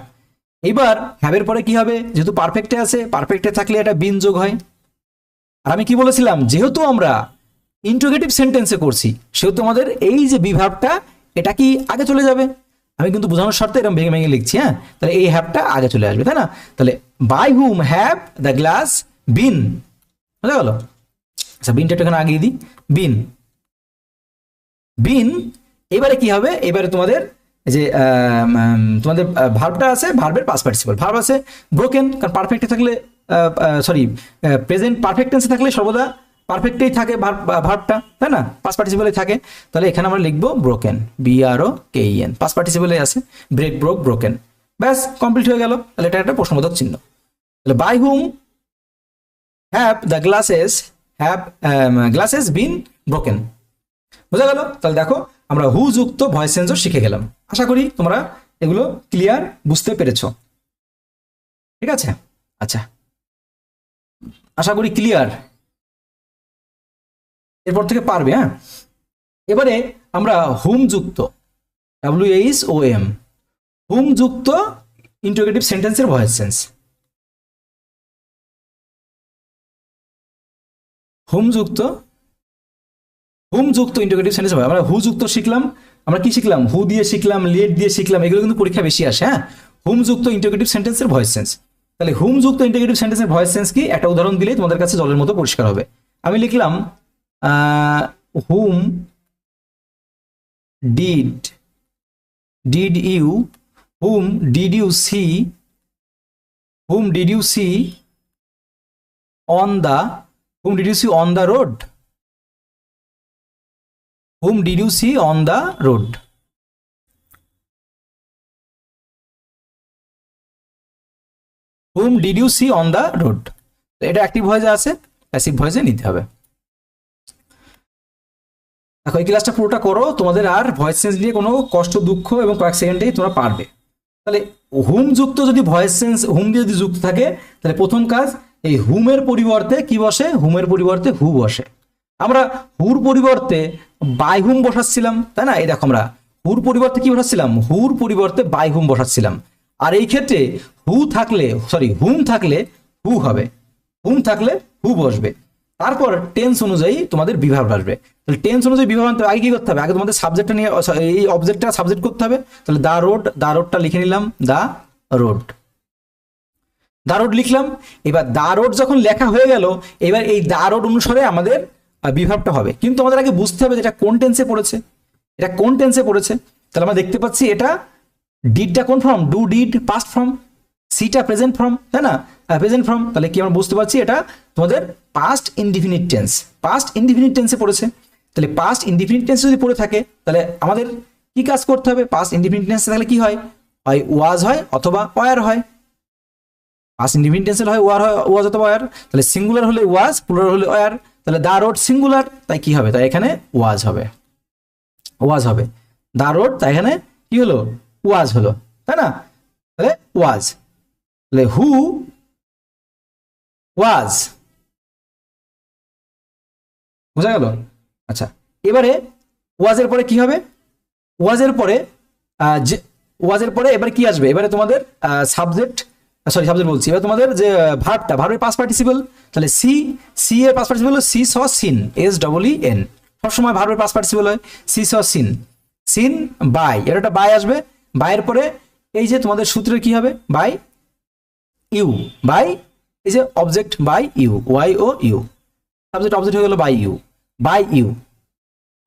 এবার হ্যাভের পরে কি হবে? যেহেতু পারফেক্টে আছে, পারফেক্টে থাকলে এটা বিন যোগ হয়। আর আমি কি বলেছিলাম? যেহেতু আমরা ইন্টারোগেটিভ সেন্টেন্সে করছি, সেহেতু আমাদের এই যে বিভাবটা এটা কি আগে চলে যাবে। আমি কিন্তু বোঝানোর স্বার্থে এরকম ভেঙে ভেঙে লিখছি, হ্যাঁ? তাহলে এই হ্যাভটা আগে চলে আসবে, তাই না? তাহলে by whom have the glass been, বুঝা গেল? আচ্ছা, বিনটা একটু এখানে আগিয়ে দিই, বিন, বিন। এবারে কি হবে? এবারে তোমাদের যে তোমাদের ভার্বটা আছে, ভার্বের পাস্ট পার্টিসিপল, ভার্ব আছে ব্রোকেন, কারণ পারফেক্টে থাকলে সরি প্রেজেন্ট পারফেক্ট টেন্সে থাকলে সর্বদা পারফেক্টেই থাকে ভার্বটা, তাই না, পাস্ট পার্টিসিপেলে থাকে, তাহলে এখানে আমরা লিখবো ব্রোকেন, BROKEN, পাস্ট পার্টিসিপেলে আছে, ব্রেক, ব্রোক, ব্রোকেন, ব্যাস কমপ্লিট হয়ে গেল। তাহলে এটা একটা প্রশ্নবোধক চিহ্ন। তাহলে by whom have the glasses been broken, বোঝা গেল। তাহলে দেখো আমরা হু যুক্ত ভয়েস চেঞ্জও শিখে গেলাম। আশা করি তোমরা এগুলো ক্লিয়ার বুঝতে পেরেছো, ঠিক আছে। আচ্ছা, আশা করি ক্লিয়ার, এরপর থেকে পারবে। হ্যাঁ, এবারে আমরা হুম যুক্ত, WHOM, হুম যুক্ত ইন্টারোগেটিভ সেন্টেন্সের ভয়েস চেঞ্জ। হুম যুক্ত ইন্টারোগেটিভ সেন্টেন্স, আমরা হু যুক্ত শিখলাম, আমরা কি শিখলাম, হু দিয়ে শিখলাম, লেট দিয়ে শিখলাম, এগুলো কিন্তু পরীক্ষা বেশি আসে। হ্যাঁ, হুম যুক্ত ইন্টারোগেটিভ সেন্টেন্সের ভয়েস চেঞ্জ। তাহলে হুম যুক্ত ইন্টারোগেটিভ সেন্টেন্সের ভয়েস চেঞ্জ কি, একটা উদাহরণ দিলেই তোমাদের কাছে জলের মতো পরিষ্কার হবে। আমি লিখলাম hmm did you see on the road, whom did you see on the road? whom did you see on the road? এটা অ্যাক্টিভ ভয়েসে আছে, প্যাসিভ ভয়েসে নিতে হবে। দেখো এই ক্লাসটা পুরোটা করো, তোমাদের আর ভয়েস চেঞ্জ নিয়ে কোনো কষ্ট দুঃখ এবং কয়েক সেকেন্ডেই তোমরা পারবে। তাহলে হুম যুক্ত যদি ভয়েস চেঞ্জ হুম দিয়ে যদি যুক্ত থাকে, তাহলে প্রথম কাজ এই হুমের পরিবর্তে কি বসে, হুমের পরিবর্তে হু বসে। আমরা হুর পরিবর্তে বাই হুম বসাচ্ছিলাম, তাই না। এই দেখো আমরা হুর পরিবর্তে কি বসাচ্ছিলাম, হুর পরিবর্তে বাই হুম বসাচ্ছিলাম। আর এই ক্ষেত্রে হুম থাকলে হু হবে, হুম থাকলে হু বসবে। তারপর টেন্স অনুযায়ী তোমাদের বিভাগ আসবে। তাহলে টেন্স অনুযায়ী বিভাগ আনতে আগে কি করতে হবে, আগে তোমাদের সাবজেক্টটা নিয়ে এই অবজেক্টটা সাবজেক্ট করতে হবে। তাহলে দা রোডটা লিখে নিলাম, দা রোড লিখলাম। এবার দা রোড যখন লেখা হয়ে গেল, এবার এই দা রোড অনুসারে আমাদের বিভাগটা হবে। কিন্তু আমাদের আগে বুঝতে হবে যে এটা কোন টেন্সে পড়েছে, তাহলে আমরা দেখতে পাচ্ছি এটা ডিডটা কোন form, do did past form, সিটা প্রেজেন্ট ফর্ম, তাই না, প্রেজেন্ট ফর্ম। তাহলে কি আমরা বুঝতে পারছি এটা তোমাদের পাস্ট ইনডিফিনিট টেন্সে পড়েছে। তাহলে পাস্ট ইনডিফিনিট টেন্স যদি পড়ে থাকে, তাহলে আমাদের কি কাজ করতে হবে, পাস্ট ইনডিফিনিট টেন্সে তাহলে কি হয় ওয়াজ হয় অথবা ওয়ার হয়। পাস্ট ইনডিফিনিট টেন্সে হয় ওয়াজ অথবা ওয়ার। তাহলে সিঙ্গুলার হলে ওয়াজ, প্লুরাল হলে ওয়ার। তাহলে দা রোড সিঙ্গুলার, তাই কি হবে, তাই এখানে ওয়াজ হবে। দা রোড, তাই এখানে কি হলো, ওয়াজ হলো, তাই না। তাহলে ওয়াজ, তাহলে হু ওয়াজ, বোঝা গেল। আচ্ছা, এবারে ওয়াজের পরে কি হবে, ওয়াজের পরে এবারে কি আসবে, এবারে তোমাদের সাবজেক্ট বলছি, এবার তোমাদের যে ভার্বের পাস্ট পার্টিসিপল। তাহলে সি এর পাস্ট পার্টিসিপল হলো সি স সিন, SEEN, সবসময় ভার্বের পাস্ট পার্টিসিপল হয়, সি স সিন বাই, এর একটা বাই আসবে। বাইয়ের পরে এই যে তোমাদের সূত্রের কি হবে, বাই ইউ, এই যে object by you, YOU, subject object হয়ে গেল বাই ইউ।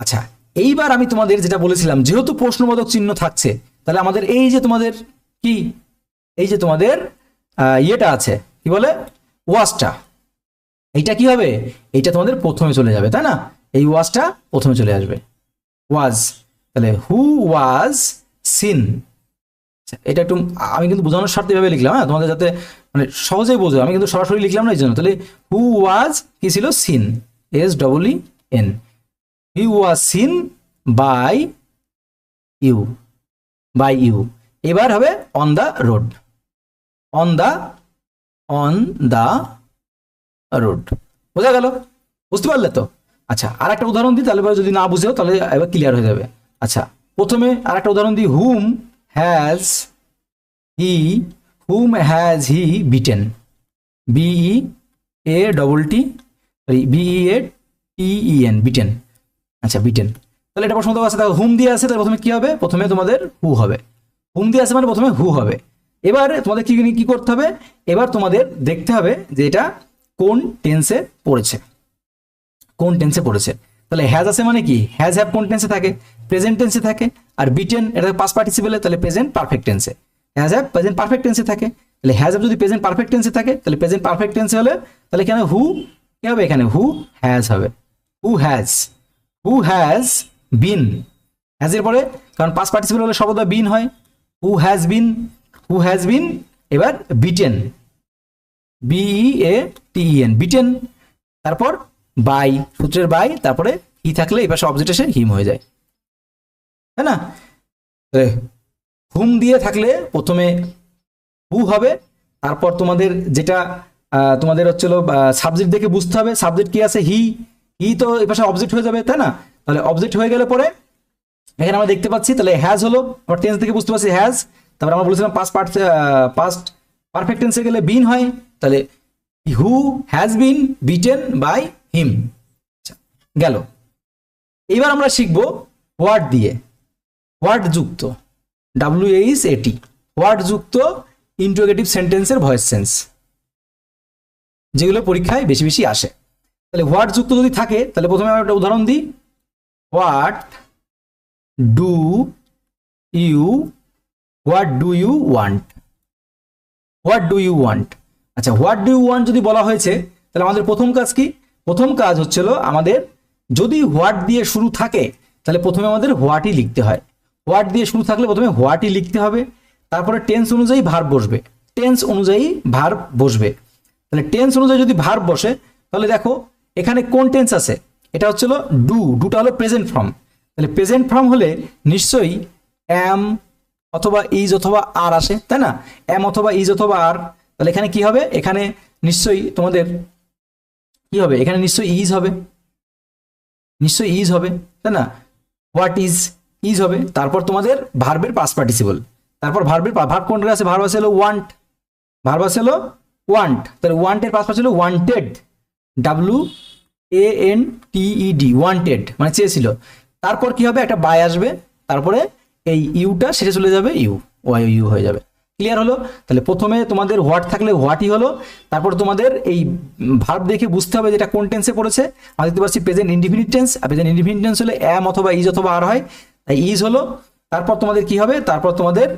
আচ্ছা, এইবার আমি তোমাদের যেটা বলেছিলাম, যেহেতু প্রশ্নবোধক চিহ্ন থাকছে, তাহলে আমাদের এই যে তোমাদের ইয়েটা আছে, কি বলে, ওয়াজটা, এইটা কি হবে, এইটা তোমাদের প্রথমে চলে যাবে, তাই না। এই ওয়াজটা প্রথমে চলে আসবে, ওয়াজ। তাহলে হু ওয়াজ সিন, এটা একটু আমি কিন্তু বোঝানোর স্বার্থে এভাবে লিখলাম, হ্যাঁ, তোমাদের যাতে মানে সহজেই বোঝো, আমি কিন্তু সরাসরি লিখলাম না এই জন্য। তাহলে হু ওয়াজ কি ছিল, seen, SEEN, he was seen by you. এবার হবে অন দা রোড, বোঝা গেল, বুঝতে পারলে তো। আচ্ছা, আর একটা উদাহরণ দিই, তাহলে যদি না বুঝেও তাহলে এবার ক্লিয়ার হয়ে যাবে। আচ্ছা, প্রথমে আর একটা উদাহরণ দিই, whom has he beaten, BEATEN, beaten. আচ্ছা, বিটেন, তাহলে এটা প্রথমত আছে, হুম দিয়ে আছে, তাহলে প্রথমে কি হবে, প্রথমে তোমাদের হু হবে, হুম দিয়ে আছে মানে প্রথমে হু হবে। এবার তোমাদের কি করতে হবে, এবার তোমাদের দেখতে হবে যে এটা কোন টেন্সে পড়েছে। তাহলে হ্যাজ আছে মানে কি, হ্যাজ হ্যাভ কোন টেন্সে থাকে, প্রেজেন্ট টেন্সে থাকে। আর বিটেন এটা পাস্ট পার্টিসিপলে, তাহলে প্রেজেন্ট পারফেক্ট টেন্সে। হ্যাজ হ্যাভ প্রেজেন্ট পারফেক্ট টেন্সে থাকে, তাহলে হ্যাজ হ্যাভ যদি প্রেজেন্ট পারফেক্ট টেন্সে থাকে, তাহলে প্রেজেন্ট পারফেক্ট টেন্সে হলে তাহলে কেন হু কি হবে এখানে হু হ্যাজ হবে, হু হ্যাজ বিন, হ্যাজ এর পরে কারণ পাস্ট পার্টিসিপল হলে সর্বদা বিন হয়, হু হ্যাজ বিন এবার বিটেন, BEATEN বিটেন, তারপর বাই সূত্রের বাই, তারপরে হি থাকলে এই পাশে অবজেক্ট এসে হিম হয়ে যায়, তাই না? হুম দিয়ে থাকলে প্রথমে হু হবে, তারপর তোমাদের যেটা তোমাদের হচ্ছিল সাবজেক্ট দেখে বুঝতে হবে সাবজেক্ট কি আছে, হি তো এই পাশে অবজেক্ট হয়ে যাবে, তাই না? তাহলে অবজেক্ট হয়ে গেলে পরে এখানে আমরা দেখতে পাচ্ছি তাহলে হ্যাজ হলো, আমরা টেন্স থেকে বুঝতে পারছি হ্যাজ, তারপরে আমরা বলেছিলাম পাস্ট পারফেক্ট টেন্সে গেলে বিন হয়, তাহলে who has been beaten by him. গেল। এবার আমরা শিখব হোয়াট দিয়ে, হোয়াট যুক্ত WHAT, হোয়াট যুক্ত ইন্টারোগেটিভ সেন্টেন্সের ভয়েস সেন্স, যেগুলো পরীক্ষায় বেশি বেশি আসে। তাহলে হোয়াট যুক্ত যদি থাকে তাহলে প্রথমে আমরা একটা উদাহরণ দিই, what do you want, what do you want. আচ্ছা, হোয়াট ডু ইউ ওয়ান্ট যদি বলা হয়েছে তাহলে আমাদের প্রথম কাজ কি? প্রথম কাজ হচ্ছিল আমাদের যদি হোয়াট দিয়ে শুরু থাকে তাহলে প্রথমে আমাদের হোয়াটই লিখতে হয়, হোয়াট দিয়ে শুরু থাকলে প্রথমে হোয়াটই লিখতে হবে, তারপরে টেন্স অনুযায়ী ভার্ব বসবে, টেন্স অনুযায়ী ভার্ব বসবে। তাহলে টেন্স অনুযায়ী যদি ভার্ব বসে তাহলে দেখো এখানে কোন টেন্স আছে, এটা হচ্ছিল ডুটা হলো প্রেজেন্ট ফর্ম, তাহলে প্রেজেন্ট ফর্ম হলে নিশ্চয়ই অ্যাম অথবা ইজ অথবা আর আসে, তাই না? অ্যাম অথবা ইজ অথবা আর, তাহলে এখানে কি হবে? এখানে নিশ্চয়ই তোমাদের কি হবে? এখানে নিশ্চয়ই ইজ হবে, তাই না? হোয়াট ইজ হবে, তারপর তোমাদের ভার্বের পাস্ট পার্টিসিপল, তারপর ভার্ব কোনটা আছে? ভার্ব আছে হলো ওয়ান্ট, তাহলে ওয়ান্টের past participle wanted, WANTED, wanted মানে চেয়েছিল, তারপর কি হবে? একটা বাই আসবে, তারপরে এই ইউটা শেষে চলে যাবে, ইউ হয়ে যাবে। ক্লিয়ার হলো? তাহলে প্রথমে তোমাদের হোয়াট থাকলে হোয়াটই হলো, তারপর তোমাদের এই ভার্ব দেখে বুঝতে হবে যেটা কোন টেন্সে পড়েছে। আমরা দেখতে পাচ্ছি প্রেজেন্ট ইনডিফিনিট টেন্স, আর প্রেজেন্ট ইনডিফিনিট টেন্স হলে অ্যাম অথবা ইজ অথবা আর হয়, তাই ইজ হলো। তারপর তোমাদের কি হবে? তারপর তোমাদের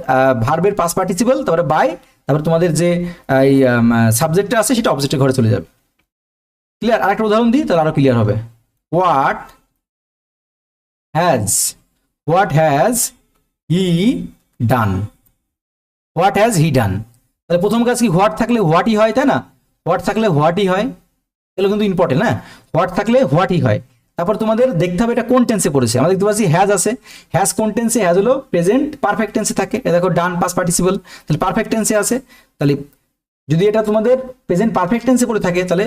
ভার্বের পাস্ট পার্টিসিপল, তারপরে বাই, তারপর তোমাদের যে এই সাবজেক্টটা আছে সেটা অবজেক্টের ঘরে চলে যাবে। ক্লিয়ার? আরেকটা উদাহরণ দিই তাহলে আরো ক্লিয়ার হবে। হোয়াট হ্যাজ হি ডান, তাহলে প্রথম কাজ কি? হোয়াট থাকলে হোয়াটই হয়, তাই না? হোয়াট থাকলে হোয়াটই হয়, এগুলো কিন্তু ইম্পর্টেন্ট, না? হোয়াট থাকলে হোয়াটই হয়। তারপর তোমাদের দেখতে হবে এটা কোন টেন্সে পড়েছে। আমরা দেখতে পাচ্ছি হ্যাজ আছে, হ্যাজ কোন টেন্সে? হ্যাজ হলো প্রেজেন্ট পারফেক্ট টেন্সে থাকে, দেখো ডান পাস্ট পার্টিসিপল, তাহলে পারফেক্ট টেন্সে আছে। তাহলে যদি এটা তোমাদের প্রেজেন্ট পারফেক্ট টেন্সে পড়ে থাকে তাহলে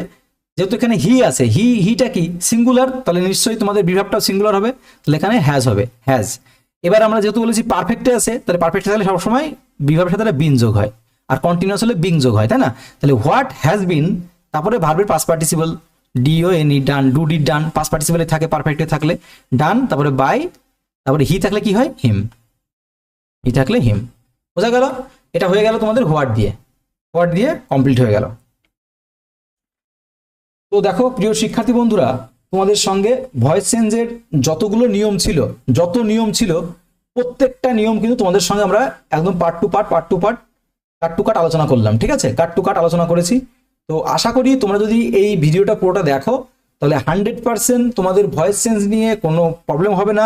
যেহেতু এখানে হি আছে, হিটা কি সিঙ্গুলার, তাহলে নিশ্চয়ই তোমাদের বিভাবটাও সিঙ্গুলার হবে, তাহলে এখানে হ্যাজ হবে, হ্যাজ। এবার আমরা যেহেতু বলেছি পারফেক্টে আছে, তাহলে পারফেক্টে থাকলে সবসময় বিভাবের সাথে বিন যোগ হয়, আর কন্টিনিউয়াস হলে বিং যোগ হয়, তাই না? তাহলে হোয়াট হ্যাজ বিন, তারপরে ভার্বের past participle DONE, done, did done, past পার্টিসিপলে থাকে, পারফেক্টে থাকলে ডান, তারপরে বাই, তারপরে হি থাকলে কি হয়? হিম, বোঝা গেল? এটা হয়ে গেল তোমাদের হোয়াট দিয়ে কমপ্লিট হয়ে গেল। তো দেখো প্রিয় শিক্ষার্থী বন্ধুরা, তোমাদের সঙ্গে ভয়েস চেঞ্জের যত নিয়ম ছিল প্রত্যেকটা নিয়ম কিন্তু তোমাদের সঙ্গে আমরা একদম পার্ট টু পার্ট আলোচনা করলাম, ঠিক আছে? কাট টু কাট আলোচনা করেছি। তো আশা করি তোমরা যদি এই ভিডিওটা পুরোটা দেখো তাহলে 100% তোমাদের ভয়েস চেঞ্জ নিয়ে কোনো প্রবলেম হবে না।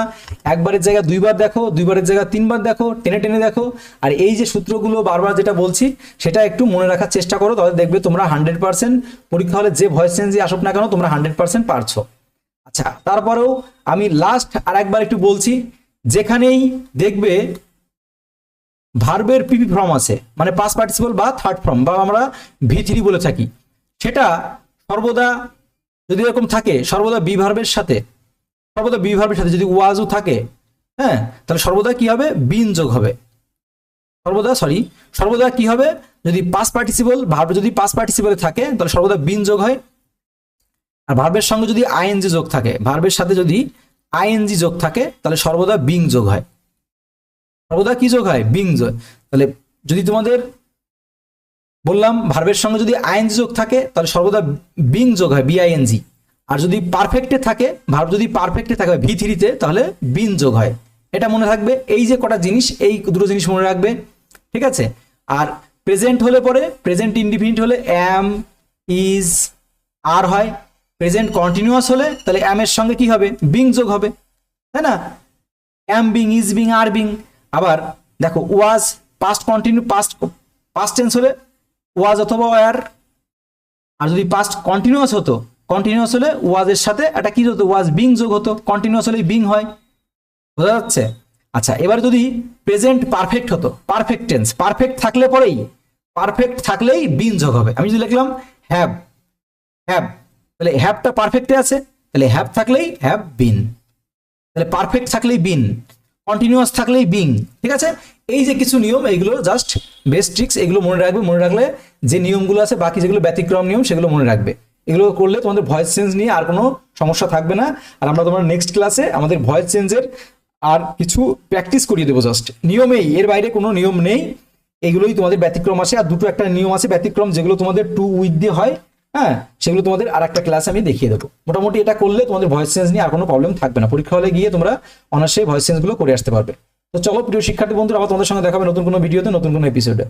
একবারের জায়গায় দুইবার দেখো, দুইবারের জায়গায় তিনবার দেখো, টেনে দেখো, আর এই যে সূত্রগুলো বারবার যেটা বলছি সেটা একটু মনে রাখার চেষ্টা করো, তাহলে দেখবে তোমরা 100% পরীক্ষা হলে যে ভয়েস চেঞ্জই আসুক না কেন তোমরা 100% পারছো। আচ্ছা, তারপরেও আমি লাস্ট আর একবার একটু বলছি, যেখানেই দেখবে ভার্বের পিপি ফর্ম আছে, মানে পাস্ট পার্টিসিপল বা থার্ড ফর্ম বা আমরা V3 বলে থাকি, সেটা সর্বদা যদি এরকম থাকে সর্বদা বি ভার্বের সাথে যদি ওয়াজও থাকে, হ্যাঁ, তাহলে সর্বদা কি হবে? বিন যোগ হবে। সর্বদা কি হবে? যদি পাস্ট পার্টিসিপল ভার্ব যদি পাস্ট পার্টিসিপলে থাকে তাহলে সর্বদা বিন যোগ হয়, আর ভার্বের সঙ্গে যদি আইএনজি যোগ থাকে, ভার্বের সাথে যদি আইএনজি যোগ থাকে তাহলে সর্বদা বিং যোগ হয়। সর্বদা কি যোগ হয়? বিং যোগ। তাহলে যদি তোমাদের বললাম ভার্বের সঙ্গে যদি আইএনজি যোগ থাকে তাহলে সর্বদা বিং যোগ হয়, BING। আর যদি পারফেক্টে থাকে, ভার্ব যদি পারফেক্টে থাকে V3-তে, তাহলে বিন যোগ হয়। এটা মনে রাখবে। এই যে কটা জিনিস, এই দুটো জিনিস মনে রাখবে, ঠিক আছে? আর প্রেজেন্ট হলে পরে প্রেজেন্ট ইনডিফিনিট হলে অ্যাম, ইজ, আর হয়, প্রেজেন্ট কন্টিনিউয়াস হলে তাহলে অ্যাম এর সঙ্গে কি হবে, বিং যোগ হবে, তাই না? অ্যাম being, is being, are being. আবার দেখো ওয়াজ পাস্ট পাস্ট টেন্স হলে ওয়াজ অথবা ওয়ার, আর যদি পাস্ট কন্টিনিউয়াস হতো, কন্টিনিউয়াস হলে ওয়াজ এর সাথে একটা কি হতো, ওয়াজ বিং যোগ হতো, কন্টিনিউয়াস হলে বিং হয়। বোঝা যাচ্ছে? আচ্ছা, এবার যদি প্রেজেন্ট পারফেক্ট হতো, পারফেক্ট টেন্স, পারফেক্ট থাকলেই বিন যোগ হবে। আমি যদি লিখলাম হ্যাভ, তাহলে হ্যাভটা পারফেক্টে আছে, তাহলে হ্যাভ থাকলেই হ্যাভ বিন, তাহলে পারফেক্ট থাকলেই বিন, কন্টিনিউয়াস থাকলেই বিং। ঠিক আছে? এই যে কিছু নিয়ম, এইগুলো জাস্ট বেস্ট ট্রিক্স, এগুলো মনে রাখবে। মনে রাখলে যে নিয়মগুলো আছে, বাকি যেগুলো ব্যতিক্রম নিয়ম, সেগুলো মনে রাখবে। এগুলো করলে তোমাদের ভয়েস চেঞ্জ নিয়ে আর কোনো সমস্যা থাকবে না। আর আমরা তোমার নেক্সট ক্লাসে আমাদের ভয়েস চেঞ্জের আর কিছু প্র্যাকটিস করিয়ে দেবো। জাস্ট নিয়মেই, এর বাইরে কোনো নিয়ম নেই। এগুলোই তোমাদের ব্যতিক্রম আছে। আর দুটো একটা নিয়ম আছে ব্যতিক্রম, যেগুলো তোমাদের টু উইথ দিয়ে হয়। হ্যাঁ, সেগুলো তোমাদের আর একটা ক্লাসে আমি দেখিয়ে দেবো। মোটামুটি এটা করলে তোমাদের ভয়েস চেঞ্জ নিয়ে আর কোনো প্রবলেম থাকবে না। পরীক্ষা হলে গিয়ে তোমরা অনার্সে ভয়েস চেঞ্জগুলো করে আসতে পারবে। তো চলো প্রিয় শিক্ষার্থী বন্ধুরা, আবার তোমাদের সঙ্গে দেখা হবে নতুন কোনো ভিডিওতে, নতুন কোনো এপিসোডে।